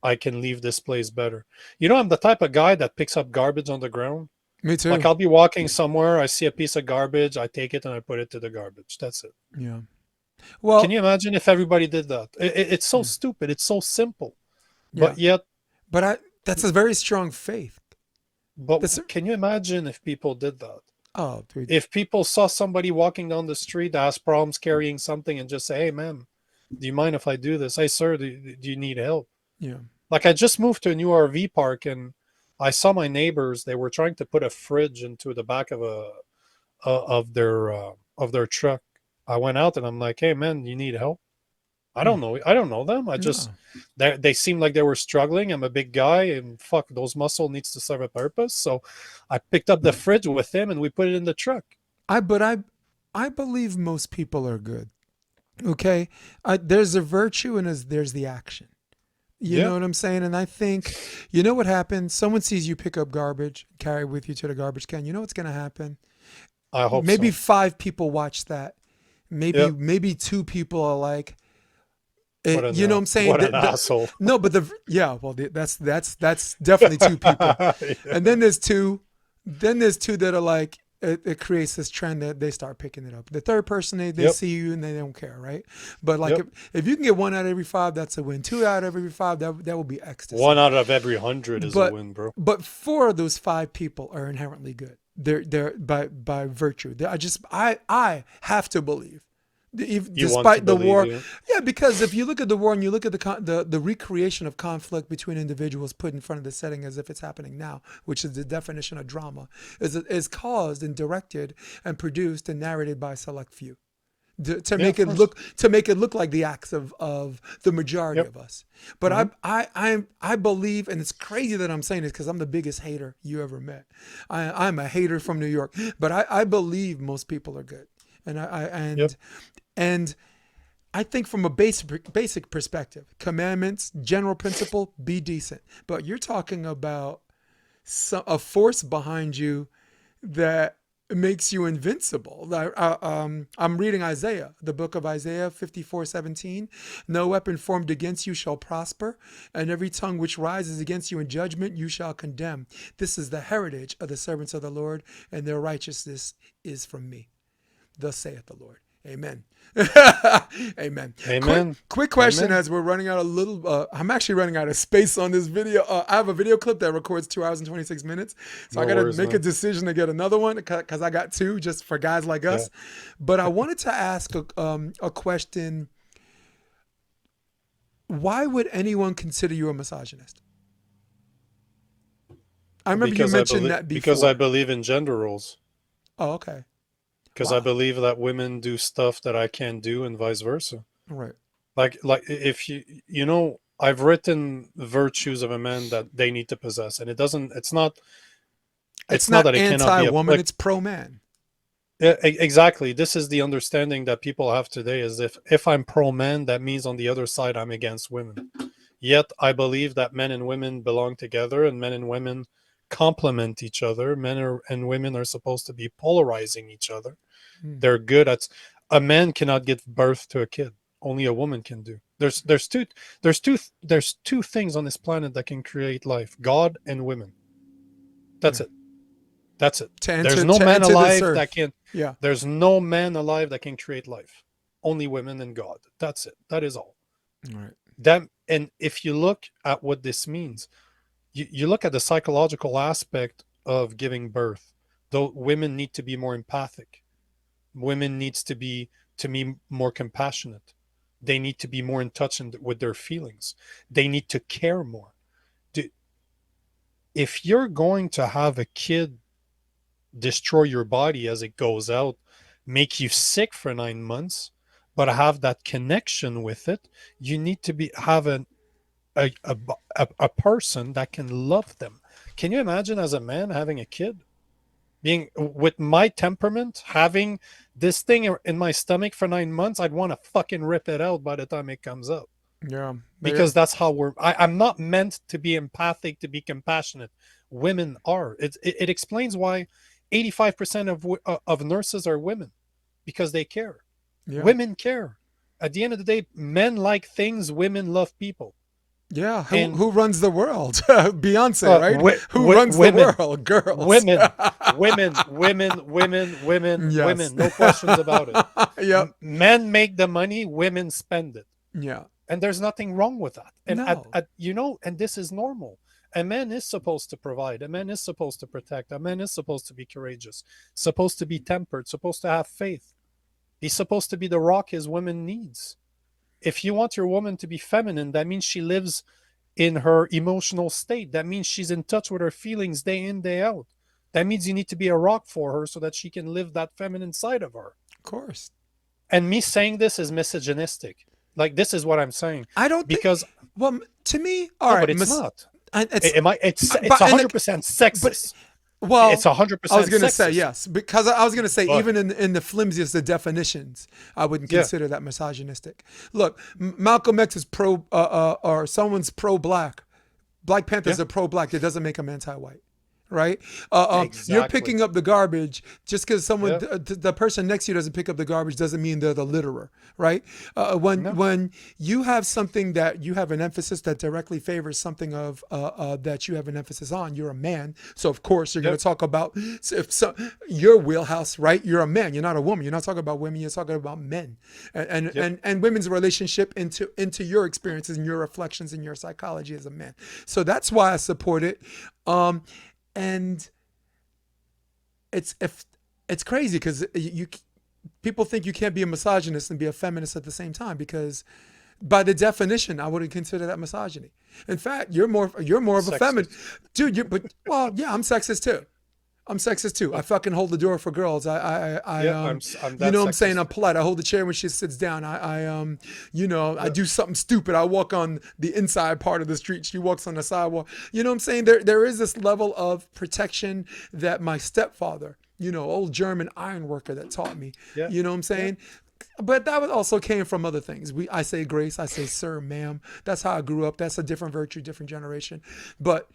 I can leave this place better? I'm the type of guy that picks up garbage on the ground. Me too. Like I'll be walking somewhere, I see a piece of garbage, I take it and I put it to the garbage. That's it. Yeah. Can Well, you imagine if everybody did that? It's so stupid. It's so simple, yeah. but yet, But that's a very strong faith. That's can you imagine if people did that? oh, dude. If people saw somebody walking down the street that has problems carrying something and just say, "Hey, ma'am, do you mind if I do this? Hey, sir, do you need help?" Yeah. Like I just moved to a new RV park and I saw my neighbors. They were trying to put a fridge into the back of of their truck. I went out and I'm like, "Hey, man, you need help?" I don't know. I don't know them. I just they seemed like they were struggling. I'm a big guy, and fuck, those muscle needs to serve a purpose. So I picked up the fridge with him, and we put it in the truck. I believe most people are good. Okay, there's a virtue and there's the action. You know what I'm saying? And I think, you know what happens? Someone sees you pick up garbage, carry it with you to the garbage can. You know what's going to happen? I hope maybe so. 5 people watch that. Maybe 2 people are like, you know what I'm saying? What an asshole. No, but that's definitely 2 people. And then there's two that are like, it creates this trend that they start picking it up. The third person, they see you and they don't care, right? But like if you can get 1 out of every 5, that's a win. 2 out of every 5, that will be ecstasy. 1 out of every 100 is a win, bro. But 4 of those 5 people are inherently good. They're by virtue. I have to believe. Despite the war, because if you look at the war and you look at the recreation of conflict between individuals put in front of the setting as if it's happening now, which is the definition of drama, is caused and directed and produced and narrated by a select few, to make it look like the acts of the majority of us. But I believe, and it's crazy that I'm saying this because I'm the biggest hater you ever met. I'm a hater from New York, but I believe most people are good, and I think from a basic perspective, commandments, general principle, be decent. But you're talking about a force behind you that makes you invincible. I'm reading Isaiah, the book of Isaiah 54:17. No weapon formed against you shall prosper, and every tongue which rises against you in judgment you shall condemn. This is the heritage of the servants of the Lord, and their righteousness is from me. Thus saith the Lord. Amen. Amen. Amen. Quick question. Amen. As we're running out I'm actually running out of space on this video. I have a video clip that records 2 hours and 26 minutes. So I got to make a decision to get another one because I got 2 just for guys like us. But I wanted to ask a question. Why would anyone consider you a misogynist? I remember you mentioned that before. Because I believe in gender roles. Oh, okay. Because I believe that women do stuff that I can't do and vice versa. Right. Like if you know, I've written virtues of a man that they need to possess, and it's not that it anti-woman, it's pro-man. Yeah, exactly. This is the understanding that people have today, is if I'm pro-man, that means on the other side I'm against women. Yet I believe that men and women belong together, and men and women complement each other. Men and women are supposed to be polarizing each other. They're good at. A man cannot give birth to a kid. Only a woman can do. There's two things on this planet that can create life: God and women. That's it. That's it. There's no man alive that can. Yeah. There's no man alive that can create life. Only women and God. That's it. That is all. All right. And if you look at what this means, you look at the psychological aspect of giving birth. Though women need to be more empathic. Women needs to be, to me, more compassionate. They need to be more in touch with their feelings. They need to care more. If you're going to have a kid destroy your body as it goes out, make you sick for 9 months, but have that connection with it, you need to have a person that can love them. Can you imagine as a man having a kid? Being with my temperament, having this thing in my stomach for 9 months, I'd want to fucking rip it out by the time it comes out. Yeah. Because that's how I'm not meant to be empathic, to be compassionate. Women are. It explains why 85% of nurses are women, because they care. Yeah. Women care. At the end of the day, men like things, women love people. Yeah, And who runs the world? Beyonce, right? Who runs women, the world? Girls. Yes. women. No questions about it. Yep. Men make the money, women spend it. Yeah. And there's nothing wrong with that. And No. and this is normal. A man is supposed to provide. A man is supposed to protect. A man is supposed to be courageous, supposed to be tempered, supposed to have faith. He's supposed to be the rock his woman needs. If you want your woman to be feminine, that means she lives in her emotional state. That means she's in touch with her feelings day in, day out. That means you need to be a rock for her so that she can live that feminine side of her. Of course. And me saying this is misogynistic. Like, this is what I'm saying. I don't because well, to me, all no, right, but it's not. It's, It's but- 100% sexist. well, It's 100% I was going to say sexist. yes, because I was going to say But- even in the flimsiest of definitions, I wouldn't Yeah. consider that misogynistic. Look, Malcolm X is pro, or someone's pro-black. Black Panthers Yeah. are pro-black. That doesn't make them anti-white. Right? You're Exactly. picking up the garbage just because someone, Yeah. the person next to you doesn't pick up the garbage doesn't mean they're the litterer, right? When you have something that you have an emphasis that directly favors something of that you have an emphasis on, you're a man. So of course you're going to talk about your wheelhouse, right? You're a man. You're not a woman. You're not talking about women. You're talking about men, and women's relationship into your experiences and your reflections and your psychology as a man. So that's why I support it. And it's crazy because people think you can't be a misogynist and be a feminist at the same time, because by the definition, I wouldn't consider that misogyny. In fact, you're more of a feminist, dude. I'm sexist too. I'm sexist too. I fucking hold the door for girls. I'm I'm you that know what I'm sexist. saying? I'm polite. I hold the chair when she sits down. I do something stupid. I walk on the inside part of the street. She walks on the sidewalk. You know what I'm saying? There is this level of protection that my stepfather, old German iron worker, that taught me. Yeah. You know what I'm saying? But that also came from other things. I say grace, I say sir, ma'am. That's how I grew up. That's a different virtue, different generation. But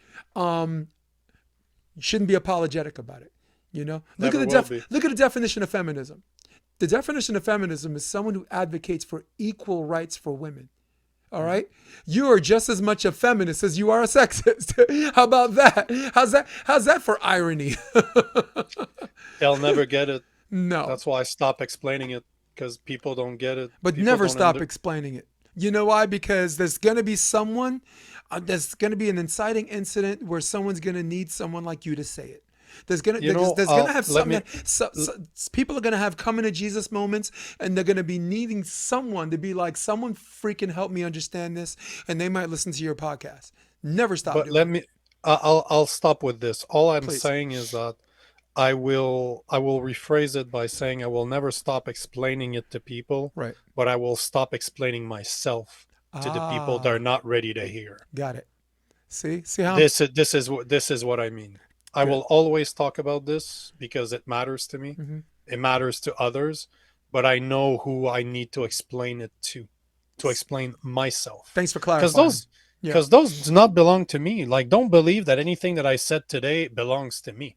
you shouldn't be apologetic about it. Look at the definition of feminism. The definition of feminism is someone who advocates for equal rights for women. All right, you are just as much a feminist as you are a sexist. How about that? How's that for irony? They'll never get it. No, That's why I stop explaining it, because people don't get it. but People never don't stop under- explaining it. You know why? Because there's gonna be someone, there's gonna be an inciting incident where someone's gonna need someone like you to say it. There's gonna have something. People are gonna have coming to Jesus moments, and they're gonna be needing someone to be like, someone freaking help me understand this, and they might listen to your podcast. Never stop. But doing let it. me. I'll stop with this. All I'm Please. saying is that I will rephrase it by saying I will never stop explaining it to people. Right. But I will stop explaining myself to the people that are not ready to hear. Got it. See how This is what I mean. I will always talk about this because it matters to me. Mhm. It matters to others, but I know who I need to explain it to explain myself. Thanks for clarifying. Because those do not belong to me. Like, don't believe that anything that I said today belongs to me.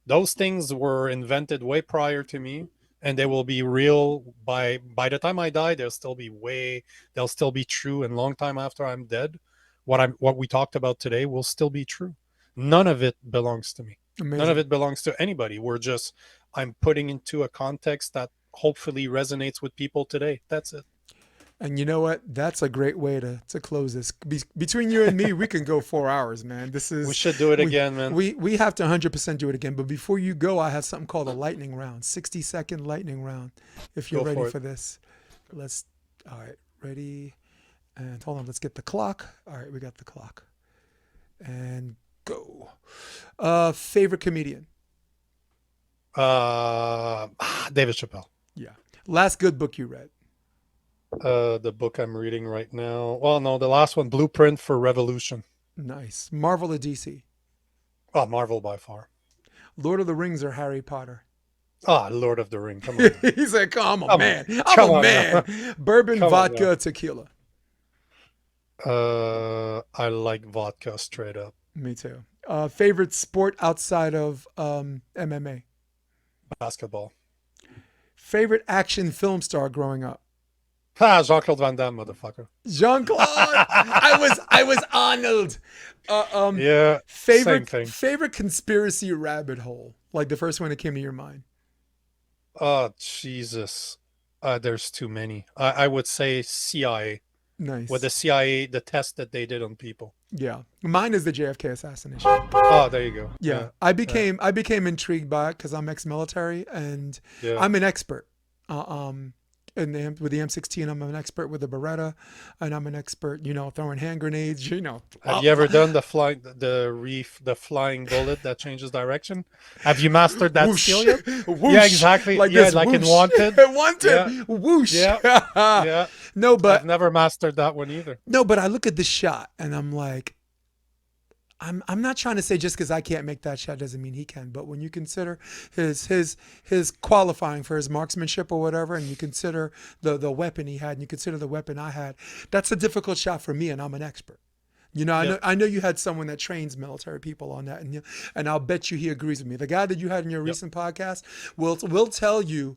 Those things were invented way prior to me, and they will be real by the time I die. They'll still be true, and long time after I'm dead. What we talked about today will still be true. None of it belongs to me. Amazing. None of it belongs to anybody. I'm putting into a context that hopefully resonates with people today. That's it. And you know what? That's a great way to close this. Between you and me, we can go 4 hours, man. We should do it again, man. We have to 100% do it again. But before you go, I have something called a lightning round, 60-second lightning round. If you're ready for this, all right, ready. And hold on, let's get the clock. All right, we got the clock. And go. Favorite comedian? David Chappelle. Yeah. Last good book you read? The book I'm reading right now. Well, no, the last one, Blueprint for Revolution. Nice. Marvel or DC? Oh, Marvel by far. Lord of the Rings or Harry Potter? Lord of the Ring. Come on. He said, "Come on, Come man. on. I'm Come a on man." now. Bourbon, Come on vodka, now. tequila. I like vodka straight up. Me too. Favorite sport outside of MMA? Basketball. Favorite action film star growing up? Jean-Claude Van Damme, motherfucker. Jean-Claude. I was Arnold. Yeah, same thing. Favorite conspiracy rabbit hole, like the first one that came to your mind. Oh, Jesus. There's too many. I would say CIA. Nice. With the CIA, the test that they did on people. Yeah, mine is the JFK assassination. Oh, there you go. Yeah, I became intrigued by it because I'm ex-military and Yeah. I'm an expert. With the M16, I'm an expert with the Beretta, and I'm an expert, throwing hand grenades. Have you ever done the flying bullet that changes direction? Have you mastered that Whoosh. skill yet? Whoosh. Yeah, exactly. Like yeah, this, like in whoosh. Wanted. Wanted. Yeah. Whoosh. Yeah. Yeah. No, but I've never mastered that one either. No, but I look at the shot and I'm like, I'm not trying to say just because I can't make that shot doesn't mean he can. But when you consider his qualifying for his marksmanship or whatever, and you consider the weapon he had, and you consider the weapon I had, that's a difficult shot for me, and I'm an expert. I know you had someone that trains military people on that, and I'll bet you he agrees with me. The guy that you had in your recent podcast will tell you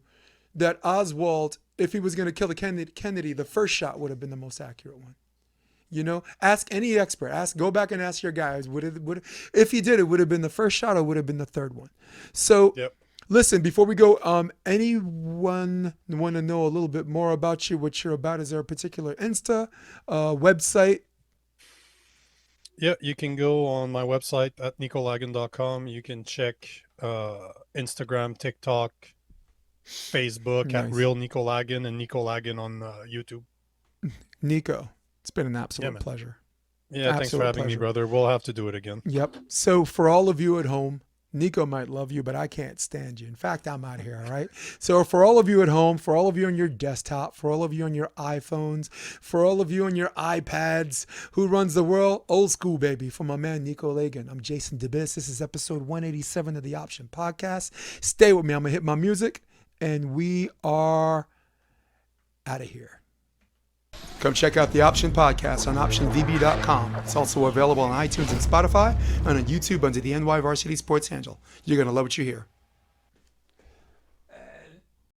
that Oswald, if he was going to kill the Kennedy, the first shot would have been the most accurate one. Ask any expert. Go back and ask your guys. If he did, it would have been the first shot or would have been the third one. So, Listen, before we go, anyone want to know a little bit more about you, what you're about? Is there a particular Insta, website? Yeah, you can go on my website at nicolagan.com. You can check Instagram, TikTok, Facebook at Real Nico Lagan, and Nico Lagan on YouTube. Nico, it's been an absolute pleasure. Yeah, thanks for having me, brother. We'll have to do it again. Yep. So for all of you at home, Nico might love you, but I can't stand you. In fact, I'm out here, all right? So for all of you at home, for all of you on your desktop, for all of you on your iPhones, for all of you on your iPads, who runs the world? Old school, baby. For my man, Nico Lagan. I'm Jason DeBiss. This is episode 187 of the Option Podcast. Stay with me. I'm going to hit my music, and we are out of here. Come check out the Option Podcast on optionvb.com. It's also available on iTunes and Spotify and on YouTube under the NY Varsity Sports handle. You're going to love what you hear.